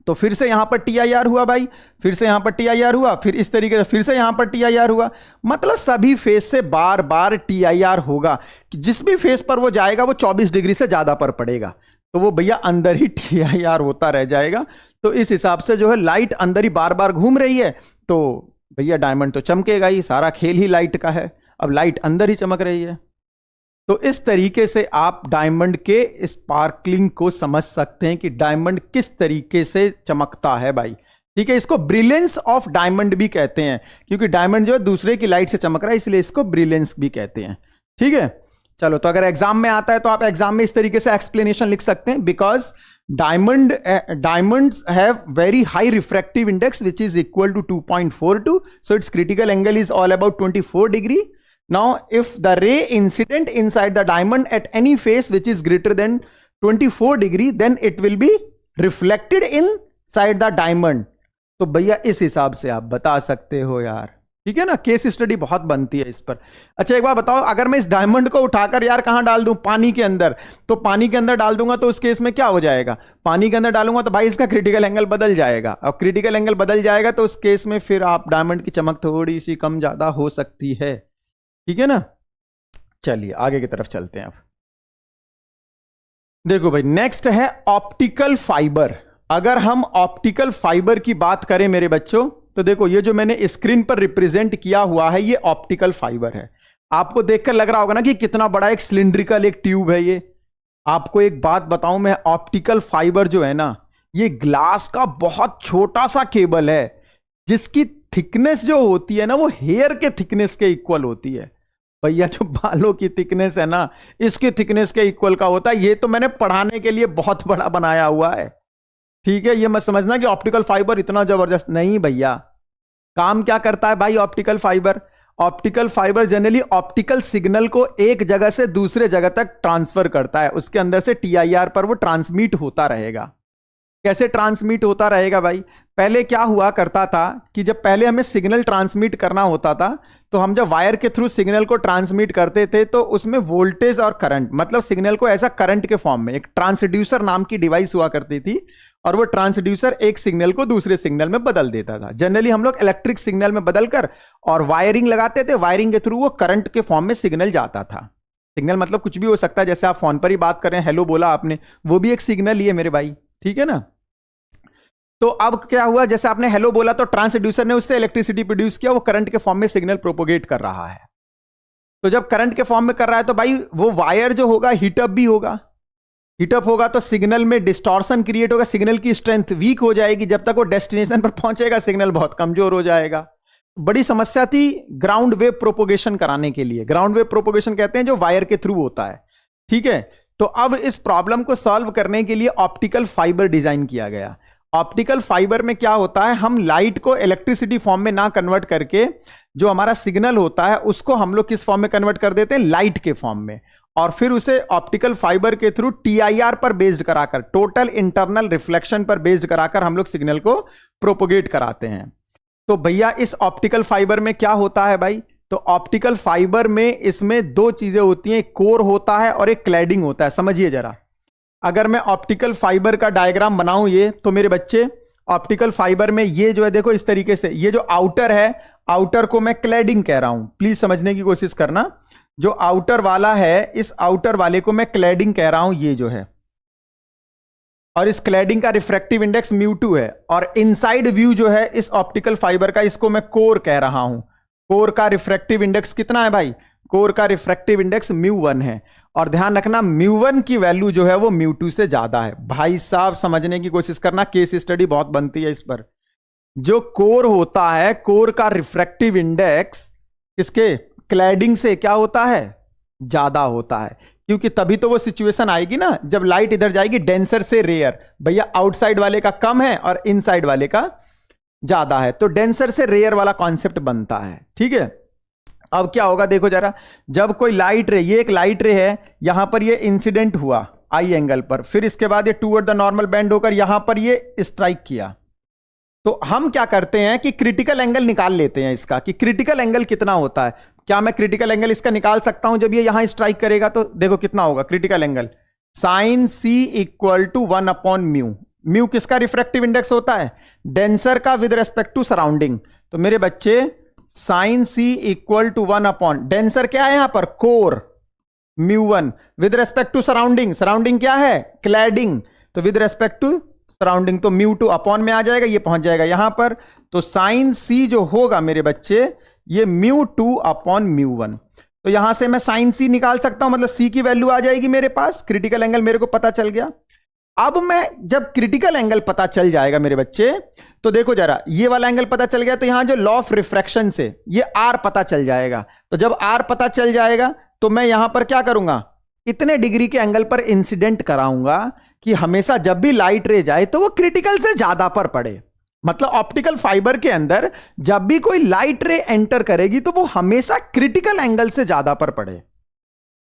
तो फिर से यहां पर टीआईआर हुआ भाई, फिर से यहां पर टीआईआर हुआ, फिर इस तरीके से फिर से यहां पर टीआईआर हुआ। मतलब सभी फेस से बार बार टीआईआर होगा, कि जिस भी फेस पर वो जाएगा वो 24 डिग्री से ज्यादा पर पड़ेगा, तो वो भैया अंदर ही टीआईआर होता रह जाएगा। तो इस हिसाब से जो है लाइट अंदर ही बार बार घूम रही है, तो भैया डायमंड तो चमकेगा ही, सारा खेल ही लाइट का है। अब लाइट अंदर ही चमक रही है। तो इस तरीके से आप डायमंड के स्पार्कलिंग को समझ सकते हैं कि डायमंड किस तरीके से चमकता है भाई। ठीक है, इसको ब्रिलियंस ऑफ डायमंड भी कहते हैं, क्योंकि डायमंड जो है दूसरे की लाइट से चमक रहा है, इसलिए इसको ब्रिलियंस भी कहते हैं। ठीक है, चलो, तो अगर एग्जाम में आता है तो आप एग्जाम में इस तरीके से एक्सप्लेनेशन लिख सकते हैं, because diamonds have very high refractive index which is equal to 2.42, so its critical angle is all about 24 degree. Now if the ray incident inside the diamond at any phase which is greater than 24 degree, then it will be reflected inside the diamond. तो भैया इस हिसाब से आप बता सकते हो यार। ठीक है ना, केस स्टडी बहुत बनती है इस पर। अच्छा एक बार बताओ, अगर मैं इस डायमंड को उठाकर यार कहां डाल दूं, पानी के अंदर, तो पानी के अंदर डाल दूंगा तो उस केस में क्या हो जाएगा, पानी के अंदर डालूंगा तो भाई इसका क्रिटिकल एंगल बदल जाएगा, और क्रिटिकल एंगल बदल जाएगा तो उस केस में फिर आप डायमंड की चमक थोड़ी सी कम ज्यादा हो सकती है। ठीक है ना, चलिए आगे की तरफ चलते हैं। अब देखो भाई, नेक्स्ट है ऑप्टिकल फाइबर। अगर हम ऑप्टिकल फाइबर की बात करें मेरे बच्चों, तो देखो ये जो मैंने स्क्रीन पर रिप्रेजेंट किया हुआ है ये ऑप्टिकल फाइबर है। आपको देखकर लग रहा होगा ना कि कितना बड़ा एक सिलिंड्रिकल एक ट्यूब है ये। आपको एक बात बताऊं मैं, ऑप्टिकल फाइबर जो है ना, ये ग्लास का बहुत छोटा सा केबल है, जिसकी थिकनेस जो होती है ना वो हेयर के थिकनेस के इक्वल होती है। भैया जो बालों की थिकनेस है ना, इसकी थिकनेस के इक्वल का होता है। ये तो मैंने पढ़ाने के लिए बहुत बड़ा बनाया हुआ है। ठीक है, ये मत समझना कि ऑप्टिकल फाइबर इतना जबरदस्त नहीं भैया। काम क्या करता है भाई optical fibre? Optical fibre generally optical signal को एक जगह से दूसरे जगह तक ट्रांसफर करता है। उसके अंदर से टीआईआर पर वो ट्रांसमिट होता रहेगा। कैसे ट्रांसमिट होता रहेगा भाई? पहले क्या हुआ करता था कि जब पहले हमें सिग्नल ट्रांसमिट करना होता था, तो हम जब वायर के थ्रू सिग्नल को ट्रांसमिट करते थे तो उसमें वोल्टेज और करंट, मतलब सिग्नल को ऐसा करंट के फॉर्म में एक ट्रांसड्यूसर नाम की डिवाइस हुआ करती थी, और वो ट्रांसड्यूसर एक सिग्नल को दूसरे सिग्नल में बदल देता था। जनरली हम लोग इलेक्ट्रिक सिग्नल में बदलकर और वायरिंग लगाते थे, वायरिंग के थ्रू वो करंट के फॉर्म में सिग्नल जाता था। सिग्नल मतलब कुछ भी हो सकता है, जैसे आप फोन पर ही बात कर रहे हैं, हेलो बोला आपने, वो भी एक सिग्नल ही है मेरे भाई। ठीक है ना, तो अब क्या हुआ, जैसे आपने हेलो बोला तो ट्रांसड्यूसर ने उससे इलेक्ट्रिसिटी प्रोड्यूस किया, वो करंट के फॉर्म में सिग्नल प्रोपोगेट कर रहा है। तो जब करंट के फॉर्म में कर रहा है तो भाई वो वायर जो होगा हीटअप भी होगा। हीटअप होगा तो सिग्नल में डिस्टॉर्शन क्रिएट होगा, सिग्नल की स्ट्रेंथ वीक हो जाएगी। जब तक वो डेस्टिनेशन पर पहुंचेगा सिग्नल बहुत कमजोर हो जाएगा। बड़ी समस्या थी ग्राउंड वेव प्रोपोगेशन कराने के लिए। ग्राउंड वेव प्रोपोगेशन कहते हैं जो वायर के थ्रू होता है। ठीक है, तो अब इस प्रॉब्लम को सॉल्व करने के लिए ऑप्टिकल फाइबर डिजाइन किया गया। ऑप्टिकल फाइबर में क्या होता है, हम लाइट को इलेक्ट्रिसिटी फॉर्म में ना कन्वर्ट करके जो हमारा सिग्नल होता है उसको हम लोग किस फॉर्म में कन्वर्ट कर देते हैं, लाइट के फॉर्म में, और फिर उसे ऑप्टिकल फाइबर के थ्रू टीआईआर पर बेस्ड कराकर, टोटल इंटरनल रिफ्लेक्शन पर बेस्ड कराकर हम लोग सिग्नल को प्रोपोगेट कराते हैं। तो भैया इस ऑप्टिकल फाइबर में क्या होता है भाई, तो ऑप्टिकल फाइबर में इसमें दो चीजें होती हैं, एक कोर होता है और एक क्लैडिंग होता है। समझिए जरा, अगर मैं ऑप्टिकल फाइबर का डायग्राम बनाऊं ये, तो मेरे बच्चे ऑप्टिकल फाइबर में ये जो है देखो इस तरीके से, ये जो आउटर है, आउटर को मैं क्लैडिंग कह रहा हूं, प्लीज समझने की कोशिश करना। जो आउटर वाला है, इस आउटर वाले को मैं क्लैडिंग कह रहा हूं, ये जो है, और इस क्लैडिंग का रिफ्रैक्टिव इंडेक्स μ2 है। और इनसाइड व्यू जो है इस ऑप्टिकल फाइबर का, इसको मैं कोर कह रहा हूं। कोर का रिफ्रैक्टिव इंडेक्स कितना है भाई? कोर का रिफ्रैक्टिव इंडेक्स μ1 है। और ध्यान रखना μ1 की वैल्यू जो है वो μ2 से ज्यादा है। भाई साहब समझने की कोशिश करना, केस स्टडी बहुत बनती है इस पर। जो कोर होता है, कोर का रिफ्रैक्टिव इंडेक्स इसके क्लैडिंग से क्या होता है, ज्यादा होता है, क्योंकि तभी तो वो सिचुएशन आएगी ना जब लाइट इधर जाएगी डेंसर से रेयर। भैया आउटसाइड वाले का कम है और इनसाइड वाले का ज्यादा है, तो डेंसर से रेयर वाला कॉन्सेप्ट बनता है। ठीक है, अब क्या होगा देखो जरा, जब कोई लाइट रे, ये एक लाइट रे है, यहां पर ये इंसिडेंट हुआ आई एंगल पर, फिर इसके बाद ये टूवर्ड द नॉर्मल बेंड होकर यहां पर ये स्ट्राइक किया, तो हम क्या करते हैं कि क्रिटिकल एंगल निकाल लेते हैं इसका, कि क्रिटिकल एंगल कितना होता है। क्या मैं क्रिटिकल एंगल इसका निकाल सकता हूं? जब ये यहां स्ट्राइक करेगा तो देखो कितना होगा critical angle, sine C equal to 1/μ। Mu किसका रिफ्रैक्टिव इंडेक्स होता है? डेंसर का विद रेस्पेक्ट टू सराउंडिंग। तो मेरे बच्चे sine C equal to 1/, denser क्या है यहां पर? Core, μ1 with respect to surrounding, surrounding क्या है? क्लैडिंग, तो विद रेस्पेक्ट टू सराउंडिंग तो μ2 अपॉन में आ जाएगा, ये पहुंच जाएगा यहां पर। तो साइन सी जो होगा मेरे बच्चे ये μ2/μ1। तो यहां से मैं साइन सी निकाल सकता हूं, मतलब सी की वैल्यू आ जाएगी मेरे पास, क्रिटिकल एंगल मेरे को पता चल गया। अब मैं जब क्रिटिकल एंगल पता चल जाएगा मेरे बच्चे, तो देखो जरा, ये वाला एंगल पता चल गया, तो यहां जो लॉ ऑफ रिफ्रैक्शन से ये आर पता चल जाएगा। तो जब आर पता चल जाएगा तो मैं यहां पर क्या करूंगा, इतने डिग्री के एंगल पर इंसिडेंट कराऊंगा कि हमेशा जब भी लाइट रे जाए तो वो क्रिटिकल से ज्यादा पर पड़े। मतलब ऑप्टिकल फाइबर के अंदर जब भी कोई लाइट रे एंटर करेगी तो वो हमेशा क्रिटिकल एंगल से ज्यादा पर पड़े।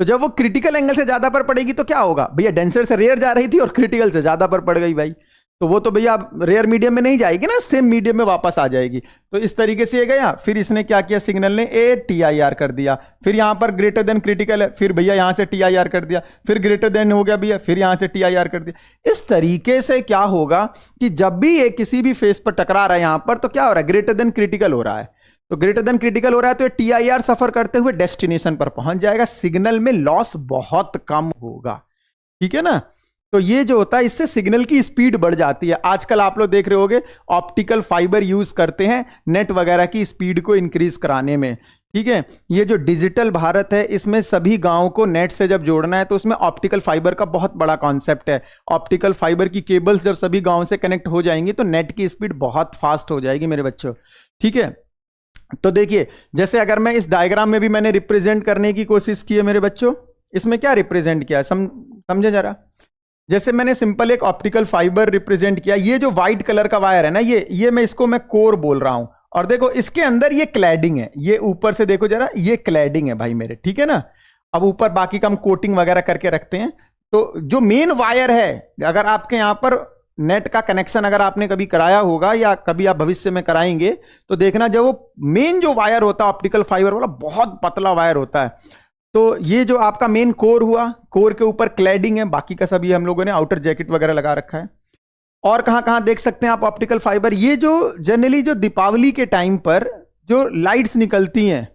तो जब वो क्रिटिकल एंगल से ज्यादा पर पड़ेगी तो क्या होगा भैया, डेंसर से रेयर जा रही थी और क्रिटिकल से ज्यादा पर पड़ गई भाई, तो वो तो भैया रेयर मीडियम में नहीं जाएगी ना, सेम मीडियम में वापस आ जाएगी। तो इस तरीके से ये गया, फिर इसने क्या किया, सिग्नल ने ए टी आई आर कर दिया, फिर यहां पर ग्रेटर देन क्रिटिकल है, फिर भैया यहां से टी आई आर कर दिया, फिर ग्रेटर देन हो गया भैया, फिर यहां से टी आई आर कर दिया। इस तरीके से क्या होगा कि जब भी ये किसी भी फेस पर टकरा रहा है यहां पर, तो क्या हो रहा है, ग्रेटर देन क्रिटिकल हो रहा है। तो ग्रेटर देन क्रिटिकल हो रहा है तो टी आई आर सफर करते हुए डेस्टिनेशन पर पहुंच जाएगा, सिग्नल में लॉस बहुत कम होगा। ठीक है ना। तो ये जो होता है इससे सिग्नल की स्पीड बढ़ जाती है। आजकल आप लोग देख रहे होंगे ऑप्टिकल फाइबर यूज करते हैं नेट वगैरह की स्पीड को इंक्रीज कराने में। ठीक है, ये जो डिजिटल भारत है इसमें सभी गांवों को नेट से जब जोड़ना है तो उसमें ऑप्टिकल फाइबर का बहुत बड़ा कॉन्सेप्ट है। ऑप्टिकल फाइबर की केबल्स जब सभी गांवों से कनेक्ट हो जाएंगी तो नेट की स्पीड बहुत फास्ट हो जाएगी मेरे बच्चों। ठीक है, तो देखिए जैसे अगर मैं इस डायग्राम में भी मैंने रिप्रेजेंट करने की कोशिश की है मेरे बच्चों, इसमें क्या रिप्रेजेंट किया है समझे जरा। जैसे मैंने सिंपल एक ऑप्टिकल फाइबर रिप्रेजेंट किया, ये जो व्हाइट कलर का वायर है ना, ये मैं इसको मैं कोर बोल रहा हूं, और देखो इसके अंदर ये क्लैडिंग है, ये ऊपर से देखो जरा, ये क्लैडिंग है भाई मेरे। ठीक है ना। अब ऊपर बाकी का हम कोटिंग वगैरह करके रखते हैं। तो जो मेन वायर है, अगर आपके यहां पर नेट का कनेक्शन अगर आपने कभी कराया होगा या कभी आप भविष्य में कराएंगे तो देखना, जब वो मेन जो वायर होता है ऑप्टिकल फाइबर वाला बहुत पतला वायर होता है, तो ये जो आपका मेन कोर हुआ, कोर के ऊपर क्लैडिंग है, बाकी का सभी हम लोगों ने आउटर जैकेट वगैरह लगा रखा है। और कहां कहां देख सकते हैं आप ऑप्टिकल फाइबर, ये जो जनरली जो दीपावली के टाइम पर जो लाइट्स निकलती हैं,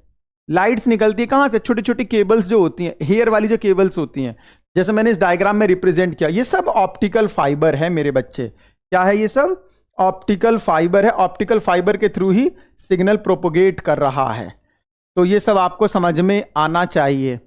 लाइट्स निकलती है कहां से, छोटी छोटी केबल्स जो होती हैं, हेयर वाली जो केबल्स होती हैं, जैसे मैंने इस डायग्राम में रिप्रेजेंट किया, ये सब ऑप्टिकल फाइबर है मेरे बच्चे। क्या है, ये सब ऑप्टिकल फाइबर है। ऑप्टिकल फाइबर के थ्रू ही सिग्नल प्रोपोगेट कर रहा है। तो ये सब आपको समझ में आना चाहिए।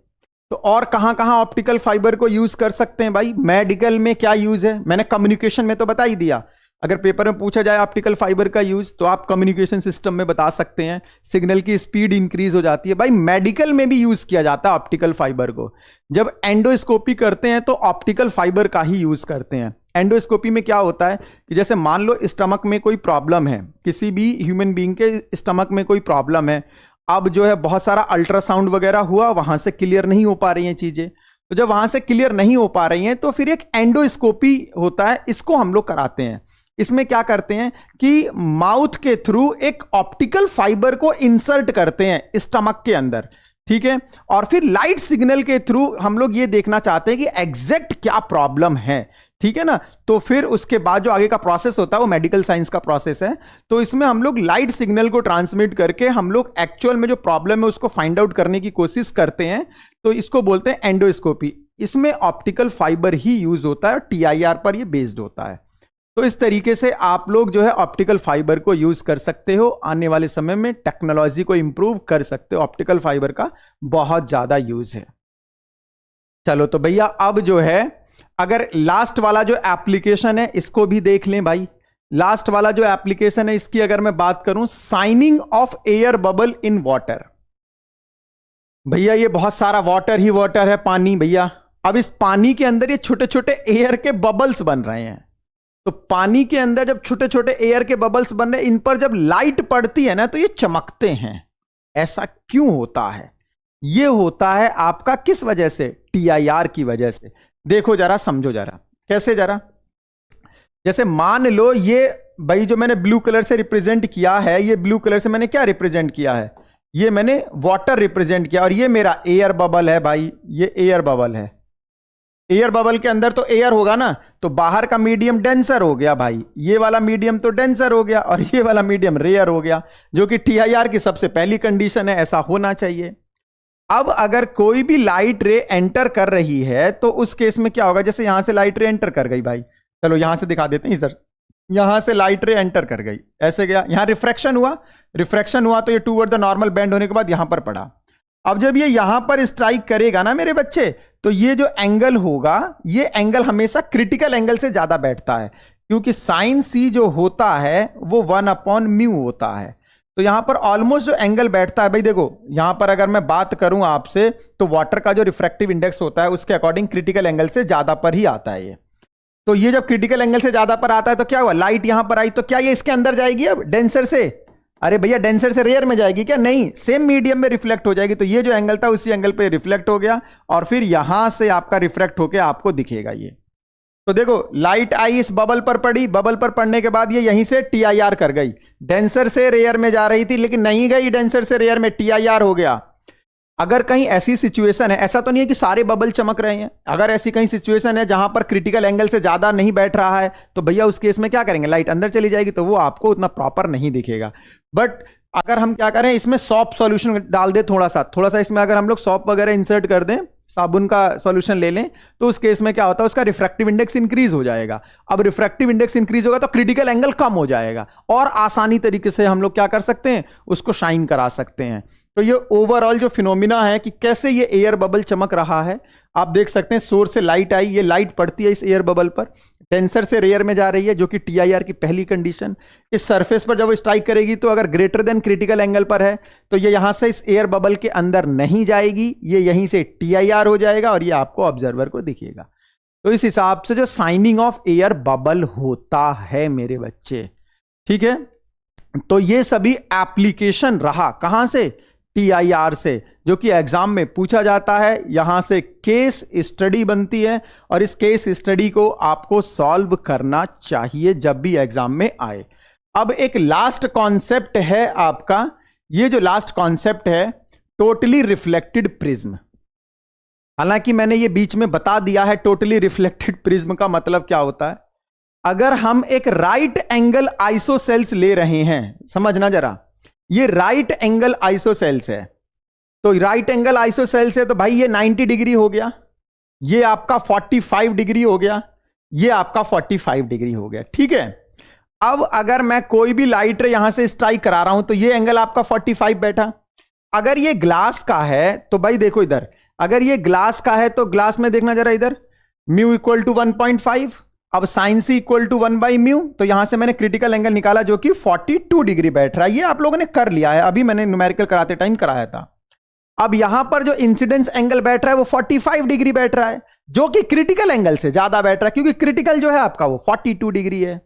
तो और कहां कहां ऑप्टिकल फाइबर को यूज कर सकते हैं भाई, मेडिकल में क्या यूज है, मैंने कम्युनिकेशन में तो बता ही दिया। अगर पेपर में पूछा जाए ऑप्टिकल फाइबर का यूज, तो आप कम्युनिकेशन सिस्टम में बता सकते हैं, सिग्नल की स्पीड इंक्रीज हो जाती है। भाई मेडिकल में भी यूज किया जाता है ऑप्टिकल फाइबर को। जब एंडोस्कोपी करते हैं तो ऑप्टिकल फाइबर का ही यूज करते हैं। एंडोस्कोपी में क्या होता है कि जैसे मान लो स्टमक में कोई प्रॉब्लम है, किसी भी ह्यूमन बीइंग के स्टमक में कोई प्रॉब्लम है, अब जो है बहुत सारा अल्ट्रासाउंड वगैरह हुआ, वहां से क्लियर नहीं हो पा रही हैं चीजें, तो जब वहां से क्लियर नहीं हो पा रही हैं तो फिर एक एंडोस्कोपी होता है, इसको हम लोग कराते हैं। इसमें क्या करते हैं कि माउथ के थ्रू एक ऑप्टिकल फाइबर को इंसर्ट करते हैं स्टमक के अंदर। ठीक है, और फिर लाइट सिग्नल के थ्रू हम लोग ये देखना चाहते हैं कि एग्जैक्ट क्या प्रॉब्लम है। ठीक है ना। तो फिर उसके बाद जो आगे का प्रोसेस होता है वो मेडिकल साइंस का प्रोसेस है। तो इसमें हम लोग लाइट सिग्नल को ट्रांसमिट करके हम लोग एक्चुअल में जो प्रॉब्लम है उसको फाइंड आउट करने की कोशिश करते हैं। तो इसको बोलते हैं एंडोस्कोपी। इसमें ऑप्टिकल फाइबर ही यूज होता है, टीआईआर पर ये बेस्ड होता है। तो इस तरीके से आप लोग जो है ऑप्टिकल फाइबर को यूज कर सकते हो। आने वाले समय में टेक्नोलॉजी को इंप्रूव कर सकते हो, ऑप्टिकल फाइबर का बहुत ज्यादा यूज है। चलो तो भैया अब जो है अगर लास्ट वाला जो एप्लीकेशन है इसको भी देख लें भाई। लास्ट वाला जो एप्लीकेशन है इसकी अगर मैं बात करूं, signing off air bubble in water. भैया ये बहुत सारा वाटर ही वाटर है, पानी भैया। अब इस पानी के अंदर ये छोटे छोटे एयर के बबल्स बन रहे हैं। तो पानी के अंदर जब छोटे छोटे एयर के बबल्स बन रहे हैं, इन पर जब लाइट पड़ती है ना तो ये चमकते हैं। ऐसा क्यों होता है? ये होता है आपका किस वजह से? टीआईआर की वजह से। देखो जरा, समझो जरा कैसे। जरा जैसे मान लो ये भाई जो मैंने ब्लू कलर से रिप्रेजेंट किया है, ये ब्लू कलर से मैंने क्या रिप्रेजेंट किया है? ये मैंने वाटर रिप्रेजेंट किया, और ये मेरा एयर बबल है भाई, ये एयर बबल है। एयर बबल के अंदर तो एयर होगा ना, तो बाहर का मीडियम डेंसर हो गया भाई, ये वाला मीडियम तो डेंसर हो गया, और ये वाला मीडियम रेयर हो गया, जो कि टीआईआर की सबसे पहली कंडीशन है, ऐसा होना चाहिए। अब अगर कोई भी लाइट रे एंटर कर रही है तो उस केस में क्या होगा? जैसे यहां से लाइट रे एंटर कर गई भाई, चलो यहां से दिखा देते हैं सर। यहां से लाइट रे एंटर कर गई, ऐसे गया, यहां रिफ्रैक्शन हुआ, रिफ्रैक्शन हुआ तो ये टूवर्ड द नॉर्मल बेंड होने के बाद यहां पर पड़ा। अब जब ये यहां पर स्ट्राइक करेगा ना मेरे बच्चे, तो ये जो एंगल होगा, ये एंगल हमेशा क्रिटिकल एंगल से ज्यादा बैठता है, क्योंकि साइन सी जो होता है वो 1/μ होता है। तो यहां पर ऑलमोस्ट जो एंगल बैठता है भाई, देखो यहां पर अगर मैं बात करूं आपसे, तो वाटर का जो रिफ्रैक्टिव इंडेक्स होता है उसके अकॉर्डिंग क्रिटिकल एंगल से ज्यादा पर ही आता है ये। तो ये जब क्रिटिकल एंगल से ज्यादा पर आता है तो क्या हुआ, लाइट यहां पर आई, तो क्या ये इसके अंदर जाएगी अब डेंसर से? अरे भैया डेंसर से रेयर में जाएगी क्या? नहीं, सेम मीडियम में रिफ्लेक्ट हो जाएगी। तो ये जो एंगल था उसी एंगल पे रिफ्लेक्ट हो गया और फिर यहां से आपका रिफ्लेक्ट होकर आपको दिखेगा ये। तो देखो लाइट आई इस बबल पर पड़ी, बबल पर पड़ने के बाद ये यहीं से टीआईआर कर गई, डेंसर से रेयर में जा रही थी लेकिन नहीं गई डेंसर से रेयर में, टीआईआर हो गया। अगर कहीं ऐसी सिचुएशन है, ऐसा तो नहीं है कि सारे बबल चमक रहे हैं, अगर ऐसी कहीं सिचुएशन है जहां पर क्रिटिकल एंगल से ज्यादा नहीं बैठ रहा है, तो भैया उस केस में क्या करेंगे, लाइट अंदर चली जाएगी, तो वो आपको उतना प्रॉपर नहीं दिखेगा। बट अगर हम क्या करें, इसमें सॉफ्ट सॉल्यूशन डाल दे, थोड़ा सा इसमें अगर हम लोग सॉफ्ट वगैरह इंसर्ट कर दें, साबुन का सॉल्यूशन ले लें, तो उस केस में क्या होता है, उसका रिफ्रैक्टिव इंडेक्स इंक्रीज हो जाएगा। अब रिफ्रैक्टिव इंडेक्स इंक्रीज होगा तो क्रिटिकल एंगल कम हो जाएगा और आसानी तरीके से हम लोग क्या कर सकते हैं, उसको शाइन करा सकते हैं। तो ये ओवरऑल जो फिनोमिना है कि कैसे ये एयर बबल चमक रहा है, आप देख सकते हैं सोर्स से लाइट आई, ये लाइट पड़ती है इस एयर बबल पर, डेंसर से रेयर में जा रही है जो कि टीआईआर की पहली कंडीशन। इस सरफेस पर जब वो स्ट्राइक करेगी तो अगर ग्रेटर देन क्रिटिकल एंगल पर है तो ये यहां से इस एयर बबल के अंदर नहीं जाएगी, ये यहीं से टीआईआर हो जाएगा और ये आपको ऑब्जर्वर को दिखेगा। तो इस हिसाब से जो साइनिंग ऑफ एयर बबल होता है मेरे बच्चे, ठीक है। तो ये सभी एप्लीकेशन रहा कहां से, टीआईआर से, जो कि एग्जाम में पूछा जाता है। यहां से केस स्टडी बनती है और इस केस स्टडी को आपको सॉल्व करना चाहिए जब भी एग्जाम में आए। अब एक लास्ट कॉन्सेप्ट है आपका, ये जो लास्ट कॉन्सेप्ट है टोटली रिफ्लेक्टेड प्रिज्म। हालांकि मैंने ये बीच में बता दिया है टोटली रिफ्लेक्टेड प्रिज्म का मतलब क्या होता है। अगर हम एक राइट एंगल आइसोसेल्स ले रहे हैं, समझना जरा, ये राइट एंगल आइसोसेल्स है, तो राइट एंगल आइसोसेल्स है तो भाई ये 90 डिग्री हो गया, ये आपका 45 डिग्री हो गया, ये आपका 45 डिग्री हो गया, ठीक है। अब अगर मैं कोई भी लाइट रे यहां से स्ट्राइक करा रहा हूं तो ये एंगल आपका 45 बैठा। अगर ये ग्लास का है तो भाई देखो इधर, अगर ये ग्लास का है तो ग्लास में देखना जरा इधर, म्यू इक्वल टू 1.5, अब साइन सी इक्वल टू 1/μ, तो यहां से मैंने क्रिटिकल एंगल निकाला जो कि 42 डिग्री बैठ रहा है। ये आप लोगों ने कर लिया है, अभी मैंने न्यूमेरिकल कराते टाइम कराया था। अब यहां पर जो इंसिडेंस एंगल बैठ रहा है वो 45 डिग्री बैठ रहा है, जो कि क्रिटिकल एंगल से ज्यादा बैठ रहा है, क्योंकि क्रिटिकल जो है आपका वो 42 डिग्री है।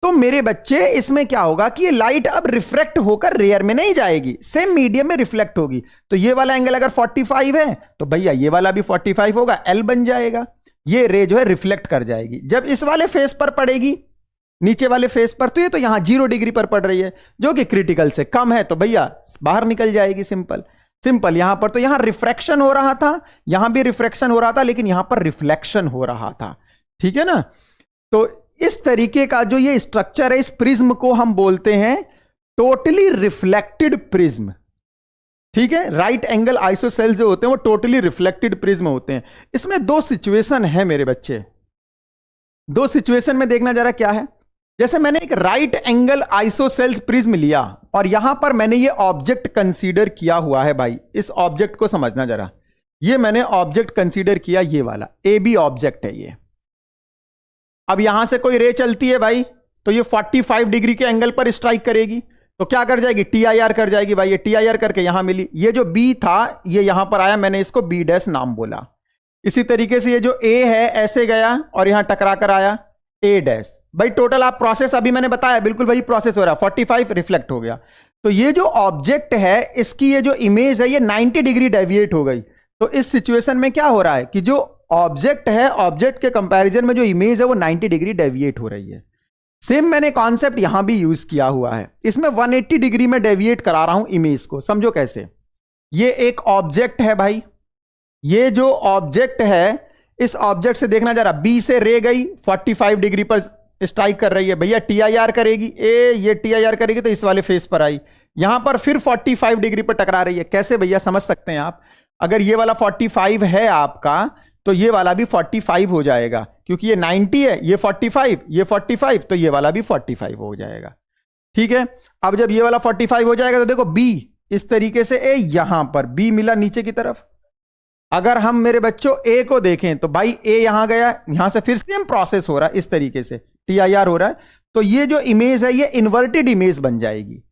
तो मेरे बच्चे इसमें क्या होगा कि ये लाइट अब रिफ्लेक्ट होकर रेयर में नहीं जाएगी, सेम मीडियम में रिफ्लेक्ट होगी। तो ये वाला एंगल अगर 45 है तो भैया ये वाला भी 45 होगा, एल बन जाएगा, ये रे जो है रिफ्लेक्ट कर जाएगी। जब इस वाले फेस पर पड़ेगी, नीचे वाले फेस पर, तो ये तो यहां 0 डिग्री पर पड़ रही है जो कि क्रिटिकल से कम है, तो भैया बाहर निकल जाएगी, सिंपल सिंपल। यहां पर तो यहां रिफ्रैक्शन हो रहा था, यहां भी रिफ्रैक्शन हो रहा था, लेकिन यहां पर रिफ्लेक्शन हो रहा था, ठीक है ना। तो इस तरीके का जो ये स्ट्रक्चर है, इस प्रिज्म को हम बोलते हैं टोटली रिफ्लेक्टेड प्रिज्म, ठीक है। राइट एंगल आइसोसेल्स जो होते हैं वो टोटली रिफ्लेक्टेड प्रिज्म होते हैं। इसमें दो सिचुएशन है मेरे बच्चे, दो सिचुएशन में देखना जरा क्या है। जैसे मैंने एक राइट एंगल आइसोसेल्स प्रिज्म लिया और यहां पर मैंने ये ऑब्जेक्ट कंसीडर किया हुआ है भाई, इस ऑब्जेक्ट को समझना जरा। ये मैंने ऑब्जेक्ट कंसीडर किया, ये वाला ए बी ऑब्जेक्ट है ये। अब यहां से कोई रे चलती है भाई, तो ये 45 डिग्री के एंगल पर स्ट्राइक करेगी, तो क्या कर जाएगी, टीआईआर कर जाएगी भाई। ये टीआईआर करके यहां मिली, ये जो बी था ये यहां पर आया, मैंने इसको बी डैश नाम बोला। इसी तरीके से ये जो ए है ऐसे गया और यहां टकरा कर आया ए डैश। भाई टोटल आप प्रोसेस अभी मैंने बताया, बिल्कुल वही प्रोसेस हो रहा है, 45 रिफ्लेक्ट हो गया। तो ये जो ऑब्जेक्ट है इसकी ये जो इमेज है ये 90 डिग्री डेविएट हो गई। तो इस सिचुएशन में क्या हो रहा है कि जो ऑब्जेक्ट है, ऑब्जेक्ट के कंपैरिजन में जो इमेज है वो 90 डिग्री डेविएट हो रही है। सेम मैंने कॉन्सेप्ट यहां भी यूज किया हुआ है, इसमें 180 डिग्री में डेविएट करा रहा हूं इमेज को। समझो कैसे, ये एक ऑब्जेक्ट है भाई, ये जो ऑब्जेक्ट है इस ऑब्जेक्ट से देखना जरा, बी से रे गई 45 डिग्री पर स्ट्राइक कर रही है, भैया टीआईआर करेगी, ये टीआईआर करेगी तो इस वाले फेस पर आई, यहां पर फिर 45 डिग्री पर टकरा रही है। कैसे भैया समझ सकते हैं आप, अगर ये वाला 45 है आपका तो ये वाला भी 45 हो जाएगा, क्योंकि ये 90 है, ये 45, ये 45, तो ये वाला भी 45 हो जाएगा, ठीक है। अब जब ये वाला 45 हो जाएगा तो देखो बी इस तरीके से ए, यहां पर बी मिला नीचे की तरफ। अगर हम मेरे बच्चों ए को देखें तो भाई ए यहां गया, यहां से फिर सेम प्रोसेस हो रहा है, इस तरीके से TIR हो रहा है। तो ये जो इमेज है ये इन्वर्टेड इमेज बन जाएगी।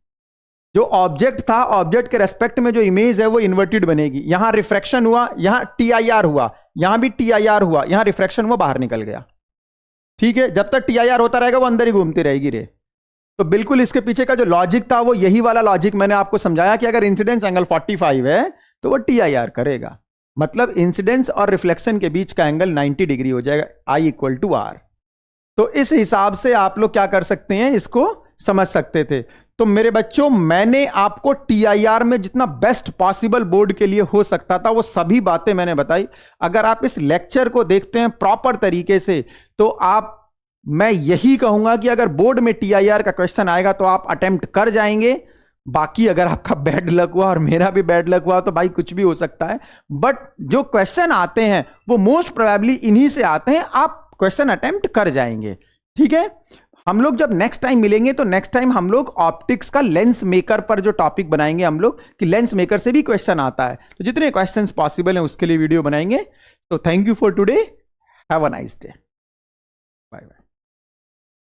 जो ऑब्जेक्ट था, ऑब्जेक्ट के रेस्पेक्ट में जो इमेज है वो इन्वर्टेड बनेगी। यहां रिफ्रैक्शन हुआ, यहां TIR हुआ, यहां भी TIR हुआ, यहां रिफ्रैक्शन हुआ, बाहर निकल गया। ठीक है, जब तक TIR होता रहेगा वो अंदर ही घूमती रहेगी रे। तो बिल्कुल इसके पीछे का जो लॉजिक था वो यही वाला लॉजिक मैंने आपको समझाया कि अगर इंसिडेंस एंगल 45 है तो वो TIR करेगा, मतलब इंसिडेंस और रिफ्लेक्शन के बीच का एंगल 90 डिग्री हो जाएगा, I = R। तो इस हिसाब से आप लोग क्या कर सकते हैं, इसको समझ सकते थे। तो मेरे बच्चों, मैंने आपको TIR में जितना बेस्ट पॉसिबल बोर्ड के लिए हो सकता था वो सभी बातें मैंने बताई। अगर आप इस लेक्चर को देखते हैं प्रॉपर तरीके से तो मैं यही कहूंगा कि अगर बोर्ड में TIR का क्वेश्चन आएगा तो आप अटेम्प्ट कर जाएंगे। बाकी अगर आपका बैड लक हुआ और मेरा भी बैड लक हुआ तो भाई कुछ भी हो सकता है, बट जो क्वेश्चन आते हैं वो मोस्ट प्रोबेबली इन्हीं से आते हैं, आप क्वेश्चन अटेम्प्ट कर जाएंगे। ठीक है, हम लोग जब नेक्स्ट टाइम मिलेंगे तो नेक्स्ट टाइम हम लोग ऑप्टिक्स का लेंस मेकर पर जो टॉपिक बनाएंगे हम लोग, कि लेंस मेकर से भी क्वेश्चन आता है, तो जितने क्वेश्चंस पॉसिबल हैं उसके लिए वीडियो बनाएंगे। तो thank you for today, have a nice day, bye bye.